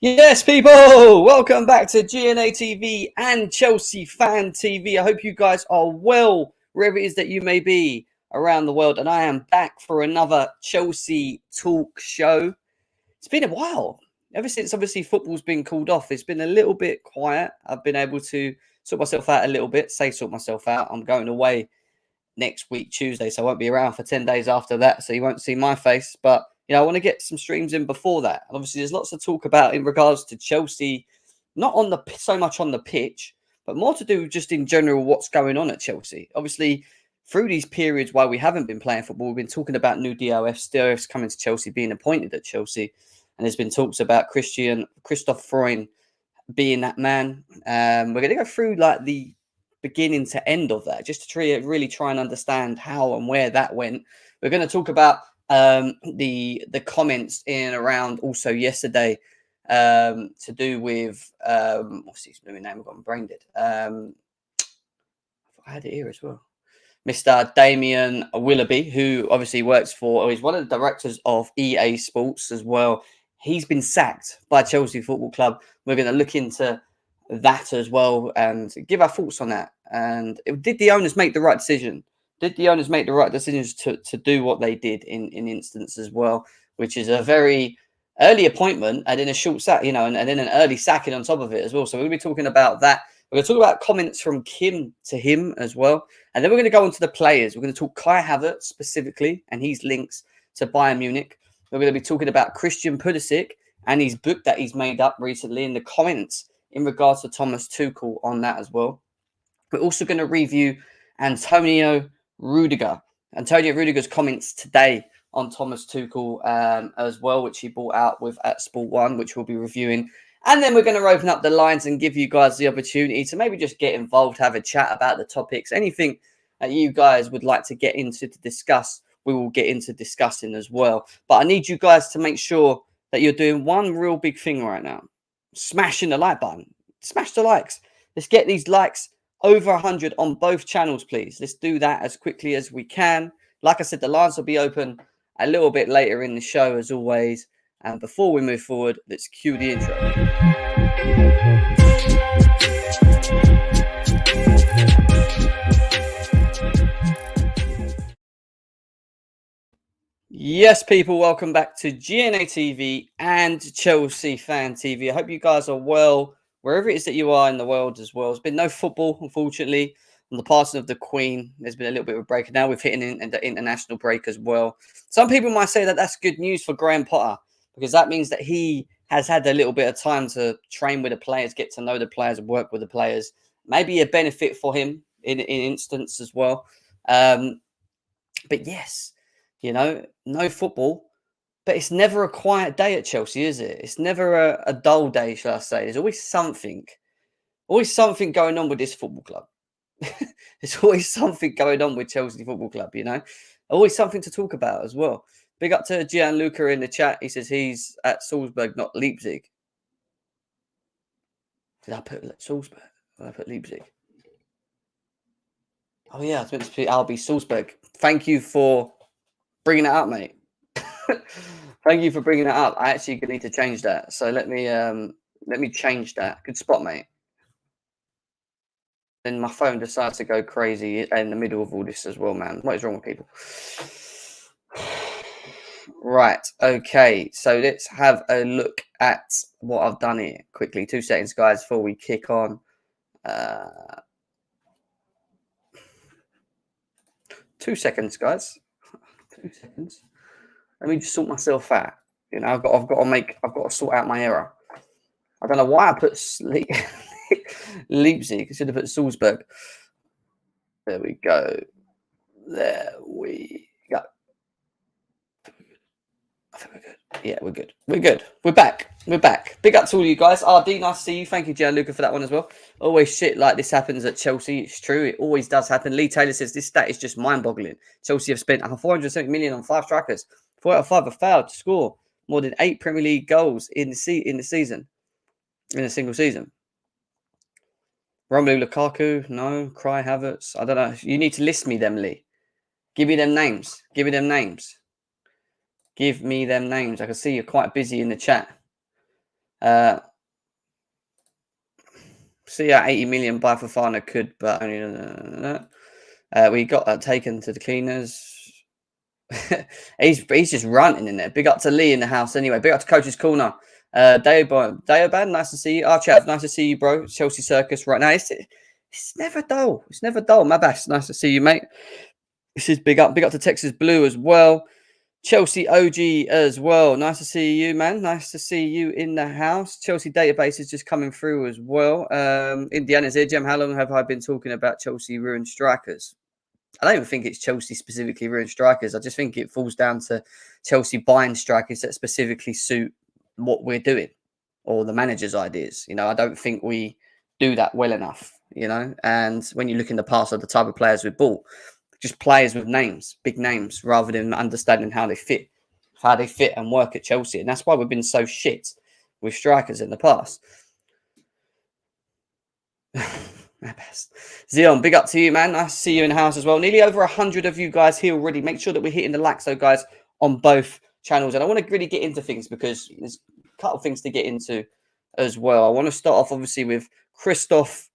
Yes, people, welcome back to GNA TV and Chelsea Fan TV. I hope you guys are well, wherever it is that you may be around the world. And I am back for another Chelsea talk show. It's been a while. Ever since, obviously, football's been called off, it's been a little bit quiet. I've been able to sort myself out a little bit, sort myself out. I'm going away next week, Tuesday, so I won't be around for 10 days after that, so you won't see my face. But I want to get some streams in before that. And obviously, there's lots to talk about in regards to Chelsea, not on the so much on the pitch, but more to do just in general what's going on at Chelsea. Obviously, through these periods while we haven't been playing football, we've been talking about new DOFs coming to Chelsea, being appointed at Chelsea, and there's been talks about Christoph Freund being that man. We're going to go through like the beginning to end of that, just to really try and understand how and where that went. We're going to talk about the comments in and around also yesterday to do with what's his name? I've got my brain dead. I had it here as well. Mr. Damien Willoughby, who obviously works for, or he's one of the directors of EA Sports as well. He's been sacked by Chelsea Football Club. We're going to look into that as well and give our thoughts on that. And did the owners make the right decision? Did the owners make the right decisions to do what they did in instance as well, which is a very early appointment and then a short sack, and then an early sacking on top of it as well. So we're going to be talking about that. We're going to talk about comments from Kim to him as well. And then we're going to go on to the players. We're going to talk Kai Havertz specifically and his links to Bayern Munich. We're going to be talking about Christian Pulisic and his book that he's made up recently and the comments in regards to Thomas Tuchel on that as well. We're also going to review Antonio Rudiger's comments today on Thomas Tuchel as well, which he brought out with at Sport 1, which we'll be reviewing. And then we're going to open up the lines and give you guys the opportunity to maybe just get involved, have a chat about the topics, anything that you guys would like to get into to discuss, we will get into discussing as well. But I need you guys to make sure that you're doing one real big thing right now. Smashing the like button. Smash the likes. Let's get these likes over 100 on both channels, please. Let's do that as quickly as we can. Like I said, the lines will be open a little bit later in the show, as always. And before we move forward, let's cue the intro. Yes, people, welcome back to GNA TV and Chelsea Fan TV. I hope you guys are well, wherever it is that you are in the world as well. There's been no football, unfortunately, on the passing of the Queen. There's been a little bit of a break. Now we've hit the international break as well. Some people might say that that's good news for Graham Potter, because that means that he has had a little bit of time to train with the players, get to know the players and work with the players. Maybe a benefit for him in instance as well. But yes, no football. But it's never a quiet day at Chelsea, is it? It's never a dull day, shall I say. There's always something going on with this football club. There's always something going on with Chelsea Football Club, Always something to talk about as well. Big up to Gianluca in the chat. He says he's at Salzburg, not Leipzig. Did I put Salzburg? Did I put Leipzig? Oh, yeah, I was meant to be RB Salzburg. Thank you for bringing it up, mate. Thank you for bringing it up. I actually need to change that. So let me change that. Good spot, mate. Then my phone decides to go crazy in the middle of all this as well, man. What is wrong with people? Right. Okay. So let's have a look at what I've done here quickly. 2 seconds, guys, before we kick on. 2 seconds, guys. 2 seconds. Let me just sort myself out. I've got to sort out my error. I don't know why I put Leipzig. I should have put Salzburg. There we go. There we go. I think we're good. Yeah, we're good. We're good. We're back. We're back. Big up to all you guys. RD, nice to see you. Thank you, Gianluca, for that one as well. Always shit like this happens at Chelsea. It's true. It always does happen. Lee Taylor says this stat is just mind-boggling. Chelsea have spent 470 million on 5 strikers. 4 out of 5 have failed to score more than 8 Premier League goals in the season, in a single season. Romelu Lukaku, no. Kai Havertz, I don't know. You need to list me them, Lee. Give me them names. Give me them names. Give me them names. I can see you're quite busy in the chat. See, 80 million by Fofana could, but only we got that taken to the cleaners. he's just ranting in there. Big up to Lee in the house anyway. Big up to Coach's Corner. Dayoban, nice to see you. Chav, nice to see you, bro. Chelsea Circus right now. It's never dull. It's never dull. My best. Nice to see you, mate. This is big up. Big up to Texas Blue as well. Chelsea OG as well. Nice to see you, man. Nice to see you in the house. Chelsea database is just coming through as well. Indiana's here. Jem, how long have I been talking about Chelsea ruined strikers? I don't even think it's Chelsea specifically ruined strikers. I just think it falls down to Chelsea buying strikers that specifically suit what we're doing or the manager's ideas. You know, I don't think we do that well enough, you know. And when you look in the past at the type of players we bought, just players with names, big names, rather than understanding how they fit and work at Chelsea. And that's why we've been so shit with strikers in the past. My best. Zion, big up to you, man. Nice to see you in the house as well. Nearly over 100 of you guys here already. Make sure that we're hitting the likes, though, guys, on both channels. And I want to really get into things because there's a couple of things to get into as well. I want to start off, obviously, with Christoph,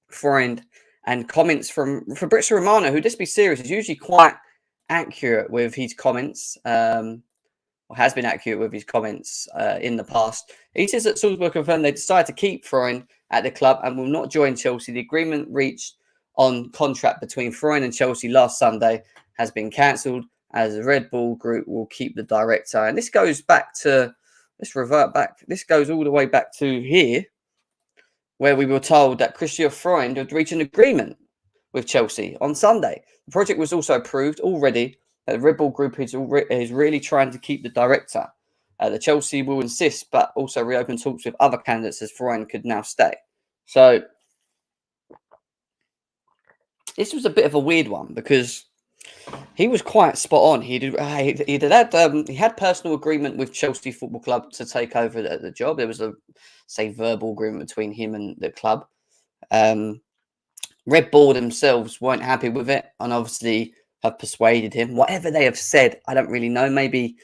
Freund, and comments from Fabrizio Romano, who, let's be serious, is usually quite accurate with his comments, or has been accurate with his comments in the past. He says that Salzburg confirmed they decided to keep Freund at the club and will not join Chelsea. The agreement reached on contract between Freund and Chelsea last Sunday has been cancelled as the Red Bull Group will keep the director. And this goes back to, let's revert back. This goes all the way back to here, where we were told that Christoph Freund would reach an agreement with Chelsea on Sunday. The project was also approved already. The Red Bull Group is really trying to keep the director. The Chelsea will insist, but also reopen talks with other candidates as Freund could now stay. So this was a bit of a weird one because he was quite spot on. He had personal agreement with Chelsea Football Club to take over the job. There was a verbal agreement between him and the club. Red Bull themselves weren't happy with it, and obviously have persuaded him. Whatever they have said, I don't really know. Maybe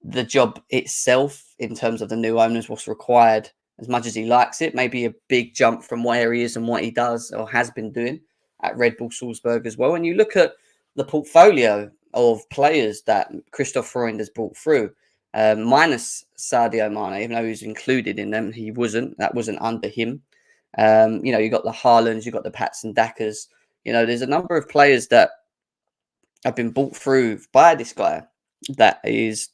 the job itself, in terms of the new owners, what's required, as much as he likes it, maybe a big jump from where he is and what he does or has been doing at Red Bull Salzburg as well. And you look at the portfolio of players that Christoph Freund has brought through, minus Sadio Mane, even though he was included in them, he wasn't. That wasn't under him. You know, you got the Haalands, you got the Pats and Dackers. You know, there's a number of players that have been brought through by this guy that is,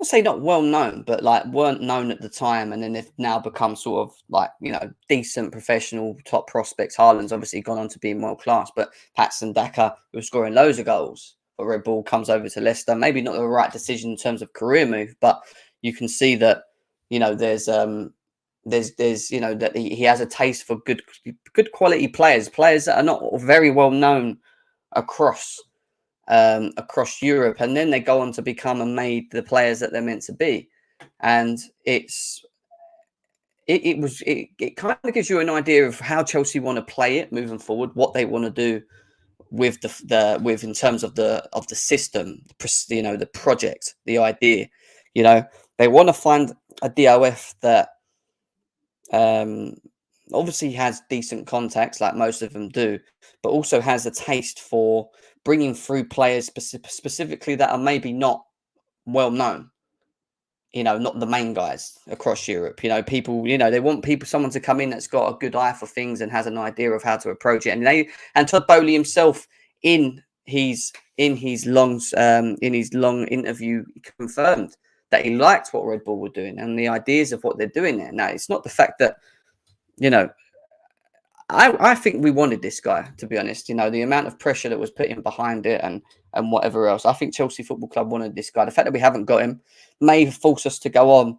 I'll say not well known, but like weren't known at the time, and then they've now become sort of like, you know, decent professional top prospects. Haaland's obviously gone on to being world class, but Patson Daka, who was scoring loads of goals for Red Bull, comes over to Leicester. Maybe not the right decision in terms of career move, but you can see that, you know, there's you know, that he has a taste for good quality players that are not very well known across Europe, and then they go on to become and made the players that they're meant to be. And it kind of gives you an idea of how Chelsea want to play it moving forward, what they want to do with with in terms of the system, you know, the project, the idea. You know, they want to find a DOF that obviously has decent contacts, like most of them do, but also has a taste for bringing through players specifically that are maybe not well known, you know, not the main guys across Europe. You know, people, you know, they want someone to come in that's got a good eye for things and has an idea of how to approach it. And Todd Bowley himself in his long interview confirmed that he liked what Red Bull were doing and the ideas of what they're doing there. Now, it's not the fact that, you know, I think we wanted this guy, to be honest. You know, the amount of pressure that was put in behind it and whatever else. I think Chelsea Football Club wanted this guy. The fact that we haven't got him may force us to go on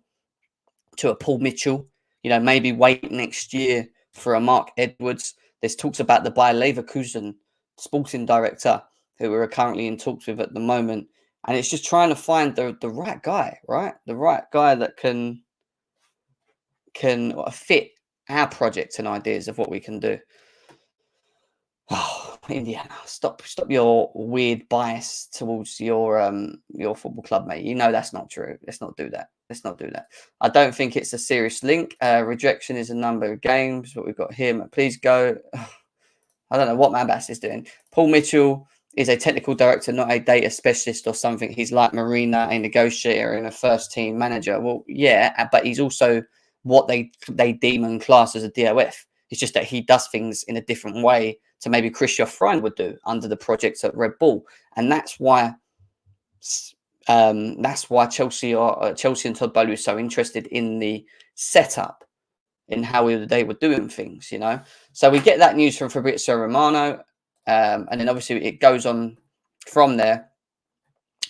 to a Paul Mitchell. You know, maybe wait next year for a Mark Edwards. There's talks about the Bayer Leverkusen sporting director, who we're currently in talks with at the moment. And it's just trying to find the right guy, right? The right guy that can fit our projects and ideas of what we can do. Oh, Indiana, stop your weird bias towards your football club, mate. You know that's not true. Let's not do that. Let's not do that. I don't think it's a serious link. Rejection is a number of games, but we've got him. Please go. I don't know what Mambas is doing. Paul Mitchell is a technical director, not a data specialist or something. He's like Marina, a negotiator and a first team manager. Well, yeah, but he's also what they deem and class as a DOF. It's just that he does things in a different way to maybe Christoph Freund would do under the project at Red Bull, and that's why Chelsea and Todd Bowley is so interested in the setup, in how they were doing things, you know. So we get that news from Fabrizio Romano, and then obviously it goes on from there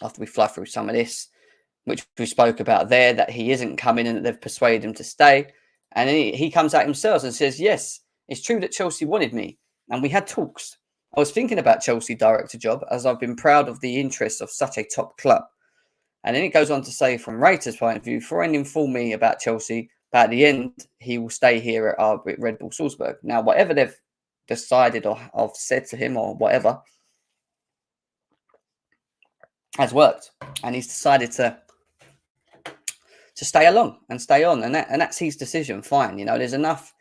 after we fly through some of this, which we spoke about there, that he isn't coming and that they've persuaded him to stay. And then he comes out himself and says, yes, it's true that Chelsea wanted me and we had talks. I was thinking about Chelsea director job as I've been proud of the interests of such a top club. And then it goes on to say, from Reiter's point of view, Freund informed me about Chelsea, but at the end, he will stay here at Red Bull Salzburg. Now, whatever they've decided or have said to him or whatever has worked. And he's decided to stay along and stay on. And that's his decision. Fine. You know, there's enough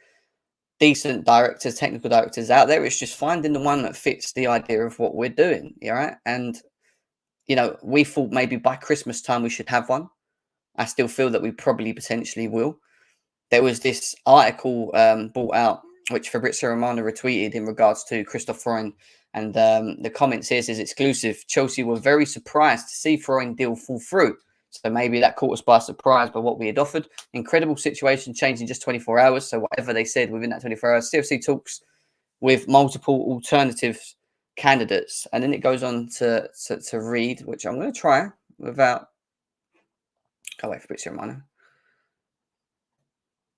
decent directors, technical directors out there. It's just finding the one that fits the idea of what we're doing. All right. And, you know, we thought maybe by Christmas time we should have one. I still feel that we probably potentially will. There was this article brought out, which Fabrizio Romano retweeted in regards to Christoph Freund. And the comment says is exclusive. Chelsea were very surprised to see Freund deal fall through. So maybe that caught us by surprise by what we had offered. Incredible situation changed in just 24 hours. So whatever they said within that 24 hours, CFC talks with multiple alternative candidates. And then it goes on to read, which I'm going to try without... Oh, wait, Fabrizio Romano.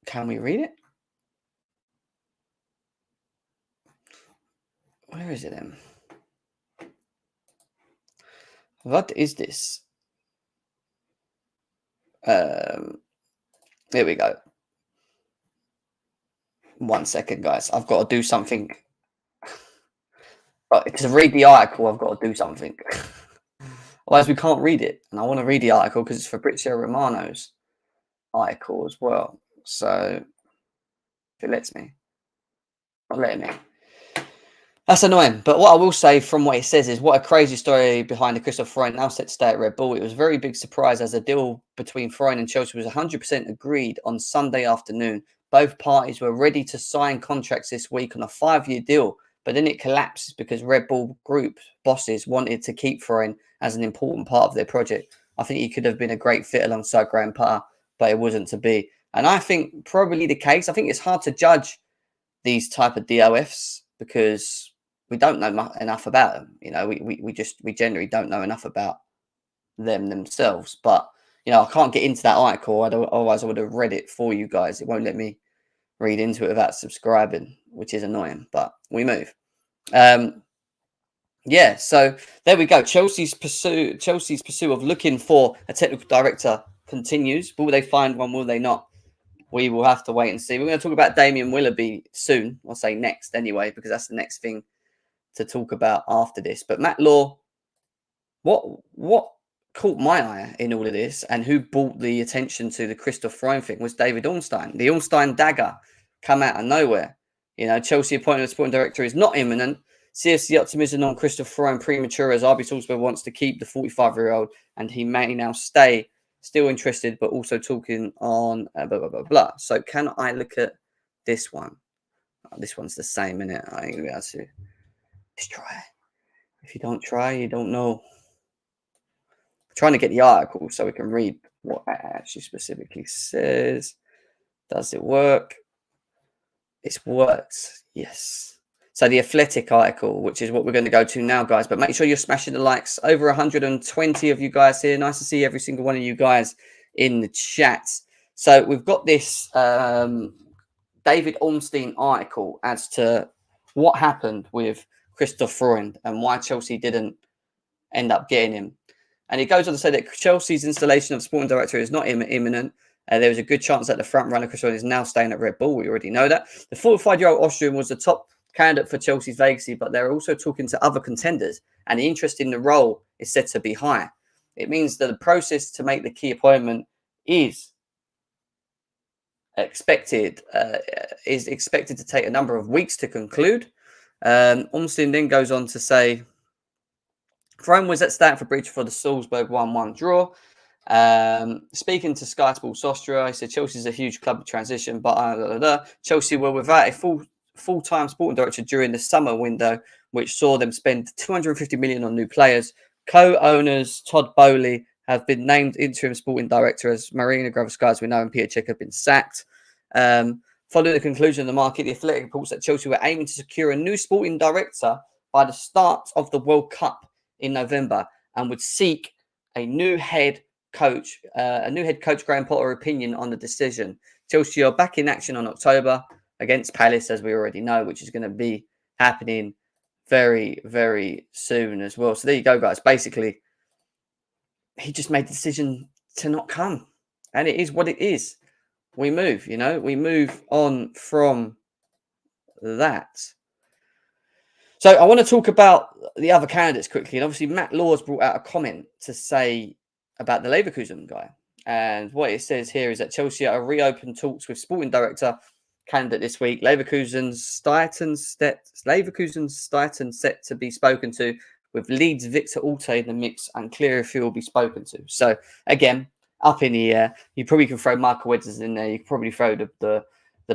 Can we read it? Where is it then? What is this? Here we go. 1 second, guys. I've got to do something. To read the article, I've got to do something. Otherwise, we can't read it. And I want to read the article because it's Fabrizio Romano's article as well. So, if it lets me. Not letting me. That's annoying. But what I will say from what it says is what a crazy story behind the Christoph Freund now set to stay at Red Bull. It was a very big surprise as the deal between Freund and Chelsea was 100% agreed on Sunday afternoon. Both parties were ready to sign contracts this week on a 5-year deal, but then it collapsed because Red Bull Group bosses wanted to keep Freund as an important part of their project. I think he could have been a great fit alongside Graham Potter, but it wasn't to be. And I think probably the case, I think it's hard to judge these type of DOFs because we don't know enough about them. You know, we generally don't know enough about them themselves. But, you know, I can't get into that article. Otherwise, I would have read it for you guys. It won't let me read into it without subscribing, which is annoying. But we move. Yeah, so there we go. Chelsea's pursuit of looking for a technical director continues. Will they find one? Will they not? We will have to wait and see. We're going to talk about Damien Willoughby soon. I'll say next anyway, because that's the next thing to talk about after this. But Matt Law, what caught my eye in all of this and who brought the attention to the Christoph Freund thing was David Ornstein. The Ornstein dagger come out of nowhere. You know, Chelsea appointment of sporting director is not imminent. CFC optimism on Christoph Freund premature as RB Salzburg wants to keep the 45-year-old and he may now stay. Still interested, but also talking on blah, blah, blah, blah. So can I look at this one? Oh, this one's the same, isn't it? I ain't going to be able to. Just try. If you don't try, you don't know. I'm trying to get the article so we can read what it actually specifically says. Does it work? It's worked. Yes. So the Athletic article, which is what we're going to go to now, guys. But make sure you're smashing the likes. Over 120 of you guys here. Nice to see every single one of you guys in the chat. So we've got this David Ornstein article as to what happened with Christoph Freund and why Chelsea didn't end up getting him. And it goes on to say that Chelsea's installation of sporting director is not imminent. There was a good chance that the front runner, Christoph, is now staying at Red Bull. We already know that. The 45-year-old Austrian was the top candidate for Chelsea's vacancy, but they're also talking to other contenders, and the interest in the role is said to be high. It means that the process to make the key appointment is expected to take a number of weeks to conclude. Ormstein then goes on to say, Freund was at Stamford Bridge for the Salzburg 1-1 draw. Speaking to Sky Sports Austria, he said Chelsea's a huge club transition, but Chelsea were without a full-time sporting director during the summer window, which saw them spend 250 million on new players. Co-owners Todd Bowley have been named interim sporting director as Marina Graviskaya, as we know, and Peter Cech have been sacked. Following the conclusion of the market, the Athletic reports that Chelsea were aiming to secure a new sporting director by the start of the World Cup in November and would seek a new head coach Graham Potter opinion on the decision. Chelsea are back in action on October against Palace, as we already know, which is going to be happening very, very soon as well. So there you go, guys. Basically, he just made the decision to not come. And it is what it is. We move, we move on from that. So I want to talk about the other candidates quickly. And obviously, Matt Law's brought out a comment to say about the Leverkusen guy. And what it says here is that Chelsea are reopened talks with sporting director candidate this week. Leverkusen's Steiten set to be spoken to, with Leeds' Victor Orte in the mix, unclear if he will be spoken to. So again, up in the air. You probably can throw Michael Edwards in there. You can probably throw the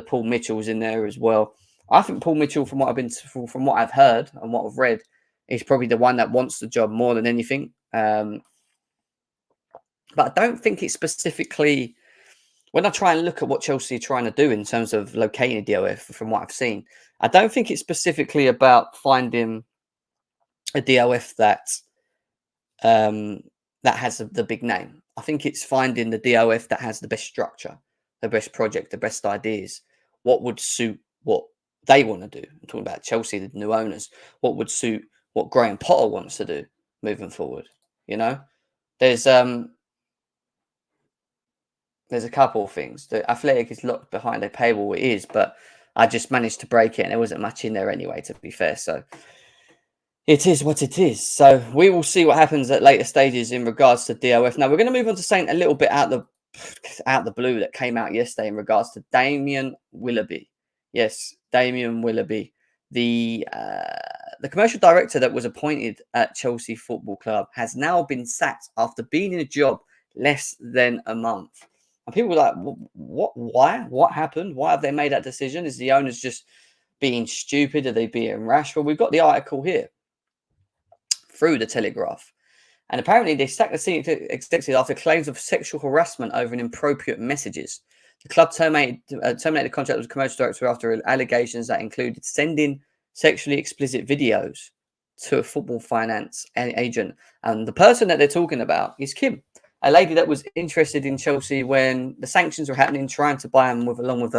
Paul Mitchells in there as well. I think Paul Mitchell, from what I've heard and what I've read, is probably the one that wants the job more than anything. But I don't think it's specifically, when I try and look at what Chelsea are trying to do in terms of locating a DOF, from what I've seen, I don't think it's specifically about finding a DOF that has the big name. I think it's finding the DOF that has the best structure, the best project, the best ideas, what would suit what they want to do. I'm talking about Chelsea, the new owners, what would suit what Graham Potter wants to do moving forward. There's a couple of things. The Athletic is locked behind a paywall. It is, but I just managed to break it and there wasn't much in there anyway, to be fair. So it is what it is. So we will see what happens at later stages in regards to DOF. Now we're going to move on to something a little bit out the blue that came out yesterday in regards to Damien Willoughby. Yes, Damien Willoughby, the commercial director that was appointed at Chelsea Football Club, has now been sacked after being in a job less than a month. And people were like, what? Why? What happened? Why have they made that decision? Is the owners just being stupid? Are they being rash? Well, we've got the article here through the Telegraph. And apparently they sacked the senior executive after claims of sexual harassment over inappropriate messages. The club terminated the contract with the commercial director after allegations that included sending sexually explicit videos to a football finance agent. And the person that they're talking about is Kim, a lady that was interested in Chelsea when the sanctions were happening, trying to buy them along with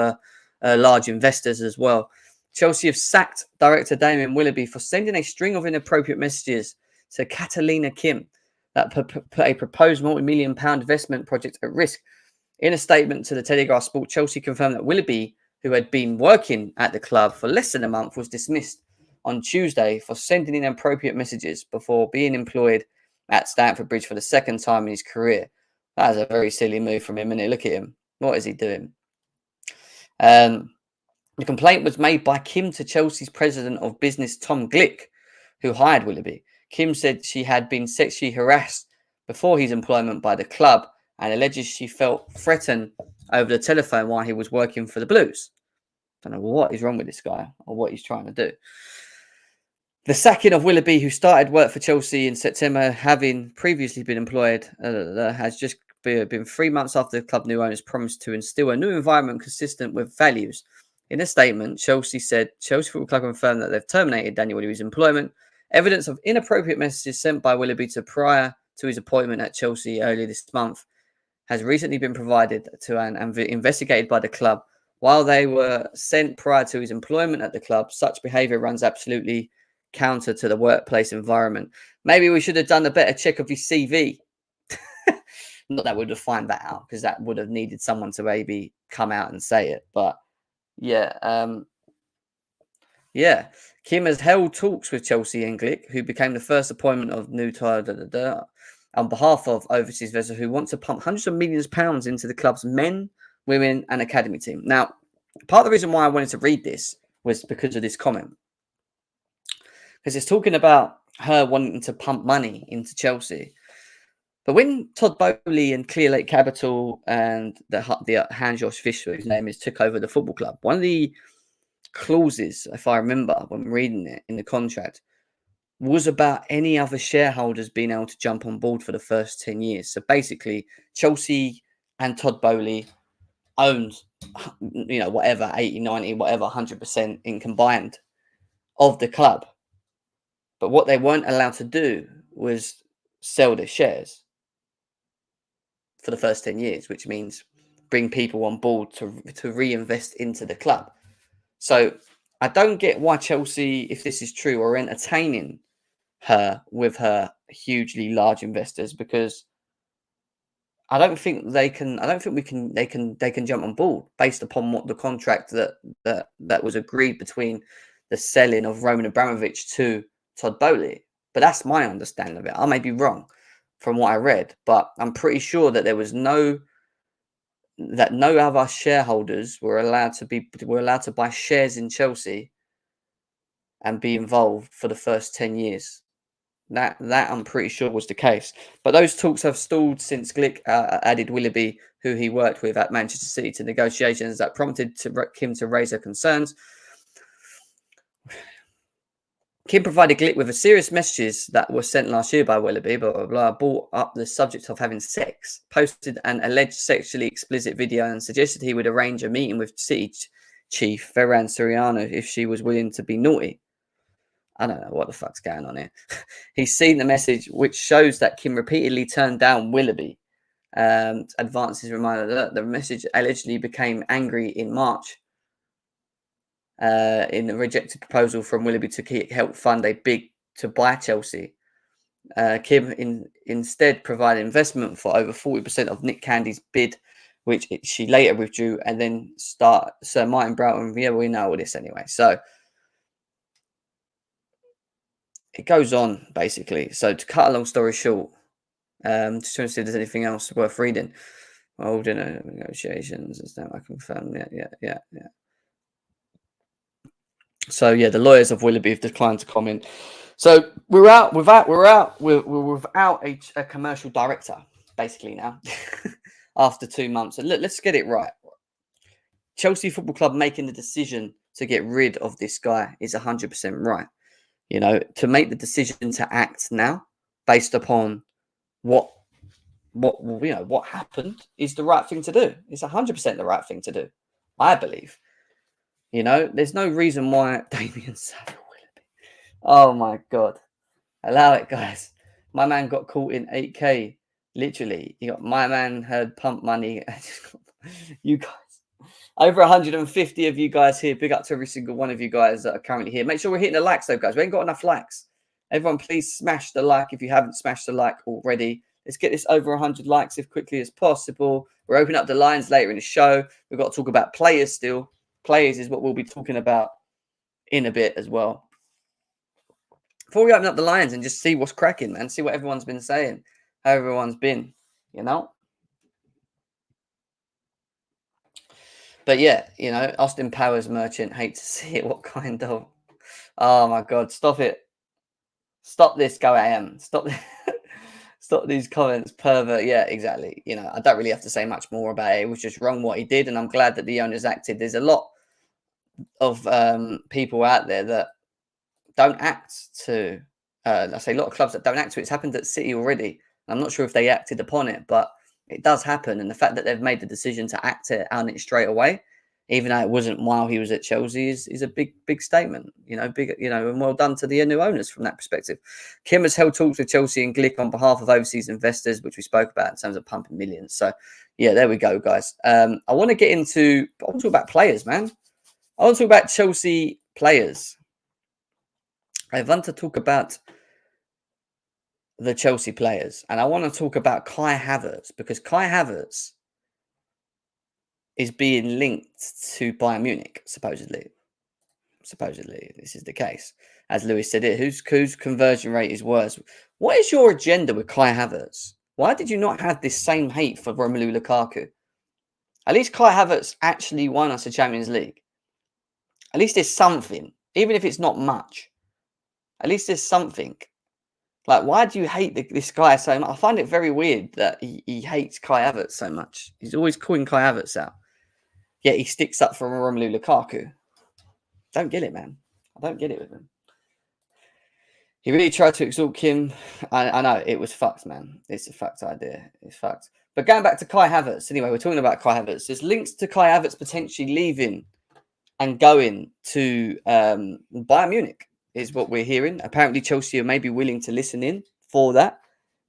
large investors as well. Chelsea have sacked director Damien Willoughby for sending a string of inappropriate messages to Catalina Kim that put a proposed multi-million-pound investment project at risk. In a statement to the Telegraph Sport, Chelsea confirmed that Willoughby, who had been working at the club for less than a month, was dismissed on Tuesday for sending inappropriate messages before being employed at Stamford Bridge for the second time in his career. That is a very silly move from him, and look at him. What is he doing? The complaint was made by Kim to Chelsea's president of business, Tom Glick, who hired Willoughby. Kim said she had been sexually harassed before his employment by the club and alleges she felt threatened over the telephone while he was working for the Blues. I don't know what is wrong with this guy or what he's trying to do. The sacking of Willoughby, who started work for Chelsea in September, having previously been employed, has just been 3 months after the club new owners promised to instill a new environment consistent with values. In a statement, Chelsea said Chelsea Football Club confirmed that they've terminated Daniel Willoughby's employment. Evidence of inappropriate messages sent by Willoughby prior to his appointment at Chelsea earlier this month has recently been provided to and investigated by the club. While they were sent prior to his employment at the club, such behaviour runs absolutely counter to the workplace environment. Maybe we should have done a better check of his CV. Not that we would have found that out, because that would have needed someone to maybe come out and say it. But yeah, Yeah. Kim has held talks with Chelsea and Glick, who became the first appointment of new on behalf of overseas investors who want to pump hundreds of millions of pounds into the club's men, women, and academy team. Now, part of the reason why I wanted to read this was because of this comment. Because it's talking about her wanting to pump money into Chelsea. But when Todd Bowley and Clear Lake Capital and the Hans-Jost Fischer, whose name is, took over the football club, one of the clauses, if I remember when reading it in the contract, was about any other shareholders being able to jump on board for the first 10 years. So basically, Chelsea and Todd Bowley owned, whatever, 80, 90, whatever, 100% in combined of the club. But what they weren't allowed to do was sell their shares for the first 10 years, which means bring people on board to reinvest into the club. So I don't get why Chelsea, if this is true, are entertaining her with her hugely large investors, because I don't think they can. I don't think we can. They can jump on board based upon what the contract that was agreed between the selling of Roman Abramovich to Todd Bowley. But that's my understanding of it. I may be wrong from what I read, but I'm pretty sure that no other shareholders were allowed to buy shares in Chelsea and be involved for the first 10 years. That I'm pretty sure was the case. But those talks have stalled since Glick added Willoughby, who he worked with at Manchester City, to negotiations that prompted Kim to raise her concerns. Kim provided Glick with a series of messages that were sent last year by Willoughby, brought up the subject of having sex, posted an alleged sexually explicit video, and suggested he would arrange a meeting with City chief Ferran Soriano if she was willing to be naughty. I don't know what the fuck's going on here. He's seen the message, which shows that Kim repeatedly turned down Willoughby. Advances reminder that the message allegedly became angry in March in a rejected proposal from Willoughby to help fund a bid to buy Chelsea. Kim instead provided investment for over 40% of Nick Candy's bid, which she later withdrew, and then Sir Martin Broughton. Yeah, we know all this anyway. So it goes on, basically. So to cut a long story short, just trying to see if there's anything else worth reading. Well, negotiations, is that I confirm? Yeah. So yeah, the lawyers of Willoughby have declined to comment. So we're without a commercial director, basically now, after 2 months. And let's get it right. Chelsea Football Club making the decision to get rid of this guy is 100% right. To make the decision to act now based upon what happened is the right thing to do. It's 100% the right thing to do, I believe. There's no reason why Damien Willoughby. Oh my God. Allow it, guys. My man got caught in 8K. Literally. My man had pump money. You guys. Over 150 of you guys here. Big up to every single one of you guys that are currently here. Make sure we're hitting the likes though, guys. We ain't got enough likes. Everyone, please smash the like if you haven't smashed the like already. Let's get this over 100 likes as quickly as possible. We're opening up the lines later in the show. We've got to talk about players still. Players is what we'll be talking about in a bit as well. Before we open up the lines and just see what's cracking, man. See what everyone's been saying. How everyone's been, But yeah, Austin Powers merchant. Hate to see it. What kind of... Oh my God. Stop it. Stop this, go AM. Stop Stop these comments, pervert. Yeah, exactly. I don't really have to say much more about it. It was just wrong what he did, and I'm glad that the owners acted. There's a lot of people out there that don't act to... I say a lot of clubs that don't act to it. It's happened at City already. I'm not sure if they acted upon it, but it does happen. And the fact that they've made the decision to act on it straight away, even though it wasn't while he was at Chelsea, is a big statement. And well done to the new owners from that perspective. Kim has held talks with Chelsea and Glick on behalf of overseas investors, which we spoke about in terms of pumping millions. So yeah, there we go, guys. I want to talk about players, man. I want to talk about Chelsea players. I want to talk about the Chelsea players, and I want to talk about Kai Havertz, because Kai Havertz is being linked to Bayern Munich, supposedly. supposedly this is the case. As Lewis said, whose conversion rate is worse? What is your agenda with Kai Havertz? Why did you not have this same hate for Romelu Lukaku? At least Kai Havertz actually won us a Champions League. At least there's something, even if it's not much. At least there's something. Like, why do you hate this guy so much? I find it very weird that he hates Kai Havertz so much. He's always calling Kai Havertz out. Yet he sticks up for Romelu Lukaku. Don't get it, man. I don't get it with him. He really tried to exalt him. I know, it was fucked, man. It's a fucked idea. It's fucked. But going back to Kai Havertz, anyway, we're talking about Kai Havertz. There's links to Kai Havertz potentially leaving and going to Bayern Munich, is what we're hearing. Apparently, Chelsea are maybe willing to listen in for that.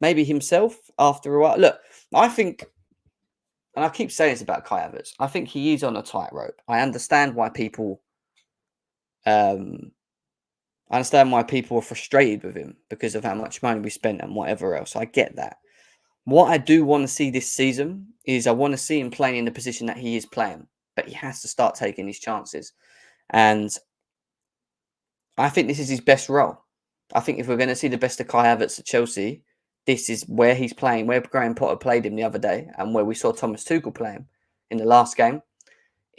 Maybe himself after a while. Look, I think, and I keep saying this about Kai Havertz, I think he is on a tightrope. I understand why people are frustrated with him because of how much money we spent and whatever else. I get that. What I do want to see this season is I want to see him playing in the position that he is playing, but he has to start taking his chances. And I think this is his best role. I think if we're going to see the best of Kai Havertz at Chelsea, this is where he's playing, where Graham Potter played him the other day and where we saw Thomas Tuchel play him in the last game,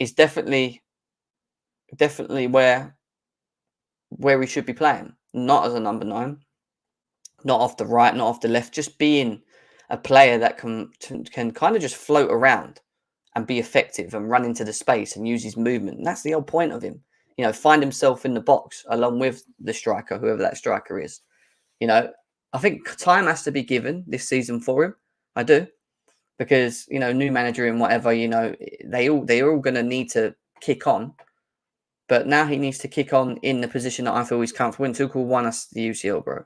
is definitely where he should be playing. Not as a number 9, not off the right, not off the left, just being a player that can kind of just float around and be effective and run into the space and use his movement. And that's the whole point of him. You know, find himself in the box along with the striker, whoever that striker is. You know, I think time has to be given this season for him. I do. Because, you know, new manager and whatever, you know, they're all going to need to kick on. But now he needs to kick on in the position that I feel he's comfortable in. Tuchel won us the UCL, bro.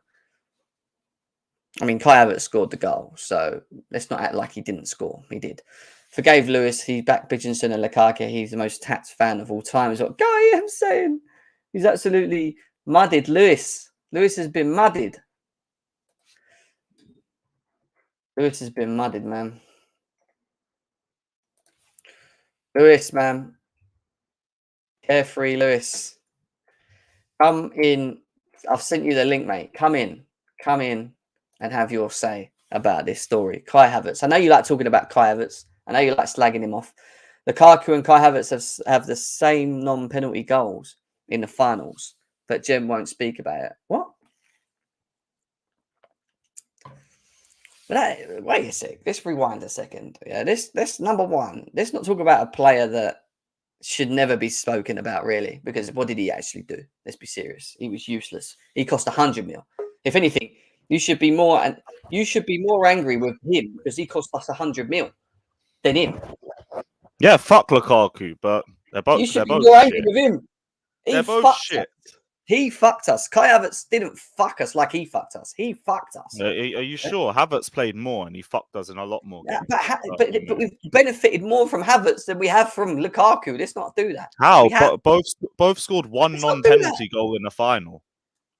I mean, Kai Havertz scored the goal, so let's not act like he didn't score. He did. Forgave Lewis. He backed Bidgenson and Lukaku. He's the most tapped fan of all time. Is what Guy I'm saying. He's absolutely muddied. Lewis has been muddied. Lewis has been muddied, man. Lewis, man. Carefree Lewis. Come in. I've sent you the link, mate. Come in and have your say about this story. Kai Havertz. I know you like talking about Kai Havertz. I know you like slagging him off. Lukaku and Kai Havertz have the same non-penalty goals in the finals, but Jem won't speak about it. What? But wait a sec. Let's rewind a second. Yeah, this number one. Let's not talk about a player that should never be spoken about, really, because what did he actually do? Let's be serious. He was useless. He cost 100 mil. If anything, you should be more angry with him because he cost us 100 mil than him. Yeah, fuck Lukaku, but they're both. You should be more angry with him. They're both shit. He fucked us. Kai Havertz didn't fuck us like he fucked us. He fucked us. Are you sure? Havertz played more and he fucked us in a lot more games. But we've benefited more from Havertz than we have from Lukaku. Let's not do that. How? Both scored one non-penalty goal in the final.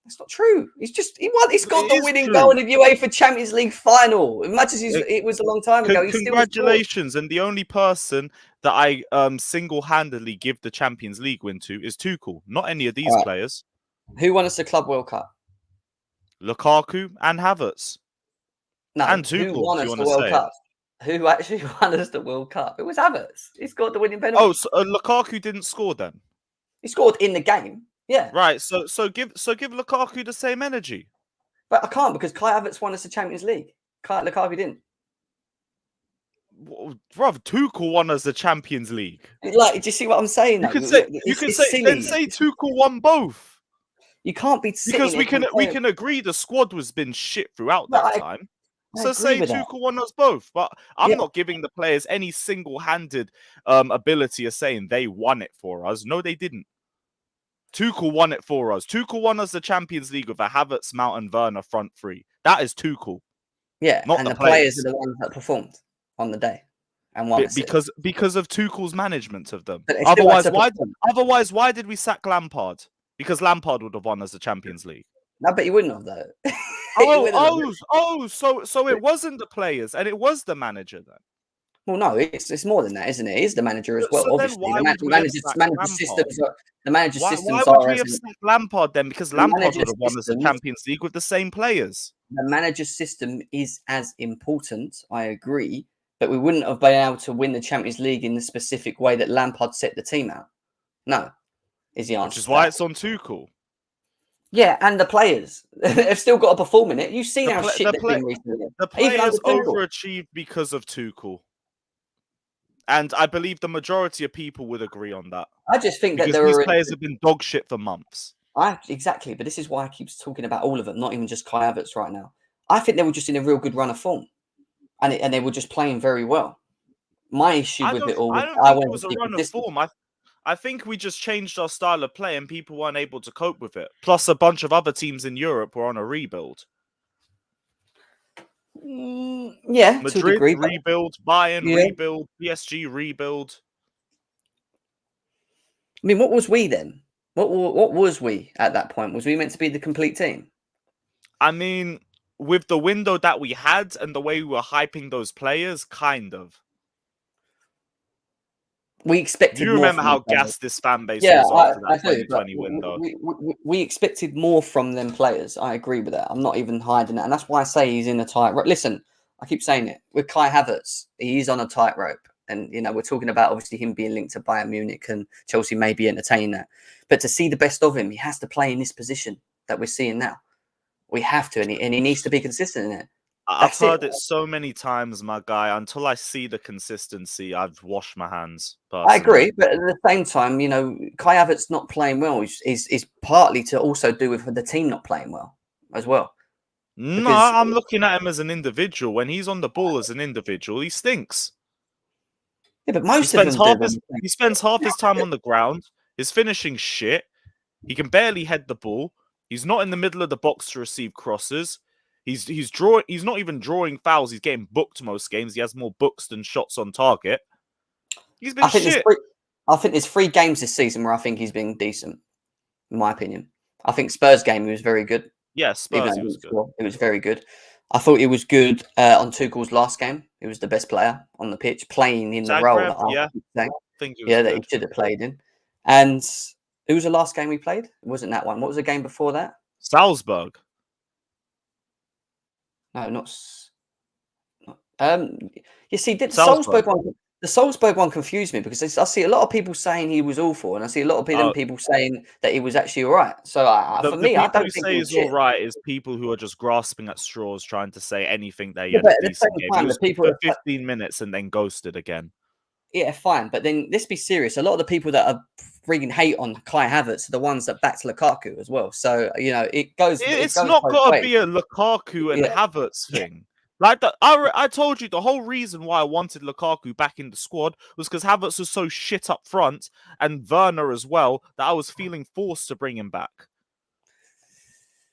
That's not true. He scored the winning goal in the UEFA Champions League final. As much as it was a long time ago. Congratulations. And the only person that I single-handedly give the Champions League win to is Tuchel, not any of these players. Who won us the Club World Cup? Lukaku and Havertz. No, and Tuchel, who won us the World Cup? Who actually won us the World Cup? It was Havertz. He scored the winning penalty. Oh, so Lukaku didn't score then? He scored in the game. Yeah. Right. So give Lukaku the same energy. But I can't because Kai Havertz won us the Champions League. Lukaku didn't. Bruv, Tuchel won us the Champions League. Like, do you see what I'm saying? You can say Tuchel won both. You can't be because we can agree the squad was been shit throughout that time. So say Tuchel won us both, but I'm not giving the players any single-handed ability of saying they won it for us. No, they didn't. Tuchel won it for us. Tuchel won us the Champions League with a Havertz, Mount and Werner front three. That is Tuchel. Yeah, not and the players are the ones that performed on the day and won because of Tuchel's management of them. Otherwise, why did we sack Lampard? Because Lampard would have won us the Champions League. No, but he wouldn't have though. So it wasn't the players and it was the manager then. Well, no, it's more than that, isn't it? It is the manager as well. So obviously, then why would we have sacked Lampard? The manager's Why systems would are we as have sacked Lampard then? Because Lampard would have won us the Champions League with the same players. The manager's system is as important. I agree, but we wouldn't have been able to win the Champions League in the specific way that Lampard set the team out. No, is the answer. Which is why it's on Tuchel. Yeah, and the players have still got to perform in it. You've seen how shit they've been recently. The players overachieved because of Tuchel. And I believe the majority of people would agree on that. I just think that these players have been dog shit for months. Exactly, but this is why I keep talking about all of them, not even just Kai Havertz right now. I think they were just in a real good run of form, and they were just playing very well. My issue with it all, I don't think it was a run of form. I think we just changed our style of play, and people weren't able to cope with it. Plus, a bunch of other teams in Europe were on a rebuild. Yeah, Madrid to a degree, rebuild, Bayern rebuild, PSG rebuild. I mean, what was we then? What was we at that point? Was we meant to be the complete team? I mean, with the window that we had and the way we were hyping those players, kind of. We expected. Do you remember how gassed this fan base was after that 2020 window? We expected more from them players. I agree with that. I'm not even hiding that, and that's why I say he's in a tightrope. Listen, I keep saying it with Kai Havertz. He's on a tightrope, and we're talking about obviously him being linked to Bayern Munich, and Chelsea may be entertaining that. But to see the best of him, he has to play in this position that we're seeing now. We have to, and he needs to be consistent in it. I've heard it so many times, my guy. Until I see the consistency, I've washed my hands. Personally. I agree, but at the same time, Kai Havertz not playing well is partly to also do with the team not playing well as well. No, I'm looking at him as an individual. When he's on the ball as an individual, he stinks. Yeah, but he spends half his time on the ground. His finishing shit. He can barely head the ball. He's not in the middle of the box to receive crosses. He's not even drawing fouls. He's getting booked most games. He has more books than shots on target. He's been shit. I think there's 3 games this season where I think he's been decent, in my opinion. I think Spurs game he was very good. Yeah, Spurs he was good. It was very good. I thought he was good on Tuchel's last game. He was the best player on the pitch, playing in the role that I think that he should have played in. And who was the last game we played? It wasn't that one. What was the game before that? Salzburg. No, not. You see, the Salzburg one confused me because I see a lot of people saying he was awful, and I see a lot of people saying that he was actually all right. So for me, I don't think he's all right. Is people who are just grasping at straws, trying to say anything they had a decent game. He was for 15 minutes and then ghosted again. Yeah, fine, but then let's be serious. A lot of the people that are freaking hate on Kai Havertz are the ones that backed Lukaku as well. So it goes. It's not got to be a Lukaku and Havertz thing. Like I told you, the whole reason why I wanted Lukaku back in the squad was because Havertz was so shit up front, and Werner as well, that I was feeling forced to bring him back.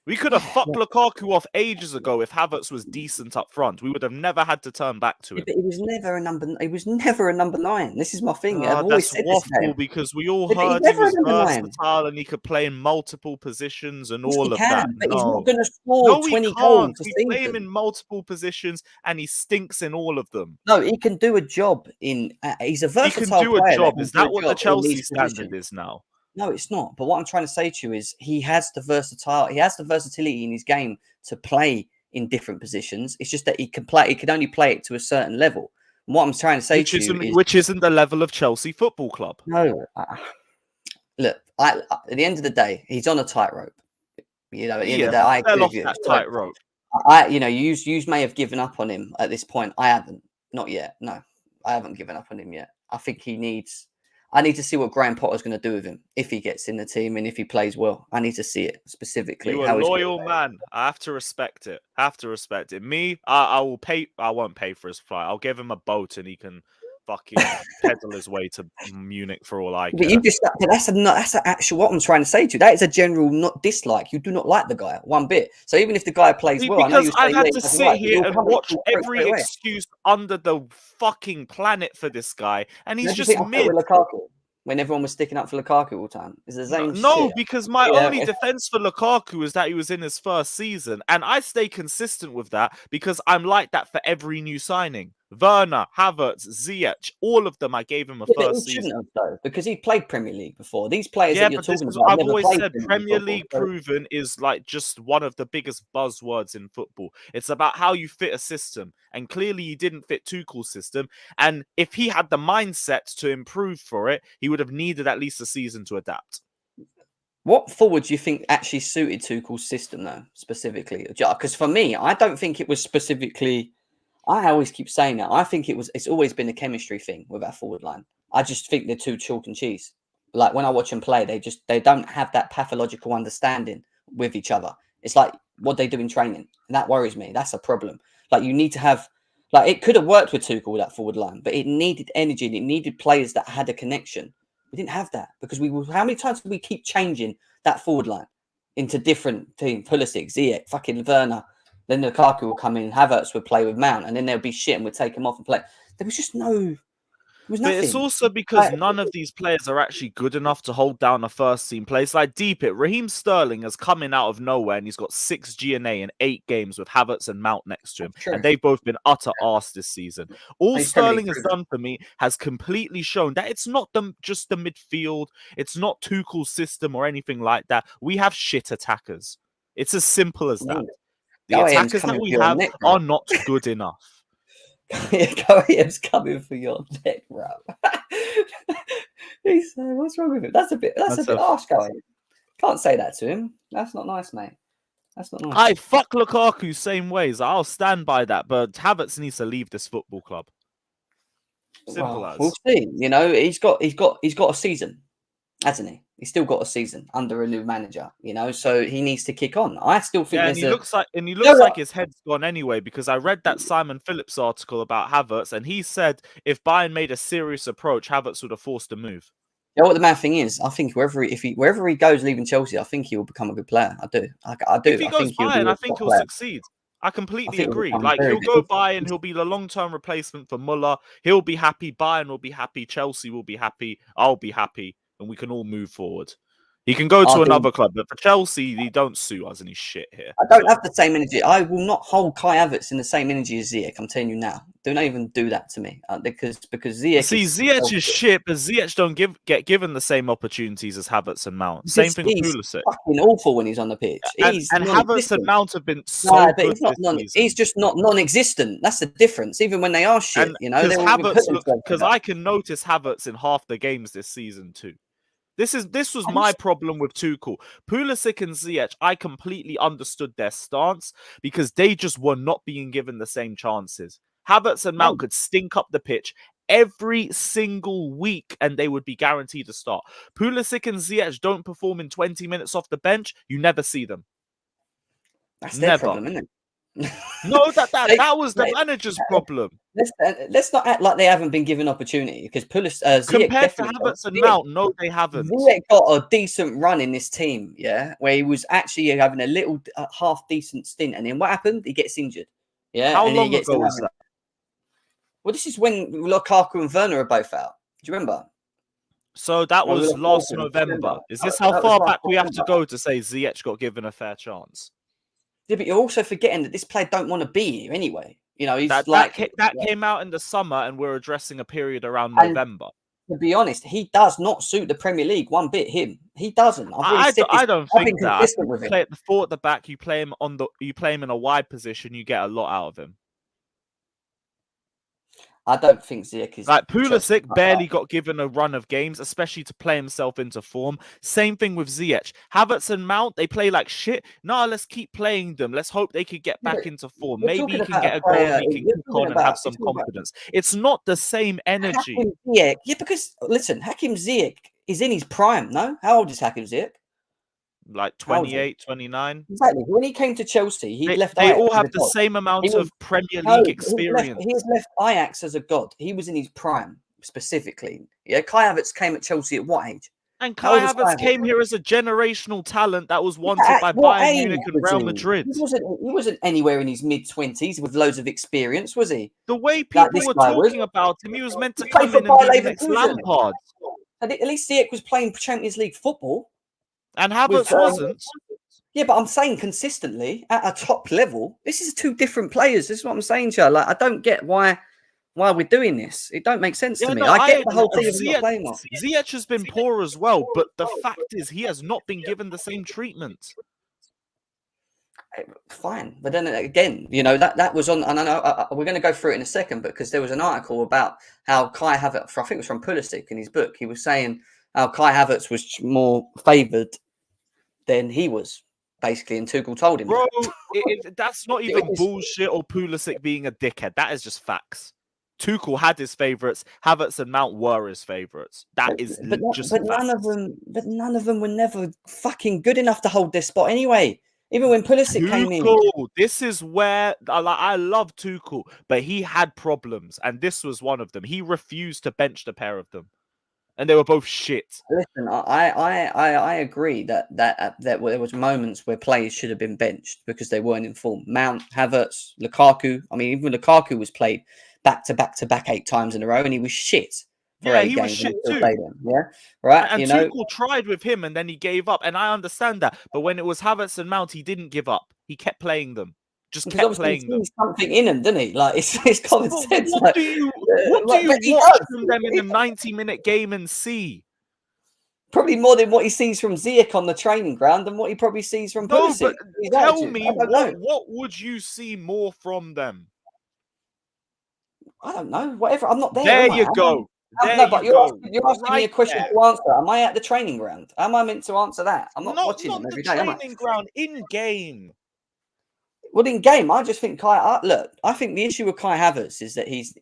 We could have fucked Lukaku off ages ago if Havertz was decent up front. We would have never had to turn back to him. But he was never a number. He was never a number 9. This is my thing. I've always said waffle because we all heard he was versatile and he could play in multiple positions and all of that. But he's not going to score 20 goals. We play him in multiple positions and he stinks in all of them. No, he can do a job in. He's a versatile player. He can do a job. Is that what the Chelsea standard is now? No, it's not. But what I'm trying to say to you is he has the versatility in his game to play in different positions. It's just that he can only play it to a certain level. And what I'm trying to say which isn't the level of Chelsea Football Club. No, look. At the end of the day, he's on a tightrope. At the end of the day, I agree with you. That tightrope. You may have given up on him at this point. I haven't, not yet. No, I haven't given up on him yet. I think I need to see what Graham Potter's going to do with him if he gets in the team and if he plays well. I need to see it specifically. You're a loyal man. I have to respect it. Me, I will pay. I won't pay for his flight. I'll give him a boat and he can fucking pedal his way to Munich for all I care. But that's actual what I'm trying to say to you. That is a general not dislike. You do not like the guy one bit. So even if the guy plays well, because I've had to sit here and watch every excuse under the fucking planet for this guy, and he's just mid. When everyone was sticking up for Lukaku all the time, it's the same. No, because my only defense for Lukaku is that he was in his first season, and I stay consistent with that because I'm like that for every new signing. Werner, Havertz, Ziyech, all of them, I gave him a first season. Shouldn't have, though, because he played Premier League before. These players that you're talking about, I've always said Premier League proven is like just one of the biggest buzzwords in football. It's about how you fit a system, and clearly he didn't fit Tuchel's system. And if he had the mindset to improve for it, he would have needed at least a season to adapt. What forward do you think actually suited Tuchel's system, though, specifically? Because for me, I don't think it was specifically. I always keep saying that. I think it's always been a chemistry thing with our forward line. I just think they're too chalk and cheese. Like when I watch them play, they don't have that pathological understanding with each other. It's like what they do in training. And that worries me. That's a problem. Like you need to have, like it could have worked with Tuchel, that forward line, but it needed energy and it needed players that had a connection. We didn't have that because how many times did we keep changing that forward line into different teams? Pulisic, Ziyech, fucking Werner. Then Lukaku will come in, Havertz would play with Mount, and then there'll be shit and we'd take him off and play. There was just nothing. But it's also because none of these players are actually good enough to hold down a first team place. Like deep it, Raheem Sterling has come in out of nowhere and he's got 6 GNA in 8 games with Havertz and Mount next to him. And they've both been utter arse this season. All Sterling has done for me has completely shown that it's not just the midfield. It's not Tuchel's system or anything like that. We have shit attackers. It's as simple as that. The attackers that we have are not good enough. Goyam's coming for your neck, bro. What's wrong with him? That's a bit harsh, Goyam. Can't say that to him. That's not nice, mate. That's not nice. I fuck Lukaku same ways. I'll stand by that. But Havertz needs to leave this football club. Simple as. We'll see. You know, he's got a season, hasn't he? He's still got a season under a new manager, you know, so he needs to kick on. I still think and he looks like his head's gone anyway, because I read that Simon Phillips article about Havertz, and he said if Bayern made a serious approach, Havertz would have forced a move. You know what the mad thing is? I think wherever he goes leaving Chelsea, I think he will become a good player. I do. If he goes Bayern, I think he'll succeed. I completely agree. Like he'll go Bayern, he'll be the long-term replacement for Muller. He'll be happy. Bayern will be happy. Chelsea will be happy. I'll be happy. And we can all move forward. He can go to another club, but for Chelsea, he don't sue us, and he's shit here. I don't have the same energy. I will not hold Kai Havertz in the same energy as Ziyech. I'm telling you now. Do not even do that to me, because Ziyech. See, Ziyech is shit, but Ziyech don't get given the same opportunities as Havertz and Mount. Same thing with Pulisic. Fucking awful when he's on the pitch. And Havertz and Mount have been so good. He's just not non-existent. That's the difference. Even when they are shit, you know. Because I can notice Havertz in half the games this season too. This was my problem with Tuchel. Pulisic and Ziyech, I completely understood their stance because they just were not being given the same chances. Havertz and Mount could stink up the pitch every single week and they would be guaranteed to start. Pulisic and Ziyech don't perform in 20 minutes off the bench. You never see them. That's their problem, isn't it? No, that was the manager's problem. Let's not act like they haven't been given opportunity, because Ziyech compared to Havertz and Mount, no, they haven't. Ziyech got a decent run in this team, yeah, where he was actually having a little half decent stint, and then what happened? He gets injured. Yeah, how long ago was that? Well, this is when Lukaku and Werner are both out. Do you remember? So that was last November. Is this how far back we have to go to say Ziyech got given a fair chance? Yeah, but you're also forgetting that this player don't want to be here anyway. You know, that came out in the summer, and we're addressing a period around November. To be honest, he does not suit the Premier League one bit. He doesn't. I don't think that. You play at the 4 at the back. You play him in a wide position. You get a lot out of him. I don't think Ziyech is... Like, Pulisic barely got given a run of games, especially to play himself into form. Same thing with Ziyech. Havertz and Mount, they play like shit. No, let's keep playing them. Let's hope they could get back into form. Maybe he can get a goal and he can kick on and have some confidence. It's not the same energy. Yeah, because, listen, Hakim Ziyech is in his prime, no? How old is Hakim Ziyech? Like 28, 29. Exactly. When he came to Chelsea, he left. They all have the same amount of Premier League experience. He left Ajax as a god. He was in his prime, specifically. Yeah, Kai Havertz came at Chelsea at what age? And Kai Havertz came here as a generational talent that was wanted by Bayern Munich and Real Madrid. He wasn't anywhere in his mid-20s with loads of experience, was he? The way people were talking about him, he was meant to come in and be the next Lampard. At least Ziyech was playing Champions League football. And Havertz wasn't. Yeah, but I'm saying consistently at a top level. This is 2 different players. This is what I'm saying to you. Like, I don't get why why we're doing this. It don't make sense to me. No, I get the whole thing of not playing more. Ziyech has been poor as well, but the fact is he has not been given the same treatment. Fine, but then again, that was on, and I know we're going to go through it in a second, because there was an article about how Kai Havertz, I think it was from Pulisic in his book, he was saying how Kai Havertz was more favoured than he was, basically, and Tuchel told him. Bro, that's not even bullshit or Pulisic being a dickhead. That is just facts. Tuchel had his favourites. Havertz and Mount were his favourites. But none of them were never fucking good enough to hold this spot anyway. Even when Pulisic came in. This is where I love Tuchel, but he had problems, and this was one of them. He refused to bench the pair of them, and they were both shit. Listen, I agree that there was moments where players should have been benched because they weren't in form. Mount, Havertz, Lukaku. I mean, even Lukaku was played back to back 8 times in a row, and he was shit. Yeah, he was shit too. Yeah, right. And Tuchel tried with him, and then he gave up. And I understand that. But when it was Havertz and Mount, he didn't give up. He kept playing them. Just kept playing them. Something in him, didn't he? Like it's common sense. What do you watch from them in a 90-minute game and see? Probably more than what he sees from Ziyech on the training ground than what he probably sees from Pulisic. But tell me, what would you see more from them? I don't know. Whatever. I'm not there. There you go. But you're asking me a question to answer. Am I at the training ground? Am I meant to answer that? I'm not watching them every day. Training ground, in game. Well, in game, I just think I think the issue with Kai Havertz is that he's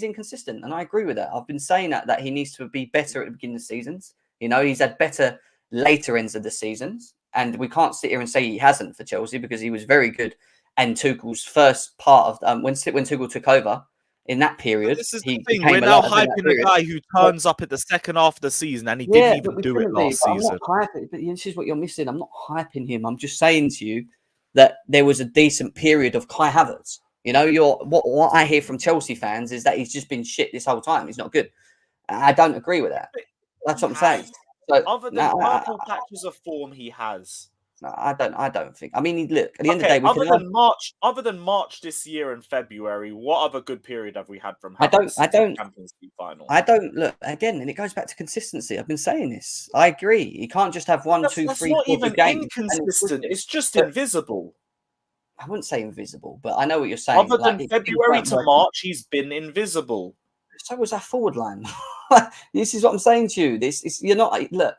inconsistent, and I agree with that. I've been saying that he needs to be better at the beginning of the seasons. He's had better later ends of the seasons, and we can't sit here and say he hasn't for Chelsea, because he was very good. And Tuchel's first part of when Tuchel took over. In that period, this is the thing. We're now hyping a guy who turns up at the second half of the season, and he didn't even do it last season. But this is what you're missing. I'm not hyping him. I'm just saying to you that there was a decent period of Kai Havertz. What I hear from Chelsea fans is that he's just been shit this whole time. He's not good. I don't agree with that. That's what I'm saying. So, other than purple patches of form, he has. No, I don't think. I mean, look, at the end of the day, other than March this year and February, what other good period have we had from Havertz? I don't. Champions League final. I don't look again, and it goes back to consistency. I've been saying this. I agree. You can't just have 1, 2, 3, 4 good games. Inconsistent. It's just invisible. I wouldn't say invisible, but I know what you're saying. Other than February to March, he's been invisible. So was our forward line. This is what I'm saying to you. You're not look.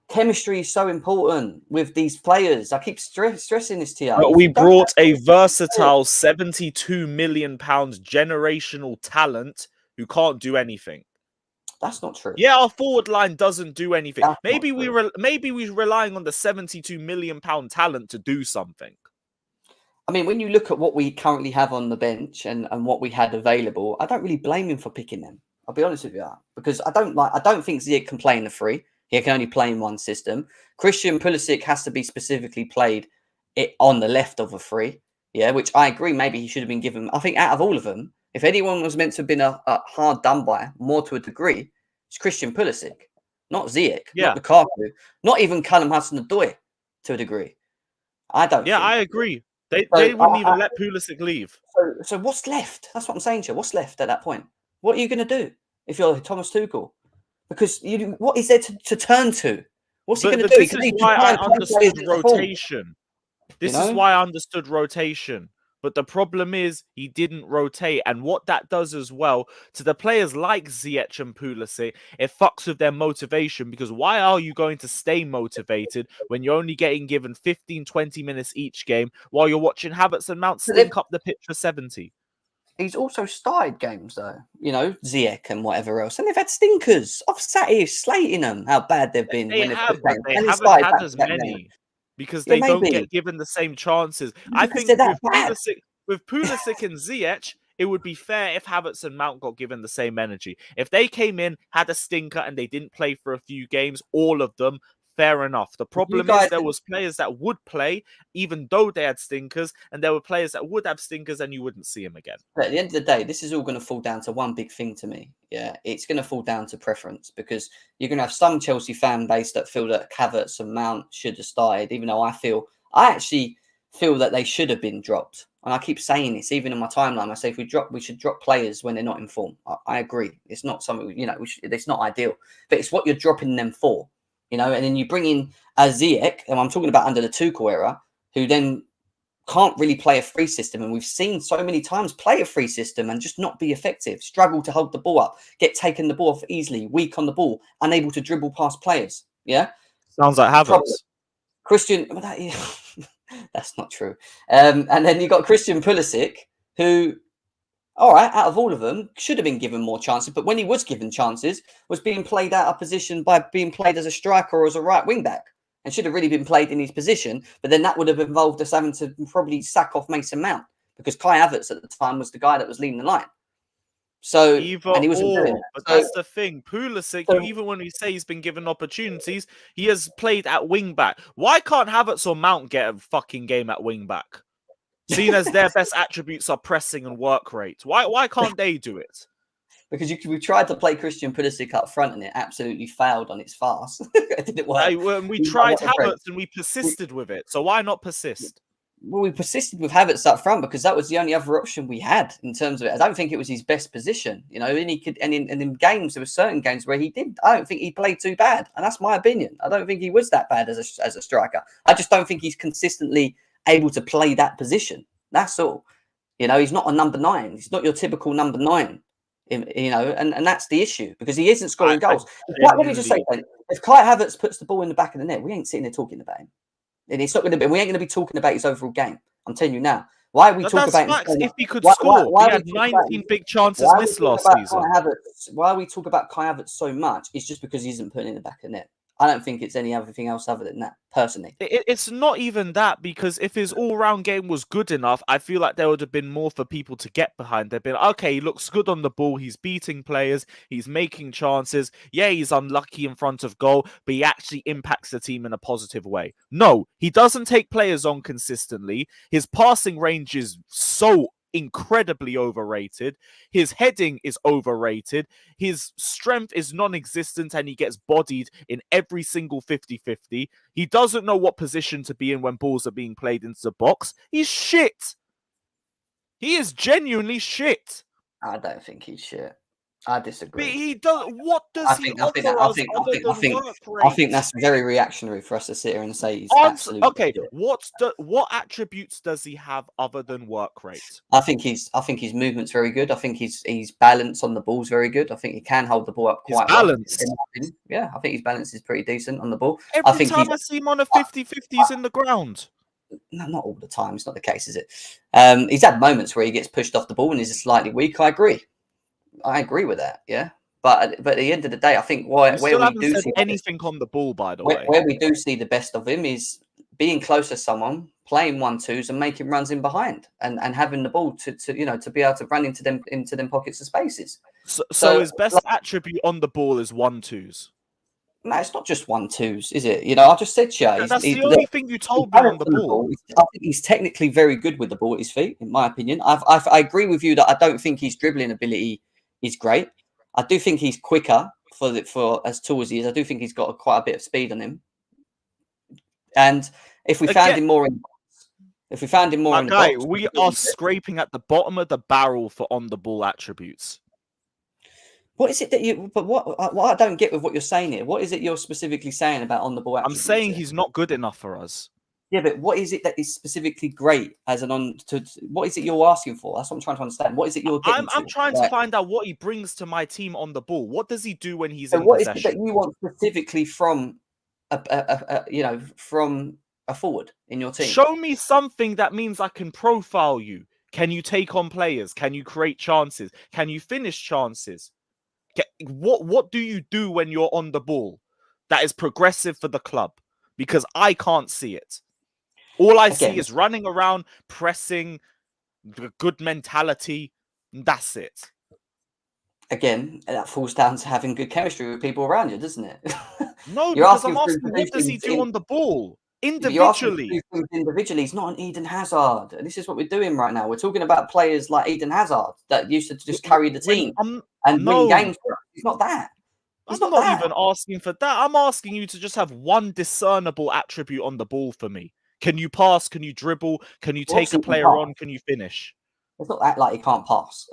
Chemistry is so important with these players. I keep stressing this to you. But we brought a versatile £72 million generational talent who can't do anything. That's not true. Yeah, our forward line doesn't do anything. Maybe we're relying on the £72 million talent to do something. I mean, when you look at what we currently have on the bench and what we had available, I don't really blame him for picking them. I'll be honest with you, because I don't think Ziyech can play in the free. He can only play in one system. Christian Pulisic has to be specifically played on the left of a free. Yeah, which I agree. Maybe he should have been given. I think out of all of them, if anyone was meant to have been a hard done by, more to a degree, it's Christian Pulisic, not Ziyech, not Lukaku, not even Callum Hudson-Odoi to a degree. I don't. Yeah, I agree. They wouldn't even let Pulisic leave. So what's left? That's what I'm saying to you. What's left at that point? What are you going to do if you're Thomas Tuchel? Because what is there to turn to? What's he going to do? This is why I understood rotation. This is why I understood rotation. But the problem is he didn't rotate. And what that does as well to the players like Ziyech and Pulisic, it fucks with their motivation. Because why are you going to stay motivated when you're only getting given 15, 20 minutes each game while you're watching Havertz and Mount stink up the pitch for 70? He's also started games, though. Ziyech and whatever else. And they've had stinkers. I've sat here slating them, how bad they've been. They haven't had as many. Because they don't get given the same chances. I think with Pulisic and Ziyech, it would be fair if Havertz and Mount got given the same energy. If they came in, had a stinker, and they didn't play for a few games, all of them, fair enough. The problem is there was players that would play, even though they had stinkers, and there were players that would have stinkers, and you wouldn't see them again. But at the end of the day, this is all going to fall down to one big thing to me. Yeah, it's going to fall down to preference, because you're going to have some Chelsea fan base that feel that Havertz and Mount should have started, even though I actually feel that they should have been dropped. and I keep saying this, even in my timeline, I say we should drop players when they're not in form. I agree. It's not something, it's not ideal, but it's what you're dropping them for, and then you bring in Ziyech, and I'm talking about under the Tuchel era, who then can't really play a free system. And we've seen so many times play a free system and just not be effective, struggle to hold the ball up, get taken the ball off easily, weak on the ball, unable to dribble past players. Yeah. Sounds like Havertz. Christian, that's not true. And then you got Christian Pulisic, who, all right, out of all of them, should have been given more chances. But when he was given chances, was being played out of position by being played as a striker or as a right wing back. And should have really been played in his position, but then that would have involved us having to probably sack off Mason Mount, because Kai Havertz at the time was the guy that was leading the line. So and he wasn't doing it. But that's the thing. Pulisic, even when we say he's been given opportunities, he has played at wing back. Why can't Havertz or Mount get a fucking game at wing back? Seeing as their best attributes are pressing and work rate. Why can't they do it? Because we tried to play Christian Pulisic up front and it absolutely failed on its fast. It didn't work. We tried Havertz and we persisted with it. So why not persist? Well, we persisted with Havertz up front because that was the only other option we had in terms of it. I don't think it was his best position, and he could. And in games, there were certain games where he did. I don't think he played too bad, and that's my opinion. I don't think he was that bad as a striker. I just don't think he's consistently able to play that position. That's all. He's not a number 9. He's not your typical number 9. And that's the issue, because he isn't scoring goals. Let me just say, if Kai Havertz puts the ball in the back of the net, we ain't sitting there talking about him. And it's not going to be. We ain't going to be talking about his overall game. I'm telling you now. Why are we talking about him? If he could score, he had 19 big chances missed last season. Why we talk about Kai Havertz so much is just because he isn't putting in the back of the net. I don't think it's anything else other than that, personally. It's not even that, because if his all-round game was good enough, I feel like there would have been more for people to get behind. They've been, okay, he looks good on the ball, he's beating players, he's making chances. Yeah, he's unlucky in front of goal, but he actually impacts the team in a positive way. No, he doesn't take players on consistently. His passing range is so incredibly overrated. His heading is overrated. His strength is non-existent, and he gets bodied in every single 50-50. He doesn't know what position to be in when balls are being played into the box. He's shit. He is genuinely shit. I don't think he's shit. I disagree. But he does. What does he offer us other than work rate? I think that's very reactionary for us to sit here and say he's absolutely okay. Shit. What attributes does he have other than work rate? I think his movement's very good. I think his balance on the ball's very good. I think he can hold the ball up quite well. Yeah, I think his balance is pretty decent on the ball. Every time I see him on a 50-50s in the ground. No, not all the time. It's not the case, is it? He's had moments where he gets pushed off the ball and is slightly weak. I agree with that, yeah. But at the end of the day, I think where we do see anything on the ball, by the way, where we do see the best of him is being close to someone, playing 1-2s, and making runs in behind, and having the ball to be able to run into them pockets of spaces. So his best attribute on the ball is 1-2s. No, it's not just 1-2s, is it? I just said to you, that's the only thing you told me on the ball. I think he's technically very good with the ball at his feet, in my opinion. I agree with you that I don't think his dribbling ability is great. I do think he's quicker for as tall as he is. I do think he's got quite a bit of speed on him. And if we found him more in the box, we are scraping at the bottom of the barrel for on the ball attributes. What is it that you? But what I don't get with what you're saying here. What is it you're specifically saying about on the ball attributes? I'm saying he's not good enough for us. Yeah, but what is it that is specifically great as what is it you're asking for? That's what I'm trying to understand. What is it you're getting I'm trying to find out what he brings to my team on the ball. What does he do when he's in what possession? What is it that you want specifically from from a forward in your team? Show me something that means I can profile you. Can you take on players? Can you create chances? Can you finish chances? What do you do when you're on the ball that is progressive for the club? Because I can't see it. All I see is running around, pressing, good mentality. That's it. Again, that falls down to having good chemistry with people around you, doesn't it? No, because I'm asking, what does he do on the ball? Individually. Individually, he's not an Eden Hazard. This is what we're doing right now. We're talking about players like Eden Hazard that used to just carry the team and win games for us. He's not that. I'm not even asking for that. I'm asking you to just have one discernible attribute on the ball for me. Can you pass? Can you dribble? Can you take a player on? Can you finish? It's not that like he can't pass.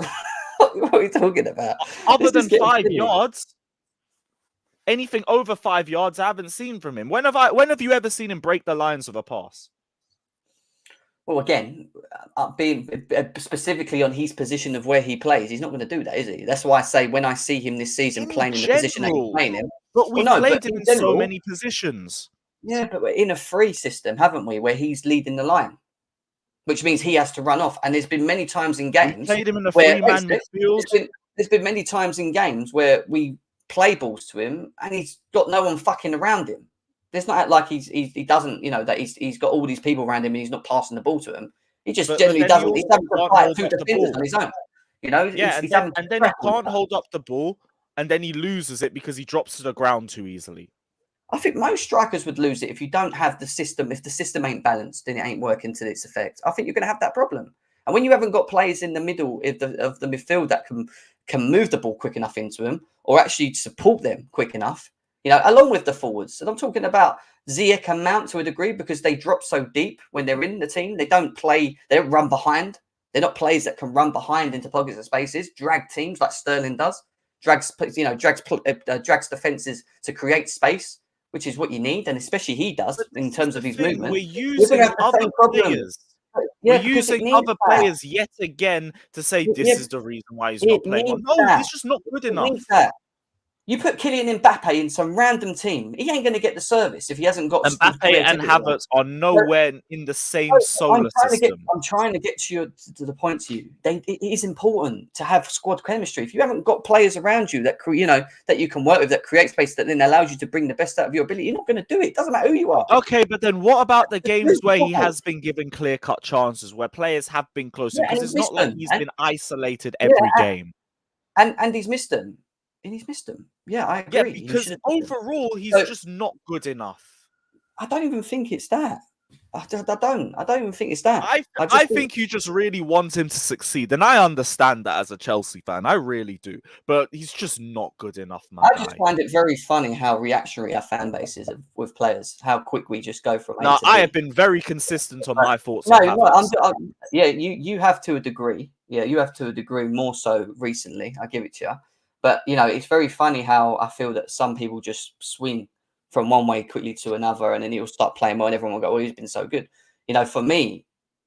What are we talking about? Other than 5 yards, anything over 5 yards, I haven't seen from him. When have you ever seen him break the lines with a pass? Well, again, being specifically on his position of where he plays, he's not going to do that, is he? That's why I say when I see him this season playing in the position that he's playing in. But we played him in so many positions. Yeah, but we're in a free system, haven't we, where he's leading the line, which means he has to run off. And there's been many times in games we played him in a three-man midfield. There's been many times in games where we play balls to him and he's got no one fucking around him. There's not like he doesn't, that he's got all these people around him and he's not passing the ball to him. He just generally doesn't. He's having to fight 2 defenders on his own. Yeah, and then he can't hold up the ball, and then he loses it because he drops to the ground too easily. I think most strikers would lose it if you don't have the system. If the system ain't balanced, then it ain't working to its effect. I think you're going to have that problem. And when you haven't got players in the middle of the midfield that can move the ball quick enough into them or actually support them quick enough, along with the forwards. And I'm talking about Ziyech and Mount to a degree because they drop so deep when they're in the team. They don't run behind. They're not players that can run behind into pockets of spaces, drag teams like Sterling does, drags defenses to create space, which is what you need. And especially he does in terms of his movement. We're using other players. We're using other players yet again to say this is the reason why he's not playing. No, he's just not good enough. You put Kylian Mbappe in some random team, he ain't going to get the service if he hasn't got. Mbappe and Havertz are nowhere in the same solar system. I'm trying to get to the point to you. It is important to have squad chemistry. If you haven't got players around you that that you can work with, that create space, that then allows you to bring the best out of your ability, you're not going to do it. It doesn't matter who you are. Okay, but then what about the games where he has been given clear-cut chances, where players have been closer? Because it's not like he's been isolated every game. And he's missed them. And he's missed them. Yeah, I agree. Yeah, because overall, he's just not good enough. I don't even think it's that. I don't even think it's that. I think you just really want him to succeed. And I understand that as a Chelsea fan. I really do. But he's just not good enough, man. I just find it very funny how reactionary our fan base is with players. How quick we just go from A to B. I have been very consistent on my thoughts. You have to a degree. Yeah, you have to a degree more so recently. I give it to you. But, it's very funny how I feel that some people just swing from one way quickly to another and then he'll start playing well and everyone will go, well, he's been so good. For me,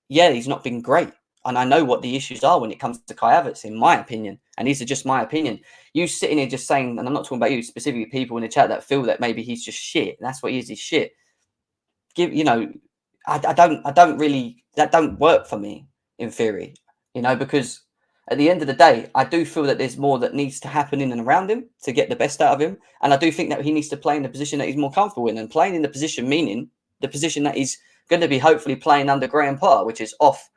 he's not been great. And I know what the issues are when it comes to Kai Havertz, in my opinion. And these are just my opinion. You sitting here just saying, and I'm not talking about you, specifically people in the chat that feel that maybe he's just shit. And that's what he is, he's shit. I don't really, that don't work for me in theory, because at the end of the day, I do feel that there's more that needs to happen in and around him to get the best out of him. And I do think that he needs to play in the position that he's more comfortable in. And playing in the position, meaning the position that he's going to be hopefully playing under Graham Potter, which is off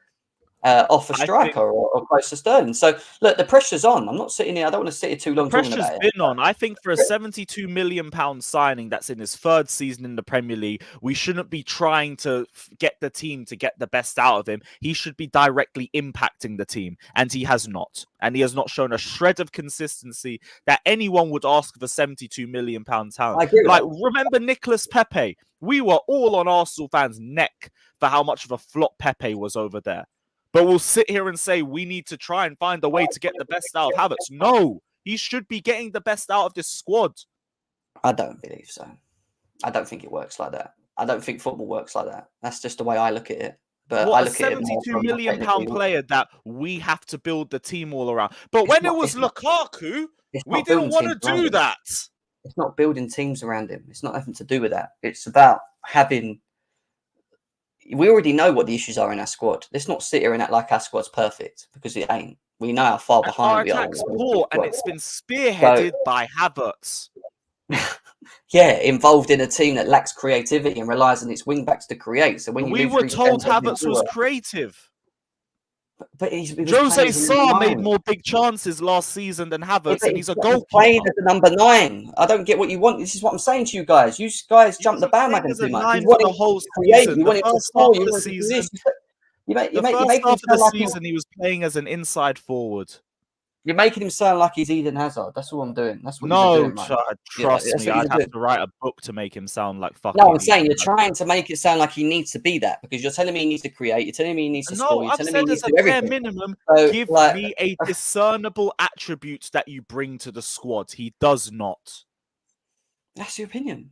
a striker or close to Sterling. So, look, the pressure's on. I'm not sitting here. I don't want to sit here too long talking about it. The pressure's been on. I think for a £72 million signing that's in his third season in the Premier League, we shouldn't be trying to get the team to get the best out of him. He should be directly impacting the team, and he has not. And he has not shown a shred of consistency that anyone would ask for £72 million talent. I agree with that. Remember Nicolas Pepe? We were all on Arsenal fans' neck for how much of a flop Pepe was over there. But we'll sit here and say we need to try and find a way to get the best out of Havertz. No, he should be getting the best out of this squad. I don't believe so. I don't think it works like that. I don't think football works like that. That's just the way I look at it. But I look at it more £72 million player that we have to build the team all around. But when it was Lukaku, we didn't want to do that. It's not building teams around him. It's not nothing to do with that. It's about having... We already know what the issues are in our squad. Let's not sit here and act like our squad's perfect, because it ain't. We know how far behind we are. Our attack's poor, and it's been spearheaded by Havertz. Involved in a team that lacks creativity and relies on its wing backs to create. So when we were told Havertz was creative. But Jose Sarr made more big chances last season than Havertz, and he's a goalkeeper. Playing as a number 9. I don't get what you want. This is what I'm saying to you guys. You guys jump the bandwagon too much. You want the whole season. You want to score. You want to do this. The first half of the season, he was playing as an inside forward. You're making him sound like he's Eden Hazard. That's all I'm doing. That's what no, you're doing, right? trust me. I'd have to write a book to make him sound like fucking. No, I'm saying you're trying to make it sound like he needs to be that because you're telling me he needs to create. You're telling me he needs to score. You're telling me he needs to do everything. Bare minimum, so, give me a discernible attribute that you bring to the squad. He does not. That's your opinion.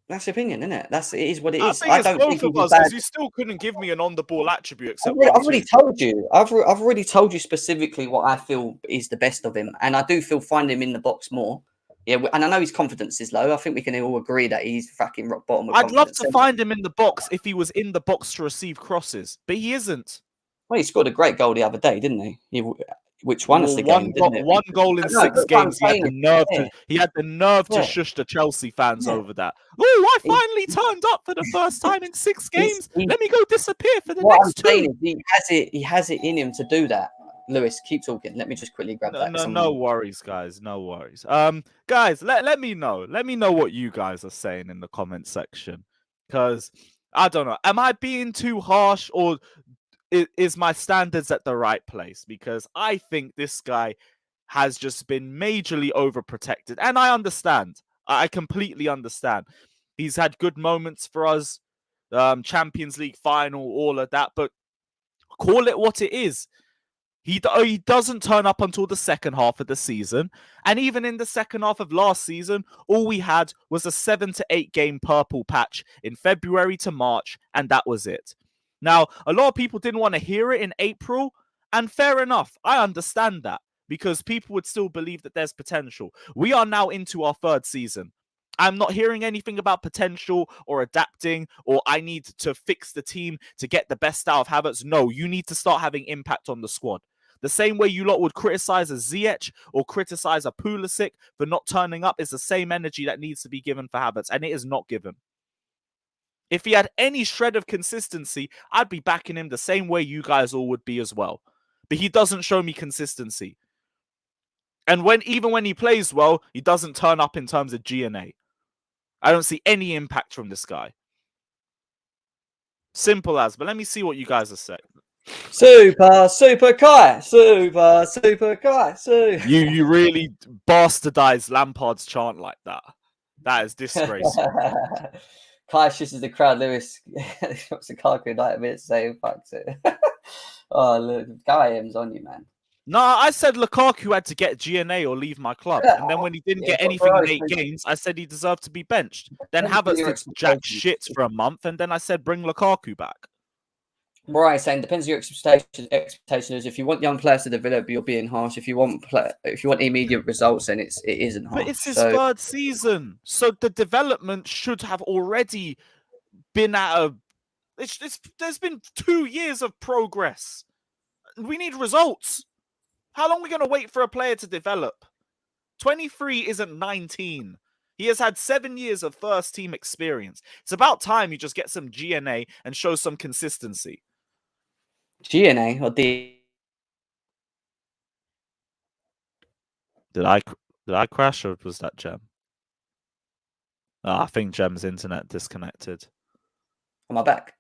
That's your opinion, isn't it? It is what it is. I don't think of us because you still couldn't give me an on-the-ball attribute. Except I've already told you. I've already told you specifically what I feel is the best of him, and I do feel find him in the box more. Yeah, and I know his confidence is low. I think we can all agree that he's fucking rock bottom. I'd love to find him in the box if he was in the box to receive crosses, but he isn't. Well, he scored a great goal the other day, didn't he? Which won us the game? One goal in 6 games. He had the nerve to shush the Chelsea fans over that. Oh, I finally turned up for the first time in 6 games. Let me go disappear for the next 2. He has it in him to do that. Lewis, keep talking. Let me just quickly grab that. No worries, guys. No worries. Guys, let me know. Let me know what you guys are saying in the comment section. Because I don't know. Am I being too harsh, or is my standards at the right place? Because I think this guy has just been majorly overprotected. And I understand. I completely understand. He's had good moments for us. Champions League final, all of that. But call it what it is. He doesn't turn up until the second half of the season. And even in the second half of last season, all we had was a 7 to 8 game purple patch in February to March. And that was it. Now, a lot of people didn't want to hear it in April. And fair enough. I understand that. Because people would still believe that there's potential. We are now into our 3rd season. I'm not hearing anything about potential or adapting or I need to fix the team to get the best out of Havertz. No, you need to start having impact on the squad. The same way you lot would criticize a Ziyech or criticize a Pulisic for not turning up is the same energy that needs to be given for Havertz, and it is not given. If he had any shred of consistency, I'd be backing him the same way you guys all would be as well. But he doesn't show me consistency. And even when he plays well, he doesn't turn up in terms of G&A. I don't see any impact from this guy. Simple as. But let me see what you guys are saying. Super Kai. You really bastardized Lampard's chant like that. That is disgraceful. Kai shushes the crowd. Lewis wants a car code 90 minutes saying fucks it. Oh, look, Guy M's on you, man. No, I said Lukaku had to get G&A or leave my club. And then when he didn't get anything in 8 games, I said he deserved to be benched. Then Havertz did jack shit for a month. And then I said, bring Lukaku back. Right, saying depends on your expectations. If you want young players to develop, you're being harsh. If you want immediate results, then it isn't harsh. But it's his 3rd season, so the development should have already been at a. There's been 2 years of progress. We need results. How long are we going to wait for a player to develop? 23 isn't 19. He has had 7 years of first team experience. It's about time you just get some G&A and show some consistency. G&A or D? Did I crash or was that Gem? Oh, I think Gem's internet disconnected. Am I back?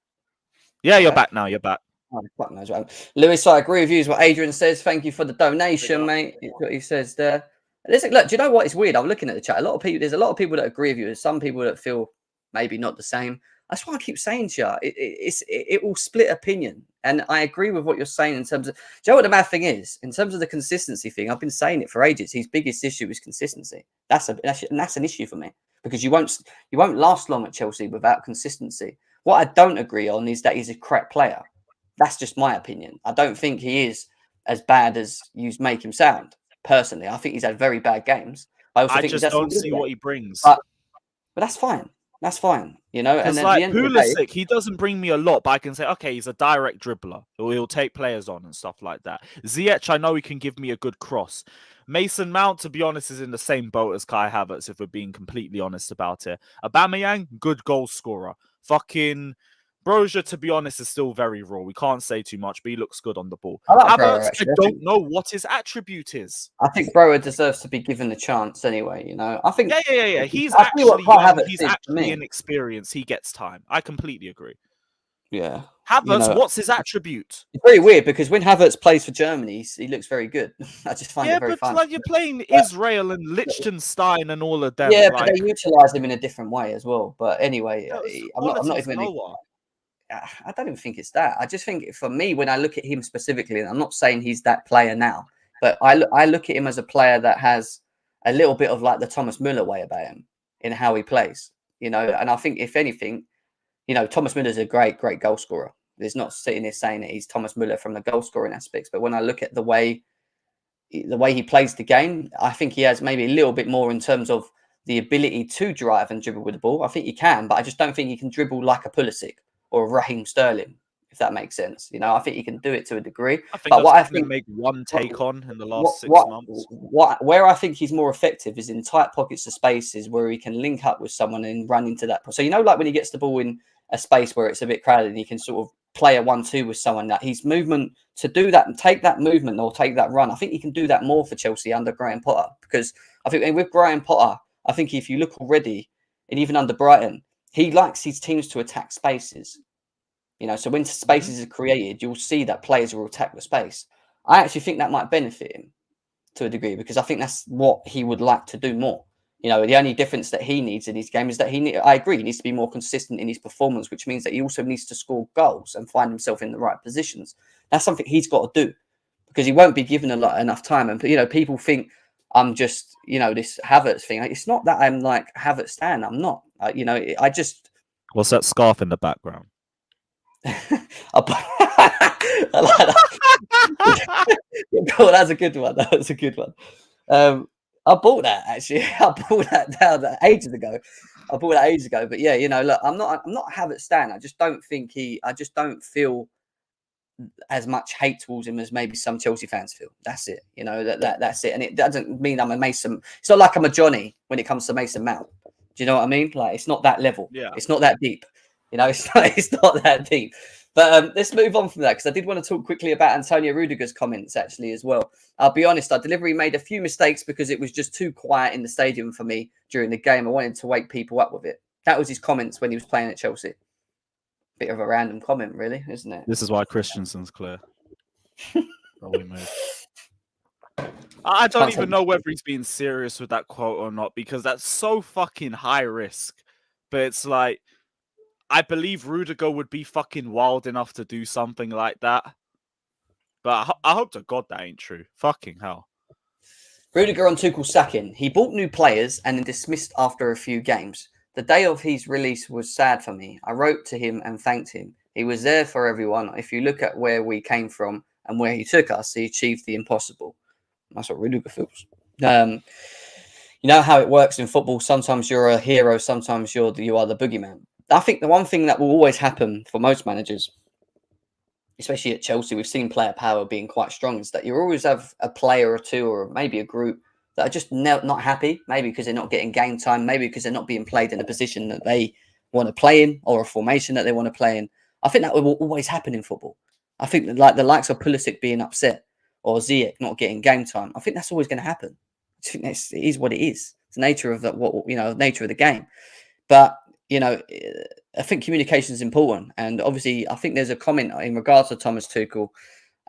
Yeah, you're back now. You're back. Oh, fuck knows what. Lewis, I agree with you. Is what Adrian says. Thank you for the donation, mate. It's what he says there. Listen, look, do you know what? It's weird. I'm looking at the chat. There's a lot of people that agree with you. There's some people that feel maybe not the same. That's why I keep saying to you, it will split opinion. And I agree with what you're saying in terms of, do you know what the mad thing is? In terms of the consistency thing, I've been saying it for ages. His biggest issue is consistency. That's an issue for me because you won't last long at Chelsea without consistency. What I don't agree on is that he's a crap player. That's just my opinion. I don't think he is as bad as you make him sound. Personally, I think he's had very bad games. I just don't see what he brings. But that's fine. That's fine, you know. And then like Pulisic, he doesn't bring me a lot, but I can say, okay, he's a direct dribbler. He'll take players on and stuff like that. Ziyech, I know he can give me a good cross. Mason Mount, to be honest, is in the same boat as Kai Havertz, if we're being completely honest about it. Aubameyang, good goal scorer. Fucking Brozier, to be honest, is still very raw. We can't say too much, but he looks good on the ball. Havertz, I don't know what his attribute is. I think Brozier deserves to be given the chance anyway, you know. I think yeah. He's actually young. He's actually inexperienced. He gets time. I completely agree. Yeah. Havertz, what's his attribute? It's very weird because when Havertz plays for Germany, he looks very good. I just find it very fun. Like you're playing Israel and Liechtenstein and all of them. Yeah, but they utilise him in a different way as well. But anyway, I'm not even. I don't even think it's that. I just think for me, when I look at him specifically, and I'm not saying he's that player now, but I look at him as a player that has a little bit of like the Thomas Müller way about him in how he plays. And I think if anything, Thomas Müller's a great goal scorer. There's not sitting here saying that he's Thomas Müller from the goal scoring aspects, but when I look at the way he plays the game, I think he has maybe a little bit more in terms of the ability to drive and dribble with the ball. I think he can, but I just don't think he can dribble like a Pulisic or a Raheem Sterling, if that makes sense. I think he can do it to a degree. But what I think make one take on in the last 6 months. Where I think he's more effective is in tight pockets of spaces where he can link up with someone and run into that. So like when he gets the ball in a space where it's a bit crowded and he can sort of play a 1-2 with someone, that his movement to do that and take that movement or take that run, I think he can do that more for Chelsea under Graham Potter, because I think with Graham Potter, I think if you look already, and even under Brighton, he likes his teams to attack spaces. So when spaces are created, you'll see that players will attack the space. I actually think that might benefit him to a degree, because I think that's what he would like to do more. The only difference that he needs in his game is that I agree, he needs to be more consistent in his performance, which means that he also needs to score goals and find himself in the right positions. That's something he's got to do, because he won't be given enough time. And, people think I'm just, this Havertz thing. It's not that I'm like Havertz stan. I'm not. I just... What's that scarf in the background? I like that. Oh, that's a good one. That was a good one. I bought that actually. I bought that down ages ago. But yeah, look, I'm not a Havertz stan. I just don't feel as much hate towards him as maybe some Chelsea fans feel. That's it. That's it. And it doesn't mean I'm a Mason. It's not like I'm a Johnny when it comes to Mason Mount. Do you know what I mean? Like, it's not that level. Yeah. It's not that deep. It's not that deep. But let's move on from that, because I did want to talk quickly about Antonio Rudiger's comments actually as well. I'll be honest, our delivery made a few mistakes because it was just too quiet in the stadium for me during the game. I wanted to wake people up with it. That was his comments when he was playing at Chelsea. Bit of a random comment, really, isn't it? This is why Christensen's clear. I don't even know whether he's being serious with that quote or not, because that's so fucking high risk. But it's like, I believe Rudiger would be fucking wild enough to do something like that. But I hope to God that ain't true. Fucking hell. Rudiger on Tuchel's sacking. He bought new players and then dismissed after a few games. The day of his release was sad for me. I wrote to him and thanked him. He was there for everyone. If you look at where we came from and where he took us, he achieved the impossible. That's what Rudiger feels. You know how it works in football. Sometimes you're a hero. Sometimes you are the boogeyman. I think the one thing that will always happen for most managers, especially at Chelsea, we've seen player power being quite strong, is that you always have a player or two or maybe a group that are just not happy, maybe because they're not getting game time, maybe because they're not being played in a position that they want to play in or a formation that they want to play in. I think that will always happen in football. I think that, like the likes of Pulisic being upset or Ziyech not getting game time, I think that's always going to happen. I think it is what it is. It's the nature of nature of the game. But I think communication is important. And obviously, I think there's a comment in regards to Thomas Tuchel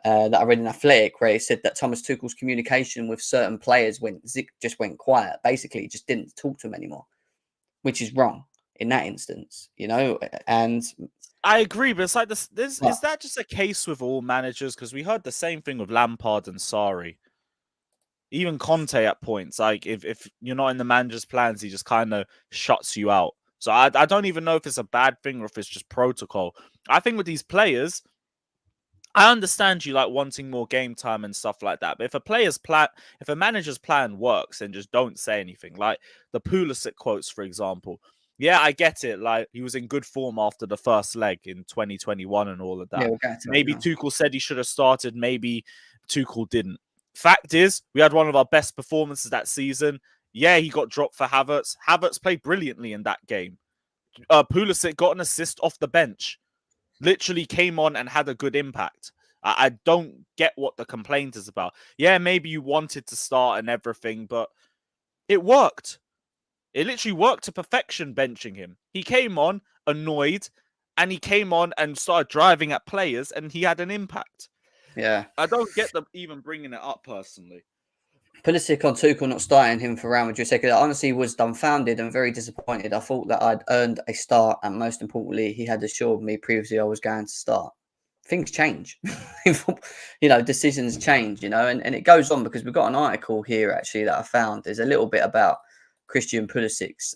that I read in Athletic where he said that Thomas Tuchel's communication with certain players just went quiet. Basically, he just didn't talk to them anymore, which is wrong in that instance, And I agree, but it's like this. Is that just a case with all managers? Because we heard the same thing with Lampard and Sarri. Even Conte at points, like if you're not in the manager's plans, he just kind of shuts you out. So I don't even know if it's a bad thing or if it's just protocol. I think with these players, I understand you like wanting more game time and stuff like that. But if a manager's plan works, then just don't say anything. Like the Pulisic quotes, for example. Yeah, I get it. Like he was in good form after the first leg in 2021 and all of that. Yeah, maybe Tuchel said he should have started. Maybe Tuchel didn't. Fact is, we had one of our best performances that season. Yeah, he got dropped for Havertz. Havertz played brilliantly in that game. Pulisic got an assist off the bench. Literally came on and had a good impact. I don't get what the complaint is about. Yeah, maybe you wanted to start and everything, but it worked. It literally worked to perfection benching him. He came on, annoyed, and he came on and started driving at players, and he had an impact. Yeah. I don't get them even bringing it up personally. Pulisic on Tuchel not starting him for Real Madrid. I honestly was dumbfounded and very disappointed. I thought that I'd earned a start, and most importantly, he had assured me previously I was going to start. Things change, decisions change, and it goes on because we've got an article here actually that I found. There's a little bit about Christian Pulisic's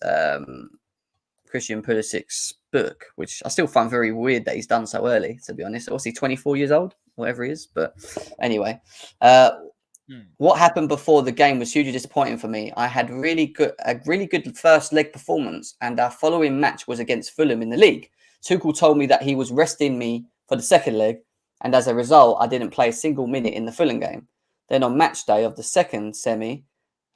book, which I still find very weird that he's done so early, to be honest. What's he, 24 years old? Whatever he is. But anyway, what happened before the game was hugely disappointing for me. I had a really good first leg performance, and our following match was against Fulham in the league. Tuchel told me that he was resting me for the second leg, and as a result, I didn't play a single minute in the Fulham game. Then on match day of the second semi,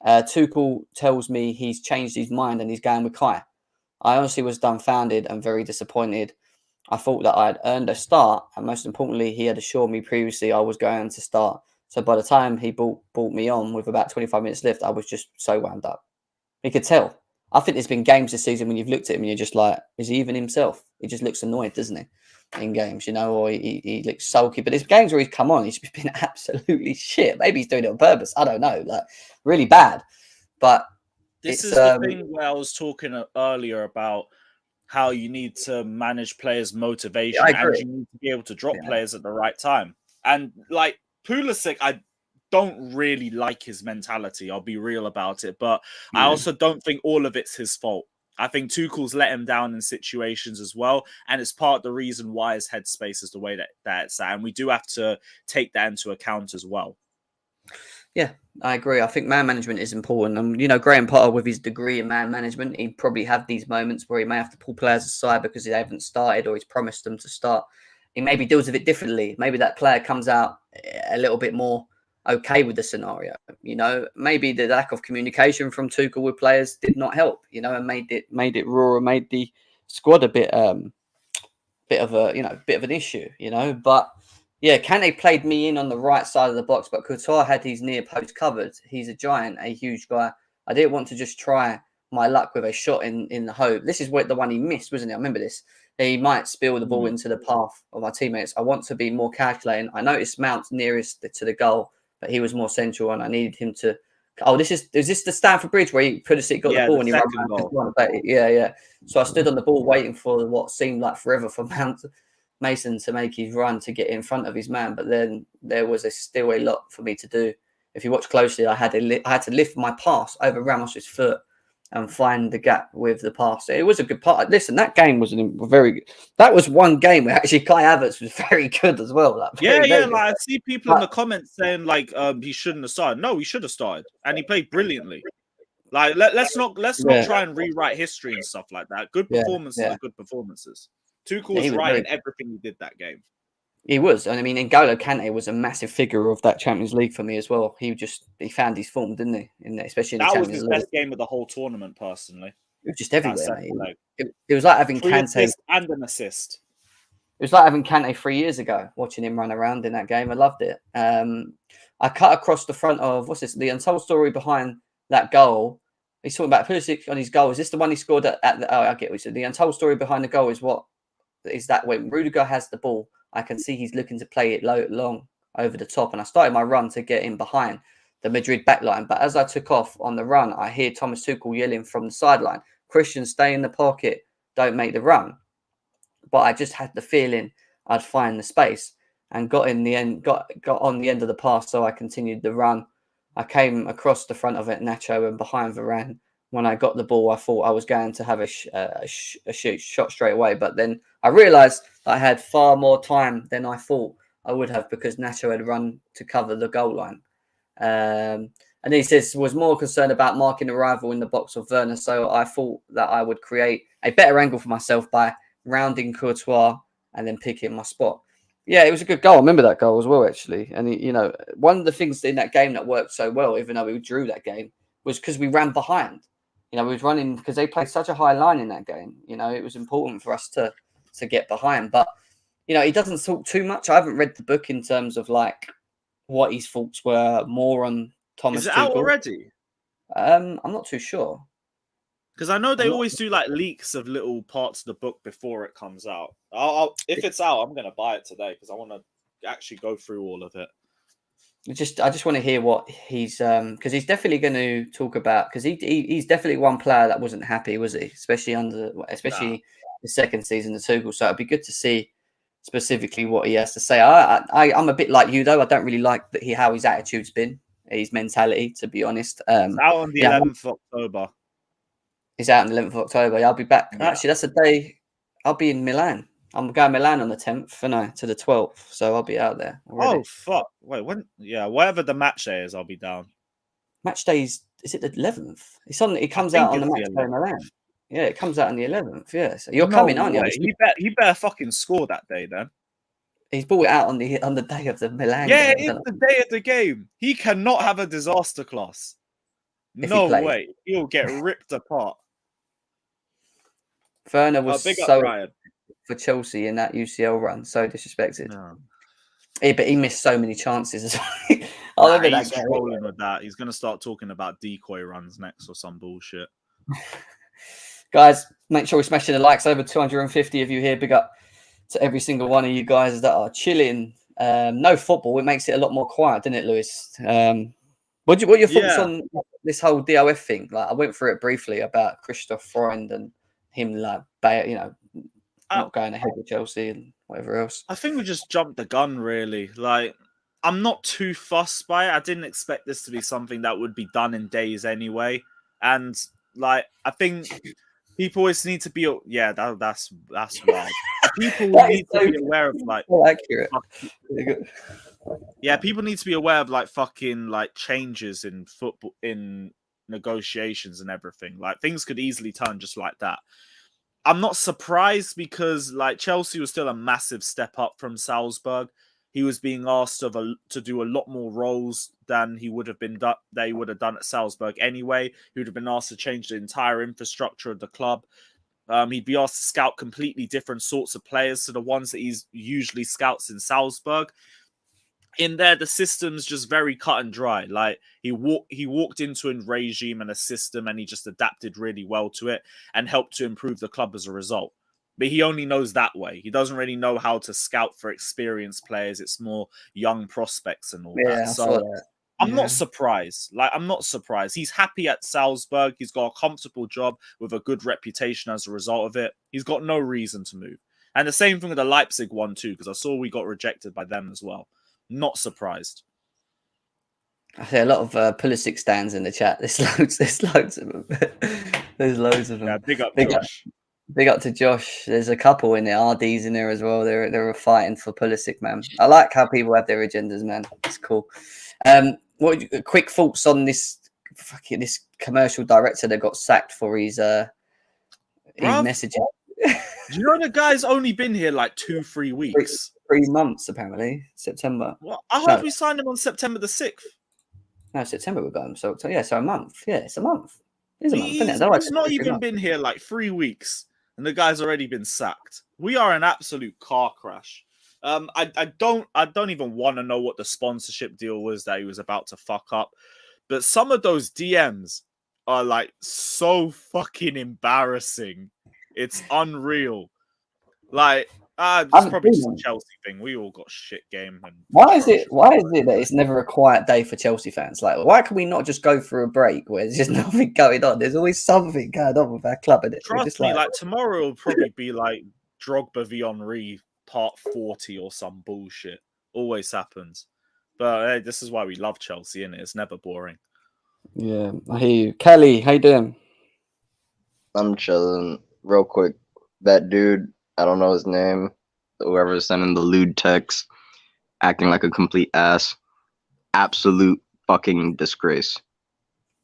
Tuchel tells me he's changed his mind and he's going with Kai. I honestly was dumbfounded and very disappointed. I thought that I had earned a start, and most importantly, he had assured me previously I was going to start. So by the time he brought me on with about 25 minutes left, I was just so wound up. He could tell. I think there's been games this season when you've looked at him and you're just like, is he even himself? He just looks annoyed, doesn't he? In games, or he looks sulky. But there's games where he's come on, he's been absolutely shit. Maybe he's doing it on purpose. I don't know. Like, really bad. But this is the thing where I was talking earlier about how you need to manage players' motivation, and you need to be able to drop players at the right time. And like Pulisic, I don't really like his mentality. I'll be real about it. But I also don't think all of it's his fault. I think Tuchel's let him down in situations as well. And it's part of the reason why his headspace is the way that it's at. And we do have to take that into account as well. Yeah, I agree. I think man management is important. And, Graham Potter, with his degree in man management, he'd probably have these moments where he may have to pull players aside because they haven't started or he's promised them to start. He maybe deals with it differently. Maybe that player comes out a little bit more okay with the scenario. Maybe the lack of communication from Tuchel with players did not help, and made it raw and made the squad a bit of an issue, But yeah, Kante played me in on the right side of the box, but Courtois had his near post covered. He's a giant, a huge guy. I didn't want to just try my luck with a shot in the hope. This is the one he missed, wasn't it? I remember this. He might spill the ball into the path of my teammates. I want to be more calculating. I noticed Mount's nearest to the goal, but he was more central, and I needed him to. Oh, is this the Stamford Bridge where he Pulisic got the ball and he ran? Yeah. So I stood on the ball waiting for what seemed like forever for Mason to make his run to get in front of his man, but then there was still a lot for me to do. If you watch closely, I had to lift my pass over Ramos's foot and find the gap with the pass. It was a good part. Listen, that game was that was one game where actually Kai Havertz was very good as well. Very like I see people in the comments saying like he shouldn't have started. No, he should have started, and he played brilliantly. Like let's not try and rewrite history and stuff like that. Good performances are good performances. Tuchel was right in everything he did that game. He was, and N'Golo Kante was a massive figure of that Champions League for me as well. He found his form, didn't he? Especially in the Champions League. That was his best game of the whole tournament, personally. It was just everywhere, mate. It was like having Kante and an assist. It was like having Kante 3 years ago, watching him run around in that game. I loved it. I cut across the front of the untold story behind that goal. He's talking about Pulisic on his goal. Is this the one he scored at the? Oh, I get what he said. The untold story behind the goal is that when Rudiger has the ball, I can see he's looking to play it long over the top. And I started my run to get in behind the Madrid backline. But as I took off on the run, I hear Thomas Tuchel yelling from the sideline, "Christian, stay in the pocket. Don't make the run." But I just had the feeling I'd find the space and got on the end of the pass. So I continued the run. I came across the front of it, Nacho, and behind Varane. When I got the ball, I thought I was going to have a shot straight away. But then I realised I had far more time than I thought I would have because Nacho had run to cover the goal line. And he says, was more concerned about marking a rival in the box of Werner. So I thought that I would create a better angle for myself by rounding Courtois and then picking my spot. Yeah, it was a good goal. I remember that goal as well, actually. And, one of the things in that game that worked so well, even though we drew that game, was because we ran behind. We was running because they played such a high line in that game. It was important for us to get behind. But, he doesn't talk too much. I haven't read the book in terms of like what his thoughts were more on Thomas Tuchel. Is it out already? I'm not too sure. Because I know they always do like leaks of little parts of the book before it comes out. If it's out, I'm gonna buy it today because I want to actually go through all of it. I just want to hear what he's because he's definitely going to talk about, because he's definitely one player that wasn't happy, was he? Especially the second season of Tuchel. So it'd be good to see specifically what he has to say. I'm a bit like you though. I don't really like how his attitude's been, his mentality, to be honest. It's out on the 11th of October. He's out on the 11th of October. I'll be back. Yeah. Actually, that's the day I'll be in Milan. I'm going to Milan on the 10th, to the 12th. So I'll be out there already. Oh, fuck. Wait, when? Yeah, whatever the match day is, I'll be down. Match day is it the 11th? It comes out on the match day in Milan. Yeah, it comes out on the 11th. Yeah, so you're coming, aren't you? He better fucking score that day then. He's brought it out on the day of the Milan game. Yeah, it's the day of the game. He cannot have a disaster class. No way. He'll get ripped apart. Werner was for Chelsea in that UCL run, so disrespected. No. But he missed so many chances as well. He's trolling with that. He's going to start talking about decoy runs next or some bullshit. Guys, make sure we're smashing the likes. Over 250 of you here. Big up to every single one of you guys that are chilling. No football. It makes it a lot more quiet, doesn't it, Lewis? What are your thoughts on this whole DOF thing? Like, I went through it briefly about Christoph Freund and him, not going ahead with Chelsea and whatever else. I think we just jumped the gun, really. Like, I'm not too fussed by it. I didn't expect this to be something that would be done in days anyway. And, like, I think people always need to be... Yeah, that's wild. People need to be aware of, like... accurate. Yeah, people need to be aware of, like, fucking, like, changes in football, in negotiations and everything. Like, things could easily turn just like that. I'm not surprised because, like, Chelsea was still a massive step up from Salzburg. He was being asked to do a lot more roles than he would have been they would have done at Salzburg anyway. He would have been asked to change the entire infrastructure of the club. He'd be asked to scout completely different sorts of players to the ones that he's usually scouts in Salzburg. In there, the system's just very cut and dry. Like, he walked into a regime and a system, and he just adapted really well to it and helped to improve the club as a result. But he only knows that way. He doesn't really know how to scout for experienced players. It's more young prospects and all that. So I'm not surprised. Like, I'm not surprised. He's happy at Salzburg. He's got a comfortable job with a good reputation as a result of it. He's got no reason to move. And the same thing with the Leipzig one too, because I saw we got rejected by them as well. Not surprised. I see a lot of Pulisic stands in the chat. There's loads of them. There's loads of them. Yeah, big up Josh. Big up to Josh. There's a couple in there. RD's in there as well. They're fighting for Pulisic, man. I like how people have their agendas, man. It's cool. What quick thoughts on this commercial director that got sacked for his messaging? Do you know the guy's only been here like 2-3 weeks? 3 months, apparently. September. Well, I heard we signed him on September the 6th. No, September we got him. So a month. Yeah, it's a month. It's a month, isn't it? He's not even been here like 3 weeks, and the guy's already been sacked. We are an absolute car crash. I don't even want to know what the sponsorship deal was that he was about to fuck up. But some of those DMs are like so fucking embarrassing. It's unreal. Like, it's probably just a Chelsea thing. We all got shit game. And why is it that it's never a quiet day for Chelsea fans? Like, why can we not just go through a break where there's just nothing going on? There's always something going on with our club, and trust me, like tomorrow will probably be like Drogba v Henry part 40 or some bullshit. Always happens. But hey, this is why we love Chelsea, innit? It's never boring. Yeah, I hear you. Kelly, how you doing? I'm chilling. Real quick, that dude, I don't know his name, whoever's sending the lewd text, acting like a complete ass. Absolute fucking disgrace.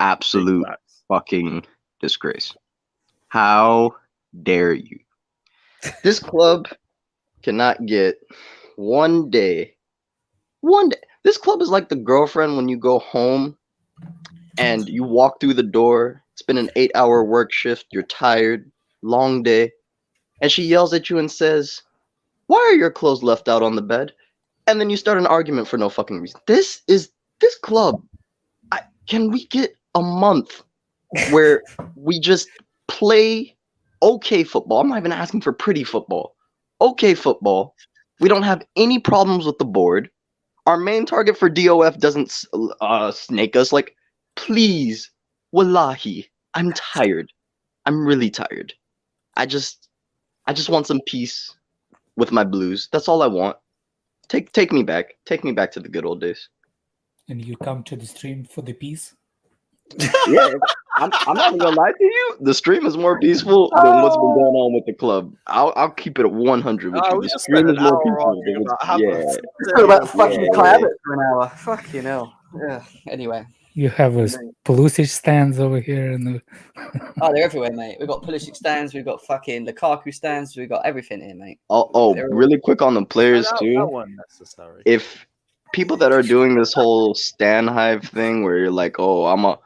Absolute fucking disgrace. How dare you? This club cannot get one day. This club is like the girlfriend when you go home and you walk through the door. It's been an 8-hour work shift. You're tired. Long day. And she yells at you and says, "Why are your clothes left out on the bed?" And then you start an argument for no fucking reason. This club. Can we get a month where we just play okay football. I'm not even asking for pretty football. Okay football. We don't have any problems with the board. Our main target for DOF doesn't snake us. Like, please, wallahi, I'm tired. I'm really tired. I just want some peace with my Blues. That's all I want. Take me back. Take me back to the good old days. And you come to the stream for the peace? Yeah, I'm not gonna lie to you. The stream is more peaceful than what's been going on with the club. I'll keep it at 100 with you. The stream is more peaceful. Talk about fucking Havertz for an hour. Fucking hell. Yeah. Anyway. You have a Pulisic stands over here, and oh, they're everywhere, mate. We've got Pulisic stands, we've got fucking Lukaku stands, we've got everything here, mate. Really quick on the players too. That one necessary. If people that are doing this whole Stan Hive thing, where you're like, oh, I'm a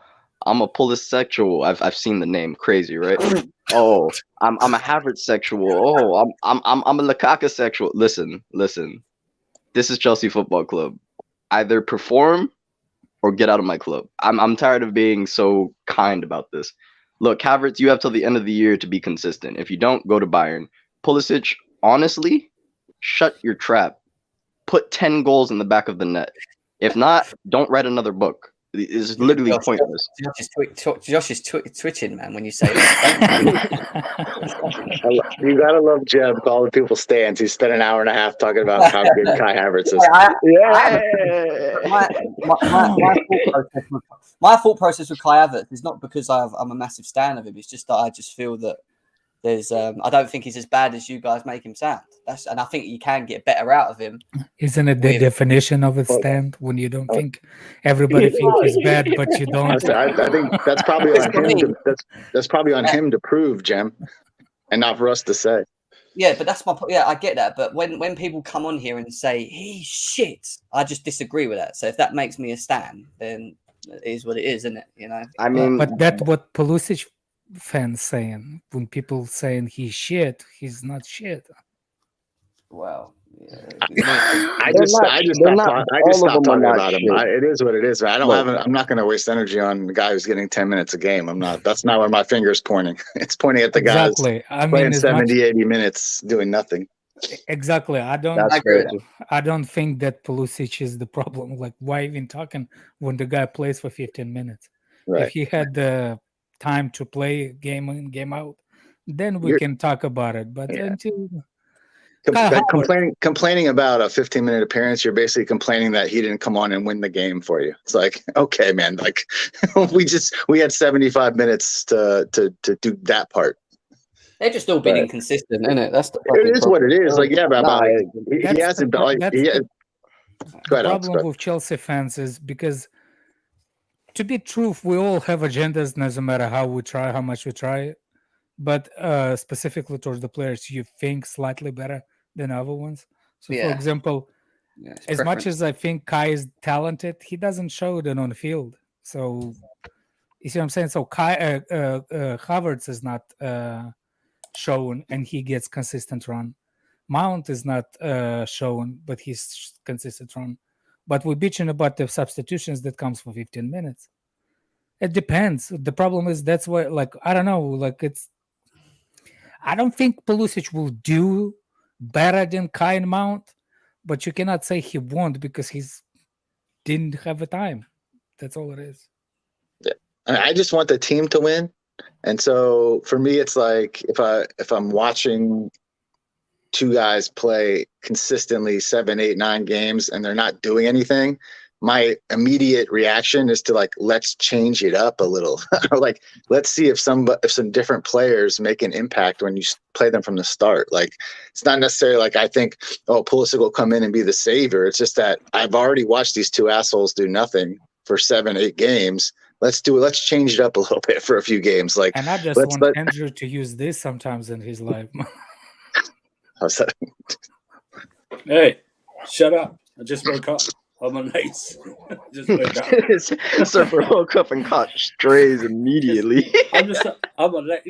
Pulisexual. I've seen the name, crazy, right? Oh, I'm a Havertz sexual. Oh, I'm a Lukaku sexual. Listen. This is Chelsea Football Club. Either perform or get out of my club. I'm tired of being so kind about this. Look, Havertz, you have till the end of the year to be consistent. If you don't, go to Bayern. Pulisic, honestly, shut your trap. Put 10 goals in the back of the net. If not, don't write another book. It's literally pointless. Josh is twitching, man, when you say that. You gotta love Jeb calling people stands. He spent an hour and a half talking about how good Kai Havertz is. My thought process with Kai Havertz is not because I'm a massive stan of him. It's just that I just feel that there's I don't think he's as bad as you guys make him sound. And I think you can get better out of him. Isn't it the definition of a stand when you don't think everybody thinks he's bad, but you don't? I think that's probably on him. That's probably on him to prove, Jem, and not for us to say. Yeah, but that's my point. Yeah, I get that. But when people come on here and say he's shit, I just disagree with that. So if that makes me a stan, then it is what it is, isn't it? You know. I mean, but that's what Pulisic fans saying. When people saying he's shit, he's not shit. Well, yeah. I just stopped talking about him. It is what it is. I'm not going to waste energy on the guy who's getting 10 minutes a game. I'm not. That's not where my finger's pointing. It's pointing at the guys playing 70, 80 minutes doing nothing. Exactly. I don't think that Pulisic is the problem. Like, why even talking when the guy plays for 15 minutes? Right. If he had the time to play game in, game out, then we can talk about it. But until complaining about a 15-minute appearance, you're basically complaining that he didn't come on and win the game for you. It's like, okay, man, like we had 75 minutes to do that part. They've just all been inconsistent, isn't it? That's it is what it is. Like, yeah, but he hasn't. Go ahead, the problem with Chelsea fans is because, to be truth, we all have agendas, doesn't matter how we try, how much we try. But specifically towards the players, you think slightly better than other ones. So, for example, as much as I think Kai is talented, he doesn't show it on the field. So, you see what I'm saying? So, Kai Havertz is not shown, and he gets consistent run. Mount is not shown, but he's consistent run. But we're bitching about the substitutions that comes for 15 minutes. It depends. The problem is that's why, like, I don't know, like I don't think Pulisic will do better than Kai and Mount, but you cannot say he won't because he's didn't have a time. That's all it is. Yeah. I just want the team to win. And so for me, it's like if I'm watching two guys play consistently 7, 8, 9 games and they're not doing anything, my immediate reaction is to like, let's change it up a little. Or like, let's see if some different players make an impact when you play them from the start. Like, it's not necessarily like I think, oh, Pulisic will come in and be the savior. It's just that I've already watched these two assholes do nothing for 7, 8 games. Let's change it up a little bit for a few games. Like, and I just want Andrew to use this sometimes in his life. How's that? Hey, shut up. I just woke up. I'm a nice. Just wake up. Surfer woke up and caught strays immediately. I'm a look,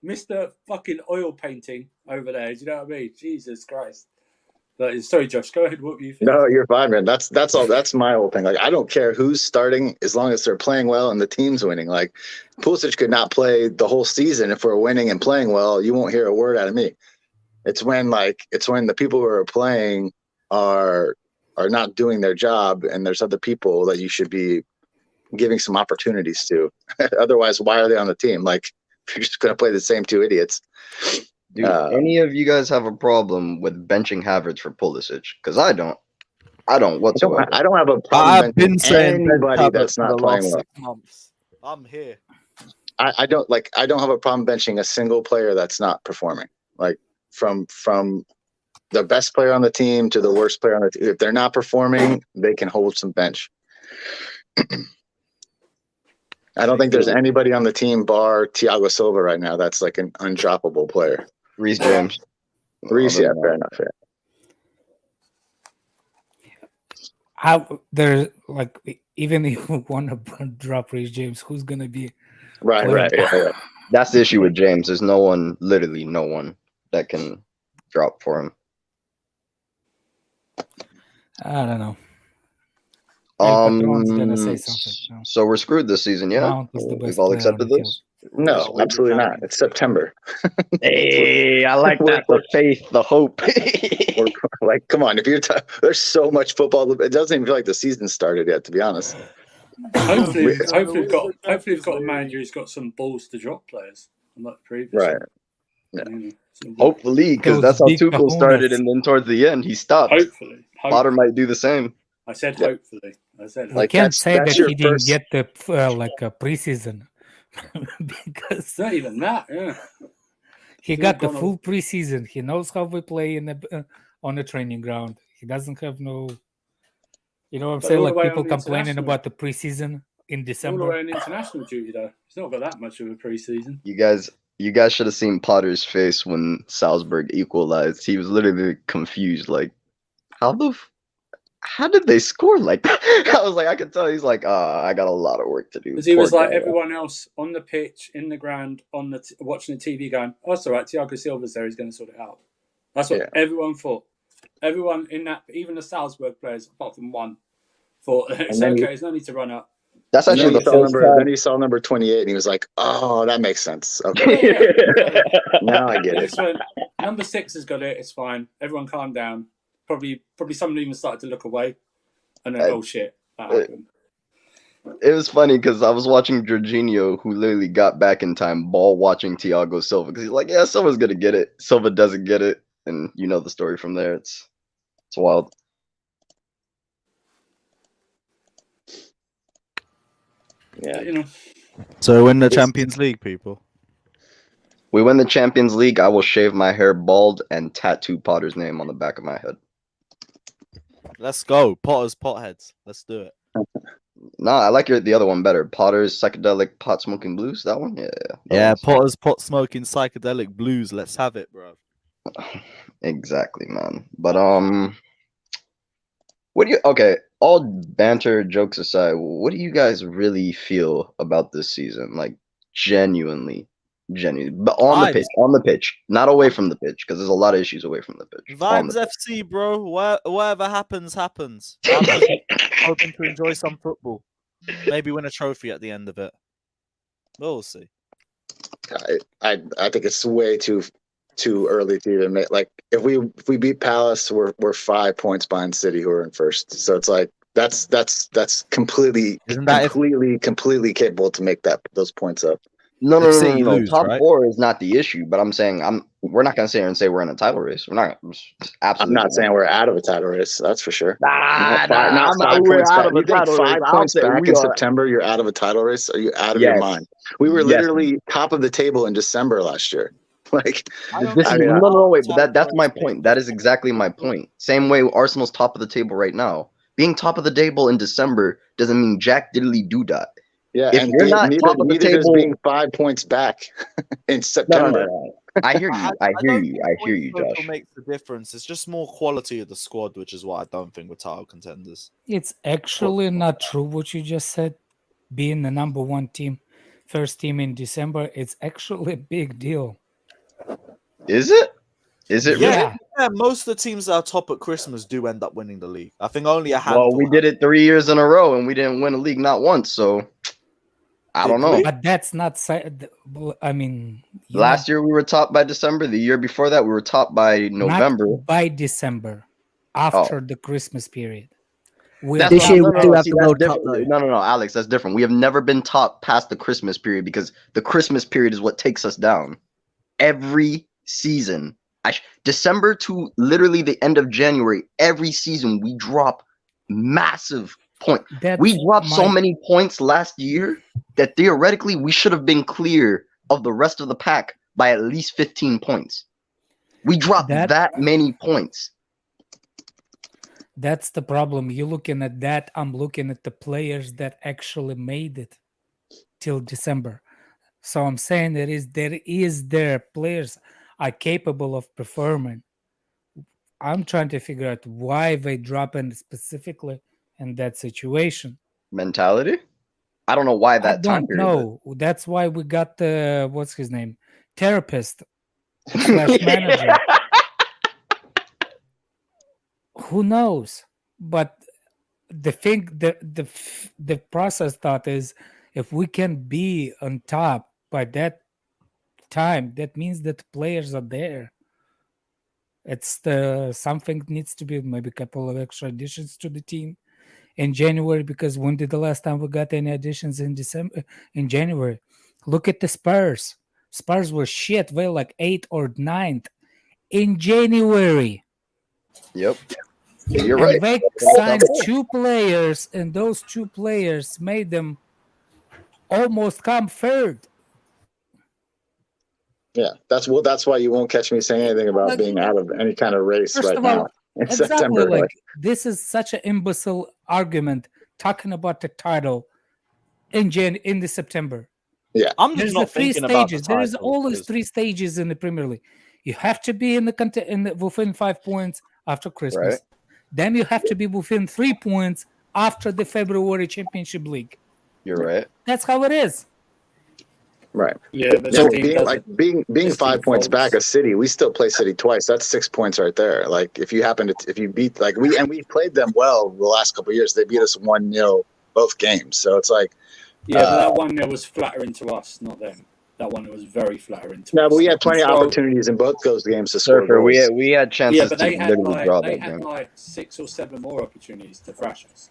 Mr. fucking oil painting over there. Do you know what I mean? Jesus Christ. Sorry, Josh. Go ahead. What were you thinking? No, you're fine, man. That's all. That's my whole thing. Like, I don't care who's starting as long as they're playing well and the team's winning. Like, Pulisic could not play the whole season. If we're winning and playing well, you won't hear a word out of me. It's when the people who are playing are not doing their job, and there's other people that you should be giving some opportunities to. Otherwise, why are they on the team? Like, if you're just going to play the same two idiots. Dude, any of you guys have a problem with benching Havertz for Pulisic? Because I don't whatsoever. I don't have a problem. I've been saying anybody that's not playing well. 6 months. I'm here. I don't have a problem benching a single player that's not performing. Like, from the best player on the team to the worst player on the team. If they're not performing, they can hold some bench. I don't think there's anybody on the team bar Thiago Silva right now that's like an undroppable player. Reece James. Reece, yeah, fair enough. Yeah. How there's like, even if you want to drop Reece James, who's gonna be right? Yeah. That's the issue with James. There's literally no one that can drop for him. I don't know. Patron's gonna say something. No. So we're screwed this season, yeah? We've all accepted this? No, absolutely not. It's September. Hey, I like that. The faith, the hope. Like, come on. If you're there's so much football. It doesn't even feel like the season started yet, to be honest. Hopefully we've got a manager who's got some balls to drop players, like previous. Right. Yeah. Hopefully, because that's how Tuchel started, and then towards the end he stopped. Hopefully. Potter might do the same. I said hopefully. I can't say that he didn't get the a preseason because not even that. Yeah, he got the full preseason. He knows how we play on the training ground. He doesn't have no. You know what I'm saying? Like, people complaining about the preseason in December. All the way on international duty, though. He's not got that much of a preseason. You guys should have seen Potter's face when Salzburg equalized. He was literally confused, like, how did they score like that? I was like, I could tell he's like, I got a lot of work to do. Because he was like everyone else on the pitch, in the ground, watching the TV going, oh, it's all right, Thiago Silva's there, he's going to sort it out. That's what everyone thought. Everyone in that, even the Salzburg players, apart from one, thought, it's okay, there's no need to run up. That's actually the first time. Then he saw number 28 and he was like, oh, that makes sense. Okay. Now I get it. Number 6 has got it, it's fine. Everyone calm down. Probably someone even started to look away, and then oh shit, that happened. It was funny because I was watching Jorginho, who literally got back in time, ball watching Thiago Silva, because he's like, yeah, Silva's gonna get it. Silva doesn't get it, and you know the story from there. It's wild. Yeah, you know. So win the Champions League, people. We win the Champions League. I will shave my hair bald and tattoo Potter's name on the back of my head. Let's go. Potter's Potheads. Let's do it. No, I like the other one better. Potter's Psychedelic Pot Smoking Blues. That one? Yeah. Potter's Pot Smoking Psychedelic Blues. Let's have it, bro. Exactly, man. But all banter jokes aside, what do you guys really feel about this season? Like, genuinely, but on the pitch, not away from the pitch, because there's a lot of issues away from the pitch. Vibes FC, bro. Whatever happens. I'm hoping to enjoy some football. Maybe win a trophy at the end of it. We'll see. I think it's way too early to even make. Like, if we beat Palace, we're 5 points behind City, who are in first. So it's like that's completely capable to make those points up. No. Top 4 is not the issue, but I'm saying we're not gonna sit here and say we're in a title race. We're not. Absolutely. I'm not saying we're out of a title race. That's for sure. We're out of a title race. 5 points back in September, you're out of a title race? Are you out of your mind? We were literally top of the table in December last year. Like, wait, but that's my point. That is exactly my point. Same way Arsenal's top of the table right now. Being top of the table in December doesn't mean jack diddly do that. Yeah, if you're not top of the table, being 5 points back in September. No. I hear you. I hear you, Josh. What makes the difference? It's just more quality of the squad, which is why I don't think we're title contenders. It's actually not true what you just said. Being the number 1 team, first team in December, it's actually a big deal. Is it? Is it Yeah. really? Yeah, most of the teams that are top at Christmas do end up winning the league. I think only a handful. Well, we did it 3 years in a row, and we didn't win a league not once. So I don't know. But that's not. I mean, Last year we were top by December. The year before that we were top by November. Not by December, after the Christmas period. This year we do have the World Cup, though. No, Alex, that's different. We have never been top past the Christmas period because the Christmas period is what takes us down. Every season, December to literally the end of January, every season we drop massive points. We dropped so many points last year that theoretically we should have been clear of the rest of the pack by at least 15 points. We dropped that many points. That's the problem. You're looking at that. I'm looking at the players that actually made it till December. So I'm saying there players are capable of performing. I'm trying to figure out why they drop in specifically in that situation. Mentality? I don't know why that time period. No, that's why we got the what's his name, therapist / manager. Who knows? But the thing, the process thought is, if we can be on top by that time, that means that the players are there. It's something needs to be maybe a couple of extra additions to the team in January, because when did the last time we got any additions in January? Look at the Spurs. Spurs were shit. They were like 8th or 9th in January. Yep. You're right. They signed 2 players, and those 2 players made them almost come 3rd. Yeah, that's why you won't catch me saying anything about being out of any kind of race right now. Exactly. Like, this is such an imbecile argument talking about the title in the September. Yeah, I'm just not thinking about the title. There is always 3 stages in the Premier League. You have to be within 5 points after Christmas. Right. Then you have to be within 3 points after the February Championship League. You're right. That's how it is. Right. Yeah, but being 5 points back of City, we still play City twice. That's 6 points right there. Like if you beat we played them well the last couple of years. They beat us 1-0 both games. So it's like but that 1-0 was flattering to us, not them. That one was very flattering to us. No, but we had plenty of opportunities in both those games to score goals. We had chances. Yeah, but they had game. like 6 or 7 more opportunities to thrash us.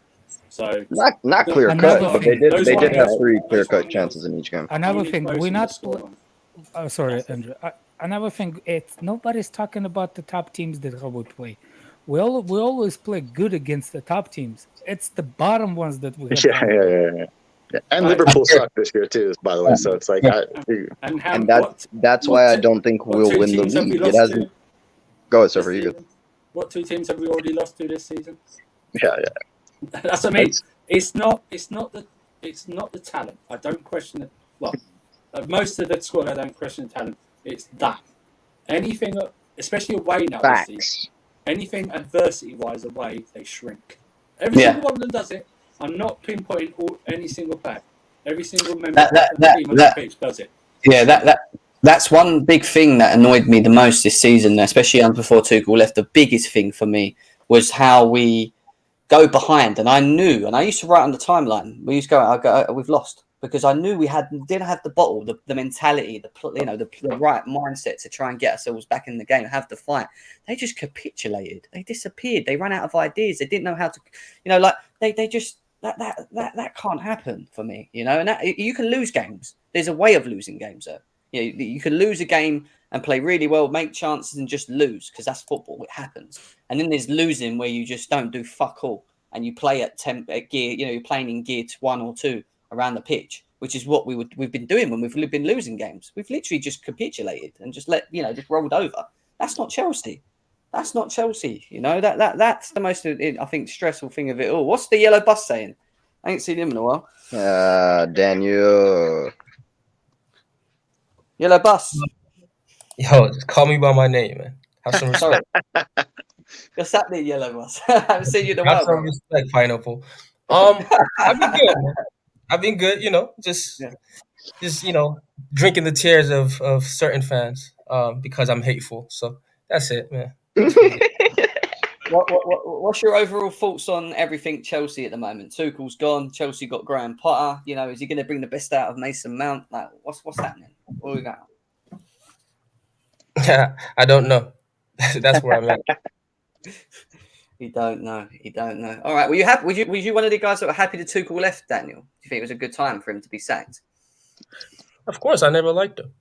So not clear cut, but they did have 3 clear cut chances in each game. Another thing, we're not. Sorry, Andrew. Another thing, nobody's talking about the top teams that we play. We always play good against the top teams. It's the bottom ones that we have. Yeah. And Liverpool sucked this year too, by the way. So it's like, that's why I don't think we'll win the league. It hasn't. Go ahead, Surfer. You go. What 2 teams have we already lost to this season? Yeah. That's what I mean. It's not the talent. I don't question it. Well, most of the squad, I don't question the talent. It's that anything, especially away now. This season, anything adversity-wise away, they shrink. Every single one of them does it. I'm not pinpointing any single pack. Every single member of the team on the pitch does it. Yeah, that's one big thing that annoyed me the most this season, especially before Tuchel left. The biggest thing for me was how we go behind, and I knew, and I used to write on the timeline. We used to go, we've lost, because I knew we didn't have the bottle, the mentality, the right mindset to try and get ourselves back in the game, have the fight. They just capitulated. They disappeared. They ran out of ideas. They didn't know how to, they just that can't happen for me, And that, you can lose games. There's a way of losing games, though. You can lose a game and play really well, make chances, and just lose, because that's football. It happens. And then there's losing where you just don't do fuck all and you play at gear. You're playing in gear 1 or 2 around the pitch, which is what we've been doing when we've been losing games. We've literally just capitulated and just just rolled over. That's not Chelsea. That's not Chelsea. That's the most, I think, stressful thing of it all. What's the yellow bus saying? I ain't seen him in a while. Daniel. Yellow bus. Yo, just call me by my name, man. Have some respect. You're sat there, yellow bus. I haven't seen you in a while. Have some respect, Pineapple. I've been good, man. I've been good, just drinking the tears of certain fans because I'm hateful. So That's it, man. What's your overall thoughts on everything Chelsea at the moment? Tuchel's gone. Chelsea got Graham Potter. You know, is he going to bring the best out of Mason Mount? Like, what's happening? What we got? I don't know. That's where I'm at. You don't know. All right. Were you happy? Was you one of the guys that were happy that Tuchel left, Daniel? Do you think it was a good time for him to be sacked? Of course, I never liked him.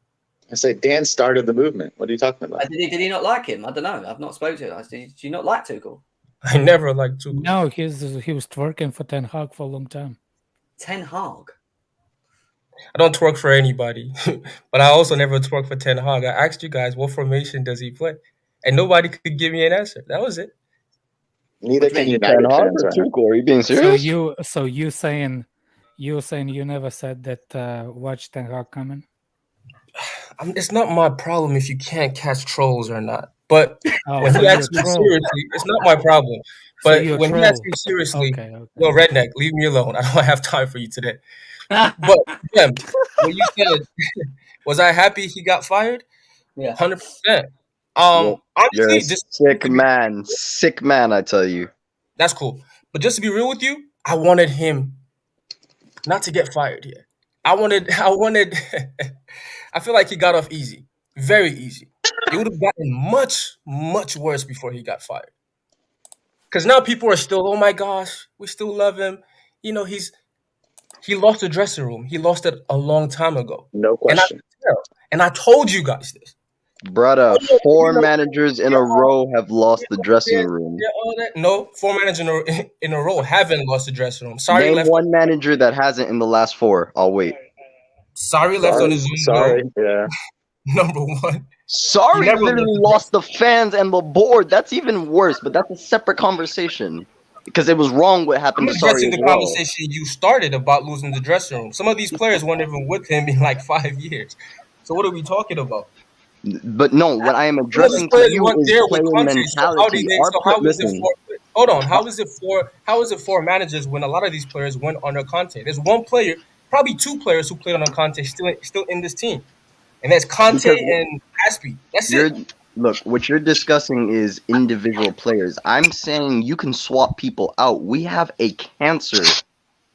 I say Dan started the movement. What are you talking about? Did he not like him? I don't know. I've not spoken to him. Did you not like Tuchel? I never liked Tuchel. No, he was twerking for Ten Hag for a long time. Ten Hag? I don't twerk for anybody, but I also never twerk for Ten Hag. I asked you guys, what formation does he play? And nobody could give me an answer. That was it. Neither can United fans. Tuchel, are you being serious? So you saying you never said that watch Ten Hag coming? It's not my problem if you can't catch trolls or not. But when he asks me seriously, it's not my problem. But when he asks me seriously, well, Redneck, leave me alone. I don't have time for you today. But yeah, when you said, was I happy he got fired? Yeah, 100%. You're a sick man, I tell you. That's cool. But just to be real with you, I wanted him not to get fired yet. I wanted I feel like he got off easy. Very easy. It would have gotten much, much worse before he got fired. Because now people are still, oh my gosh, we still love him. You know, he lost the dressing room. He lost it a long time ago. No question. And I told you guys this. Brother, 4 managers in a row have lost the dressing room. No, 4 managers in a row haven't lost the dressing room. Sorry, Name one manager that hasn't in the last 4. I'll wait. Sorry left on his own. Sorry, yeah. Number 1. Sorry literally lost the fans and the board. That's even worse, but that's a separate conversation. Because it was wrong what happened to Sorry as the conversation you started about losing the dressing room. Some of these players weren't even with him in like 5 years. So what are we talking about? But no, what I am addressing to you is player mentality. Hold on. How is it 4 managers when a lot of these players went under Conte? There's 1 player, probably 2 players who played under Conte still in this team. And that's Conte and Aspie. That's it. Look, what you're discussing is individual players. I'm saying you can swap people out. We have a cancer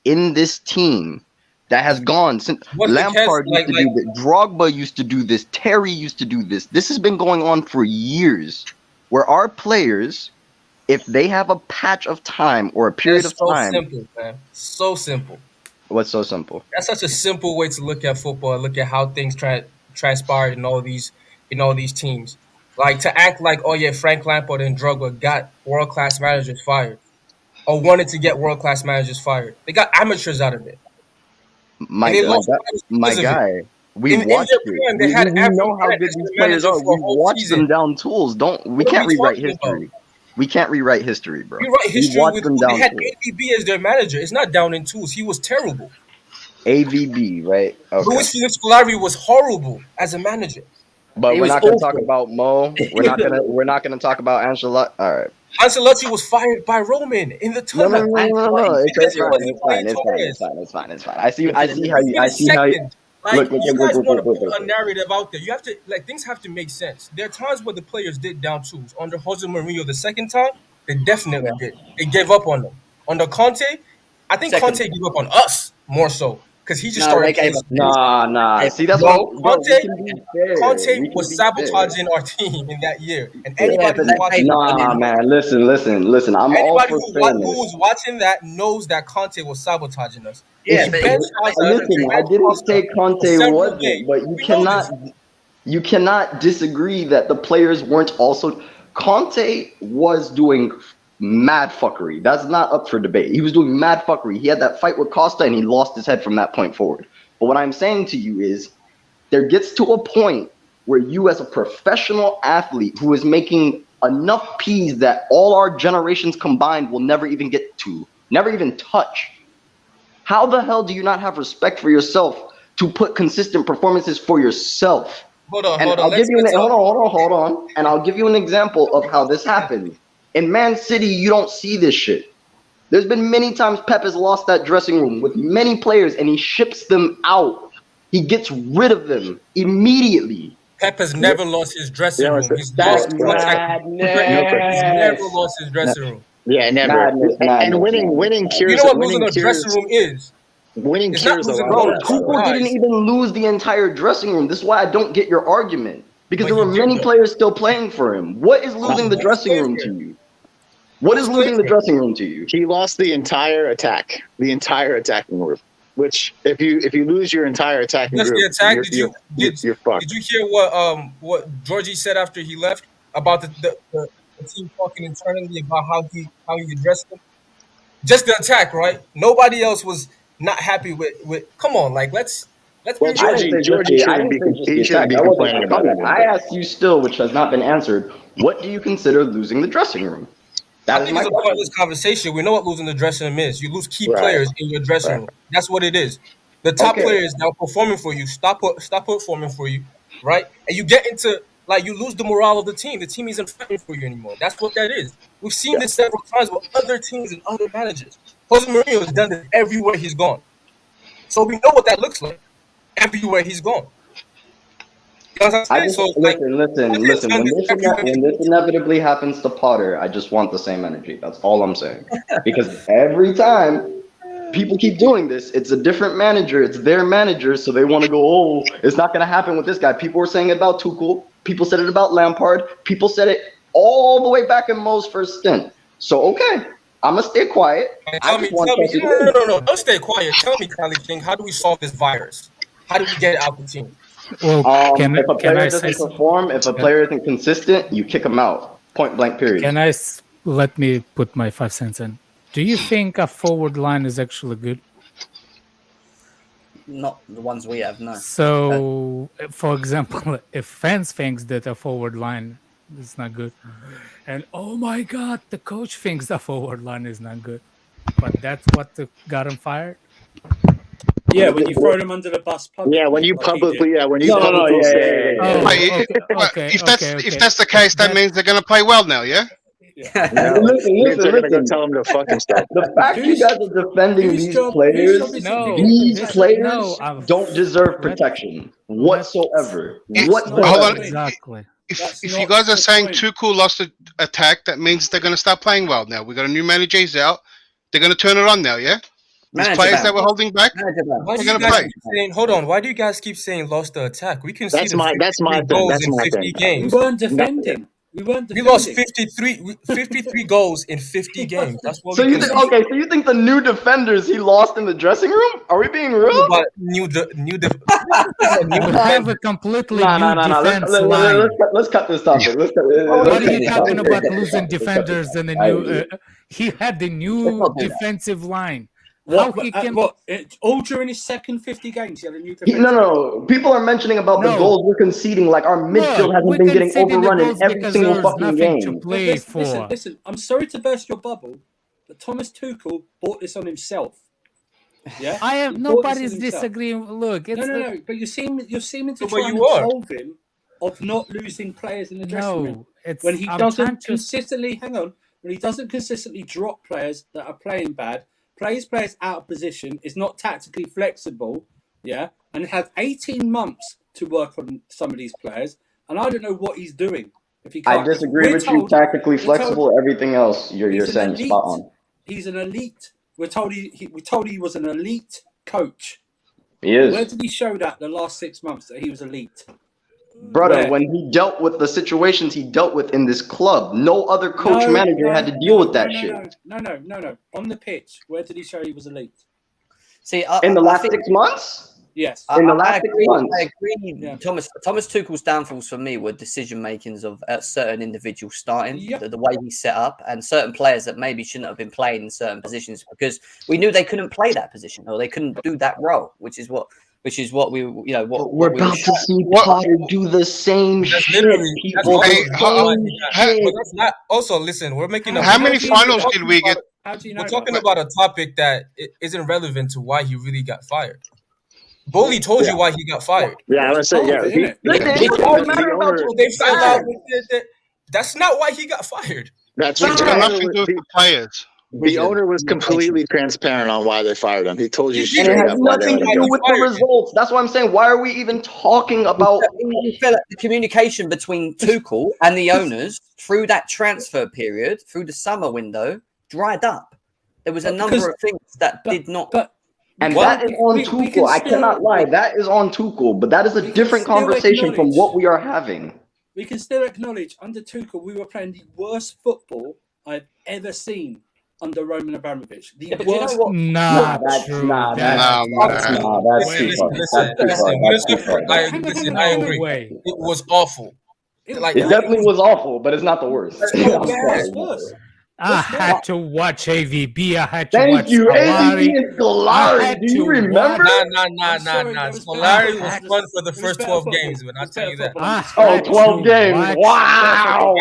in this team that has gone since Lampard used to do this. Drogba used to do this. Terry used to do this. This has been going on for years, where our players, if they have a patch of time or a period of time, so simple, man. So simple. What's so simple? That's such a simple way to look at football. Look at how things transpired in all these teams. Like to act like, oh yeah, Frank Lampard and Drogba got world-class managers fired, or wanted to get world-class managers fired. They got amateurs out of it. My guy, we watched it. We know how good these players are. We watched them down tools. We can't rewrite history. We can't rewrite history, bro. Rewrite history they had AVB as their manager. It's not down in tools. He was terrible. AVB, right? Okay. Luis Felix Scolari was horrible as a manager. But we're not going to talk about Mo. We're not going to talk about Ancelotti. All right. Ancelotti was fired by Roman in the tunnel. No. It's fine. I see how you. Like, you guys want to put a narrative out there. You have to, things have to make sense. There are times where the players did down tools. Under Jose Mourinho the second time, they definitely did. They gave up on them. Under Conte, I think Conte gave up on us more so. Because he just started. Nah. See, that's what Conte was sabotaging our team in that year. And anybody who's watching man, listen. Anybody who was watching that knows that Conte was sabotaging us. Yeah, listen, I didn't say Conte wasn't, but you cannot disagree that the players weren't also. Conte was doing mad fuckery. That's not up for debate. He was doing mad fuckery. He had that fight with Costa and he lost his head from that point forward. But what I'm saying to you is there gets to a point where you as a professional athlete who is making enough peas that all our generations combined will never even get to, never even touch. How the hell do you not have respect for yourself to put consistent performances for yourself? Hold on. And I'll give you an example of how this happened. In Man City, you don't see this shit. There's been many times Pep has lost that dressing room with many players and he ships them out. He gets rid of them immediately. Pep has never lost his dressing room. He's That's lost He's never lost his dressing room. Yeah, never. And winning cures. You know what losing a dressing room is? Winning It's cures not a losing lot. Bro, Tuchel didn't even lose the entire dressing room. This is why I don't get your argument. Because But there were he did, many though. players still playing for him. What is losing the dressing room to you? What is losing the dressing room to you? He lost the entire attacking group. Which, if you lose your entire attacking Just group, the attack. you're fucked. Did you hear what Georgie said after he left about the team talking internally about how he addressed them? Just the attack, right? Nobody else was not happy with. Come on, like let's. Well, Georgie shouldn't be complaining about it. I asked you still, which has not been answered. What do you consider losing the dressing room? I think it's a pointless conversation. We know what losing the dressing room is. You lose key players in your dressing room. That's what it is. The top players now performing for you stop performing for you, right? And you get into you lose the morale of the team. The team isn't fighting for you anymore. That's what that is. We've seen this several times with other teams and other managers. Jose Mourinho has done this everywhere he's gone. So we know what that looks like everywhere he's gone. You know what I'm saying? Listen. When this inevitably happens to Potter, I just want the same energy. That's all I'm saying. Because every time people keep doing this, it's a different manager. It's their manager, so they want to go, oh, it's not going to happen with this guy. People were saying it about Tuchel. People said it about Lampard. People said it all the way back in Mo's first stint. So, okay, I'm going to stay quiet. No. Don't stay quiet. Tell me, Kali King, how do we solve this virus? How do we get it out the team? Well, if a player doesn't perform, if a player isn't consistent, you kick him out. Point blank, period. Let me put my 5 cents in. Do you think a forward line is actually good? Not the ones we have, no. So, for example, if fans thinks that a forward line is not good, and oh my God, the coach thinks the forward line is not good, but that's what got him fired? Yeah, when you throw them under the bus publicly. Yeah, when you publicly say. If that's the case, that means they're going to play well now, yeah? Listen. They're going to tell them to fucking stop. The fact you guys are defending these players don't deserve protection whatsoever. Hold on. Exactly. If you guys are saying Tuchel lost the attack, that means they're going to start playing well now. We've got a new manager, he's out. They're going to turn it on now, yeah? These players that were holding back, why do you guys keep saying, hold on, why do you guys keep saying lost the attack? We can see that's my goals in 50 games. We weren't defending. We lost 53 goals in 50 games. That's what so you think the new defenders he lost in the dressing room? Are we being real? But You have a completely new defense line. Let's cut this topic. What are you talking about losing defenders and the new? He had the new defensive line. All during his second 50 games, he had a new defense. No. People are mentioning about the goals we're conceding, like our midfield hasn't been getting overrun in every single fucking game. Listen, I'm sorry to burst your bubble, but Thomas Tuchel bought this on himself. Yeah, I have nobody's disagreeing. Look, it's no. But you're seeming to try and absolve him of not losing players in the dressing room when he doesn't consistently. Hang on, when he doesn't consistently drop players that are playing bad. Plays players out of position, is not tactically flexible, and has 18 months to work on some of these players, and I don't know what he's doing. If he can't. I disagree with you. Tactically flexible, everything else you're saying is spot on. He's an elite. We're told he was an elite coach. He is. Where did he show that the last 6 months that he was elite? Brother, when he dealt with the situations he dealt with in this club, no other manager had to deal with that shit. No. On the pitch, where did he show he was elite? See, in the last 6 months? Yes. In the last 6 months. I agree. Yeah. Thomas Tuchel's downfalls for me were decision makings of certain individuals starting, the way he set up, and certain players that maybe shouldn't have been playing in certain positions because we knew they couldn't play that position or they couldn't do that role, which is what we, we're about to see Potter do the same shit. Also, listen, we're making how many finals did we get? We're talking about a topic that isn't relevant to why he really got fired. Boley told you why he got fired. Yeah, I was saying, they fell out with it. That's not why he got fired. That's got nothing to do with the players. The owner was completely transparent on why they fired him. He told you And straight it has up why they nothing to let him do go. with the results. That's why I'm saying, why are we even talking about? You feel like the communication between Tuchel and the owners through that transfer period, through the summer window, dried up. There was a number of things that did not. And that is on Tuchel. I cannot lie. That is on Tuchel. But that is a different conversation from what we are having. We can still acknowledge under Tuchel we were playing the worst football I've ever seen under Roman Abramovich. The worst. Nah, that's true. Listen, I agree. It was awful. It definitely was awful, but it's not the worst. It's worse. I had to watch AVB. I had to Thank watch you, Scolari. AVB and Scolari. Do you remember? Nah. Scolari was fun for the first 12 games, but I'll tell you that. 12 games. Wow.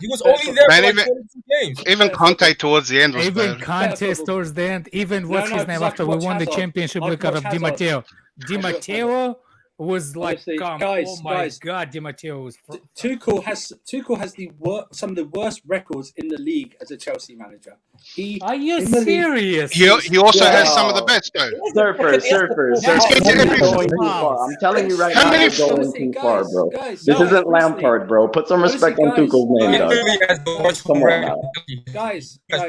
He was only there for like 22 games. Even Conte towards the end was Even bad. Conte towards the end. Even what's his name after we won the championship because of Di Matteo. Di Matteo was like, oh my god, Di Matteo was. Tuchel has some of the worst records in the league as a Chelsea manager. Are you serious? He also has some of the best though. Surfer. I'm telling you right now, you're going too far, bro. This isn't Lampard, bro. Put some respect on Tuchel's name, dog. Guys, I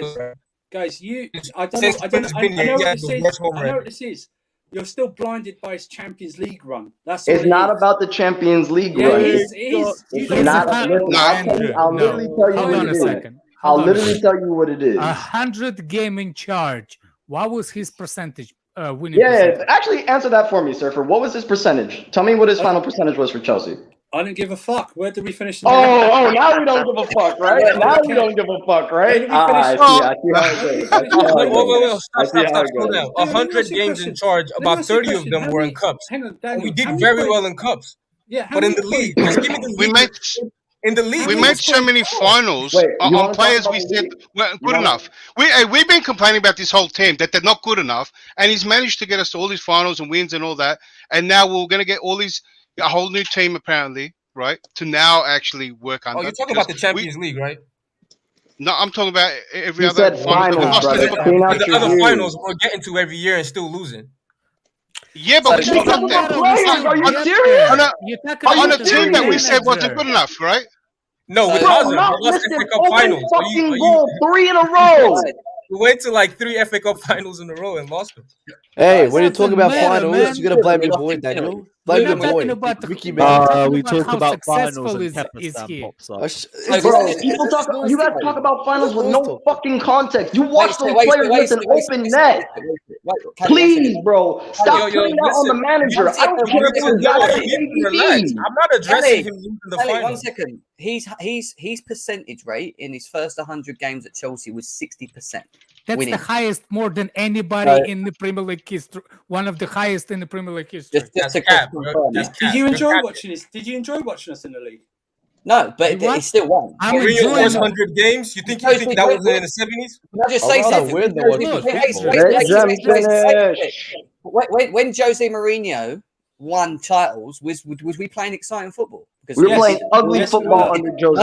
know what this is. You're still blinded by his Champions League run. It's not about the Champions League run. It is. I'll literally tell you what it is. I'll literally tell you what it is. 100 game in charge. What was his percentage? Winning percentage? Actually answer that for me, Surfer. What was his percentage? Tell me what his final percentage was for Chelsea. I didn't give a fuck. Where did we finish? Now we don't give a fuck, right? Now we don't give a fuck, right? I see how it goes. Stop. 100 games in charge. About 30 of them were in cups. We did very well in cups. Yeah, but in the league, we made so many finals on players we said weren't good enough. We've been complaining about this whole team that they're not good enough, and he's managed to get us to all these finals and wins and all that. And now we're going to get a whole new team apparently, right? To now actually work on. Oh, you're talking about the Champions League, right? No, I'm talking about every other finals. The other finals we're getting to every year and still losing. Yeah, but we still got that. Are you serious? On a team that we said wasn't good enough, right? No, we lost FA Cup finals. Goal 3 in a row. We went to like 3 FA Cup finals in a row and lost them. Hey, when you talk about finals, you're gonna blame your boy, Daniel. Blame your boy. We talk about finals and you guys talk about finals with no fucking context. You watch those players with an open net. Please, bro, stop putting that on the manager. I don't care if it's I'm not addressing him losing the final. 1 second. His percentage rate in his first 100 games at Chelsea was 60%. That's winning. the highest, more than anybody in the Premier League history. One of the highest in the Premier League history. Did you enjoy watching us? Did you enjoy watching us in the league? No, but he still won. Mourinho won 100 games. You think that was in the 70s? Can I just say something? When Jose Mourinho won titles, was we playing exciting football? Because we were playing ugly football under Jose.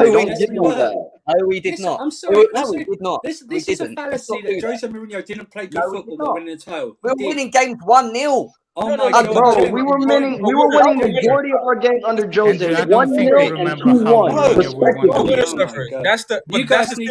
No, we did not. I'm sorry. No, we did not. This is a fallacy that Jose Mourinho didn't play good football but winning the title. We were winning games 1-0. Oh my God, bro, we were winning the majority of our games under Jose. 1-0 and 2-1, respectively. That's the thing,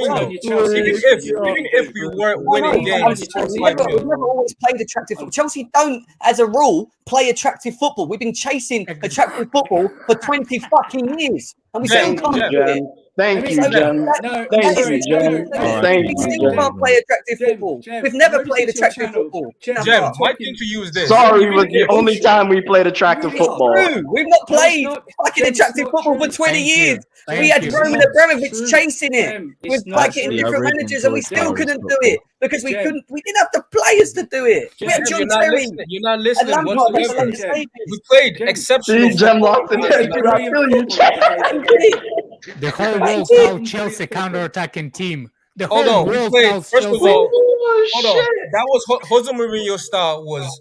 though. Even if we weren't winning games, we've never always played attractive football. Chelsea don't, as a rule, play attractive football. We've been chasing attractive football for 20 fucking years, and we still can't do it. Thank you, Jem. Thank you, Jem. We still can't play attractive football. We've never played attractive football. Jem, my thing to you is this. Sorry, was the only time we played attractive football. We've not played fucking attractive football for 20 years. We had Roman Abramovich chasing it with fucking different managers, and we still couldn't do it because we didn't have the players to do it. We had John Terry. You're not listening whatsoever. We played exceptional. Jem locked in there. I feel you. The whole world called Chelsea counter-attacking team. The whole world called First of all, that was Jose Mourinho's style, was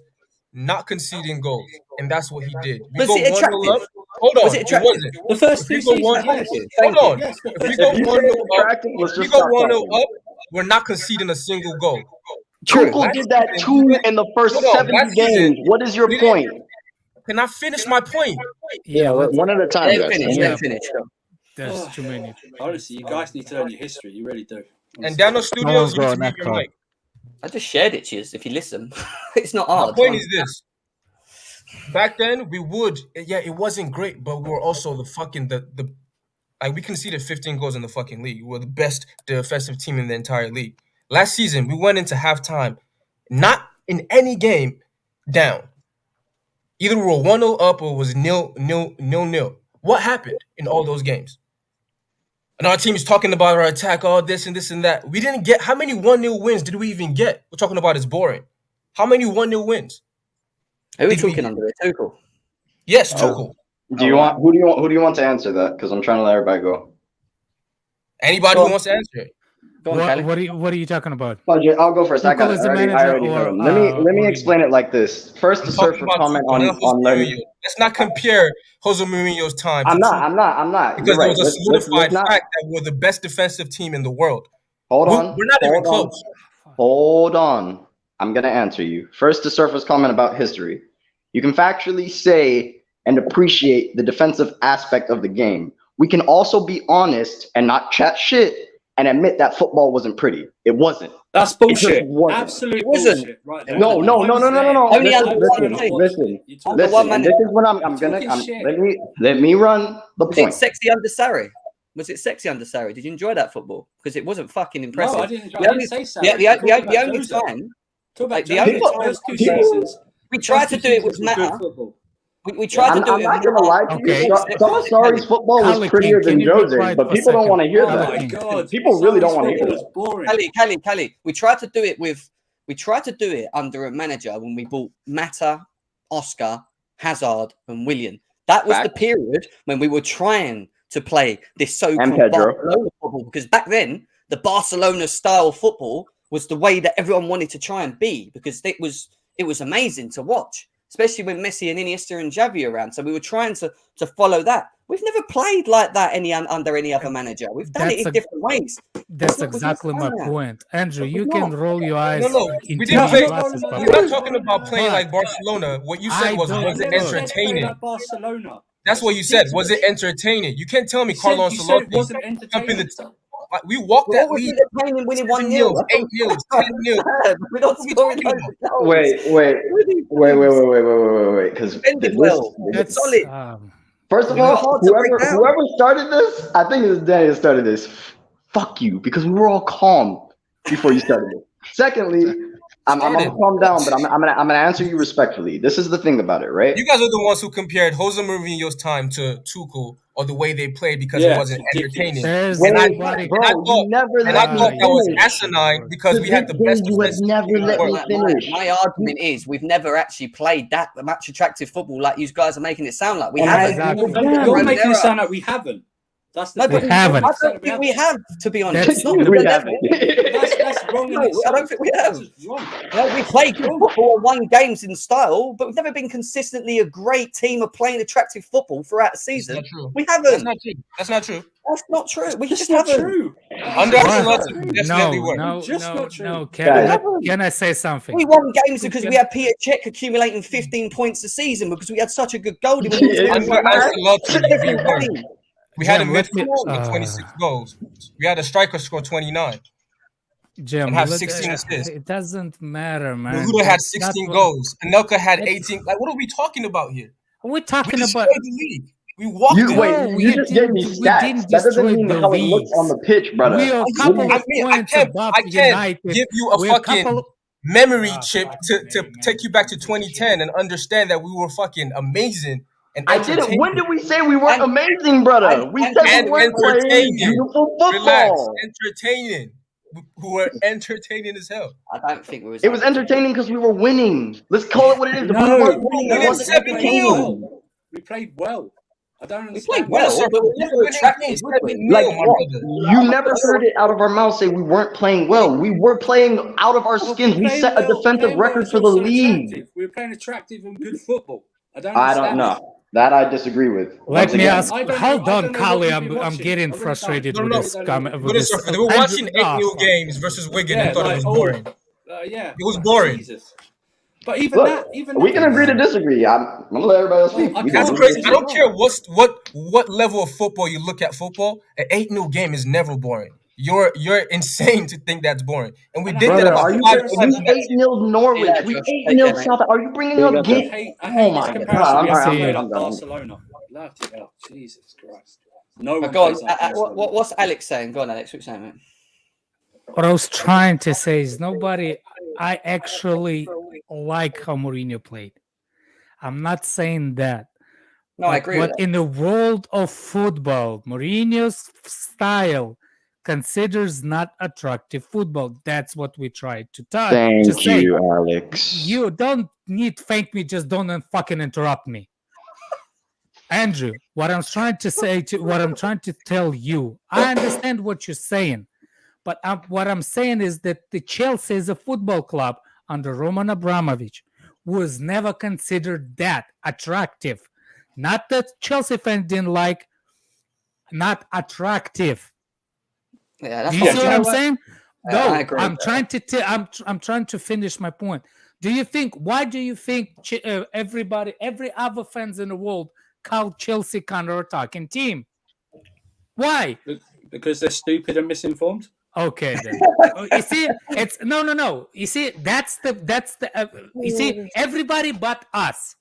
not conceding goals, and that's what he did. We go 1-0 up. Hold on, it wasn't. The first 2 seasons. Hold on. If we go 1-0 up, we're not conceding a single goal. Tuchel did that too in the first 70 games. What is your point? Can I finish my point? Yeah, one at a time. Finish. There's too many. Honestly, you guys need to learn your history. You really do. And Daniel Studios, you need to mute your mic. I just shared it, Chiz. If you listen, it's not hard. My point is this. Back then, we would, it wasn't great, but we were also we conceded 15 goals in the fucking league. We were the best defensive team in the entire league. Last season, we went into halftime, not in any game, down. Either we were 1-0 up or it was 0-0. What happened in all those games? And our team is talking about our attack, all this and this and that. We didn't get, how many 1-0 wins did we even get? We're talking about it's boring. How many 1-0 wins? Who are we talking under it? Tuchel? Yes, Tuchel. Who do you want to answer that? Because I'm trying to let everybody go. Anybody who wants to answer it. What are you talking about? I'll go first. I already heard him. Let me explain it like this. First, to serve for comment on learning. Let's not compare Jose Mourinho's time. I'm not. Because there was a solidified fact that we're the best defensive team in the world. Hold on. We're not even close. Hold on. I'm gonna answer you. First, to surface comment about history. You can factually say and appreciate the defensive aspect of the game. We can also be honest and not chat shit and admit that football wasn't pretty. It wasn't. That's bullshit. Absolute bullshit. Right there. No. Only Listen. This is what I'm gonna. Let me run the point. Was it sexy under Sarri? Was it sexy under Sarri? Did you enjoy that football? Because it wasn't fucking impressive. No, I didn't say Sarri. The only time. Those 2 seasons. We tried to do it with Matter. We tried to do it. I'm not gonna lie to you. Some of Sarri's football was prettier than Jose's, but people don't want to hear that. My God. People really don't want to hear that. Kelly. We tried to do it under a manager when we bought Mata, Oscar, Hazard, and Willian. That was the period when we were trying to play this so-called Barcelona football, because back then the Barcelona style football was the way that everyone wanted to try and be, because it was amazing to watch, especially when Messi and Iniesta and Xavi around. So we were trying to follow that. We've never played like that under any other manager. We've done it in different ways. That's exactly my point. Andrew, you can roll your eyes. No, we didn't play. We're not talking about playing like Barcelona. What you said was it entertaining? Barcelona. That's what you said. Was it entertaining? You can't tell me Carlo Ancelotti wasn't entertaining. We walked that lead. Winning 1-0, 8-0, 10-0. We're not scoring. Wait. Because it's solid. First of all, whoever started this, I think it was Daniel started this. Fuck you, because we were all calm before you started it. Secondly, I'm gonna calm down, but I'm gonna answer you respectfully. This is the thing about it, right? You guys are the ones who compared Jose Mourinho's time to Tuchel or the way they played because it wasn't entertaining. And I thought that was asinine because we had the best defense. My argument is we've never actually played that much attractive football like you guys are making it sound like. We haven't. You're making it sound like we haven't. We haven't. I don't think we have, to be honest. We haven't. That's wrong. I don't think we have. We played good football, won games in style, but we've never been consistently a great team of playing attractive football throughout the season. We haven't. That's not true. That's not true. We just haven't. Under Ancelotti, definitely were. No. Can I say something? We won games because we had Peter Cech accumulating 15 points a season because we had such a good goal. Under Ancelotti, we had a midfield with 26 goals. We had a striker score 29. Jim, and have 16 assists. It doesn't matter, man. Rudiger had 16 goals. Anelka had 18. Like, what are we talking about here? We're talking about the league. We walked it. You just gave me stats. That doesn't mean how it looks on the pitch, brother. I can't give you a fucking memory chip to take you back to 2010 and understand that we were fucking amazing. I didn't. When did we say we weren't amazing, brother? We said we weren't playing beautiful football. Relax. Entertaining. We were entertaining as hell. I don't think we was. It was entertaining because we were winning. Let's call it what it is. We played well. I don't We understand. played well, but we never attracted. You never heard it out of our mouths say we weren't playing well. We were playing out of our skins. We set a defensive record for the league. We were playing attractive and good football. I don't know. That I disagree with. Let me ask. Hold on, Kali. I'm getting frustrated with this comment. They were watching 8-0 games versus Wigan and thought it was boring. Yeah, it was boring. Jesus. But even we can agree to disagree. I'm gonna let everybody else speak. That's crazy. I don't care what level of football you look at football. An 8-0 game is never boring. You're insane to think that's boring. And we did that about 5 times. We 8-0 Norwich. We 8-0 South. Are you bringing up game? Oh my God! I'm Barcelona. Jesus Christ! No. Go on. What's Alex saying? Go on, Alex. What's saying, man? What I was trying to say is I actually like how Mourinho played. I'm not saying that. No, I agree. But in the world of football, Mourinho's style considers not attractive football. That's what we tried to tell. Thank you, Alex. You don't need to thank me. Just don't fucking interrupt me. Andrew, what I'm trying to tell you, I understand what you're saying. But what I'm saying is that the Chelsea is a football club under Roman Abramovich was never considered that attractive. Not that Chelsea fans didn't like, not attractive. Yeah, do you see what I'm saying? No, I agree. I'm trying to finish my point. Why do you think every other fans in the world call Chelsea counter-attacking team? Why? Because they're stupid and misinformed. Okay, then. You see, it's no. You see, that's the. You see, everybody but us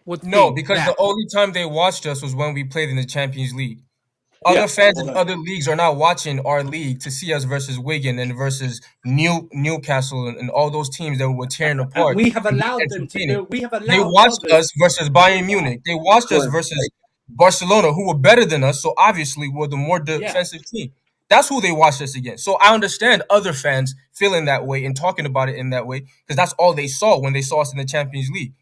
would. No, because the only time they watched us was when we played in the Champions League. Other fans in other leagues are not watching our league to see us versus Wigan and versus Newcastle and all those teams that were tearing apart. We have allowed them to. They watched us versus Bayern Munich. They watched us versus Barcelona, who were better than us. So obviously, we're the more defensive team. That's who they watched us against. So I understand other fans feeling that way and talking about it in that way because that's all they saw when they saw us in the Champions League,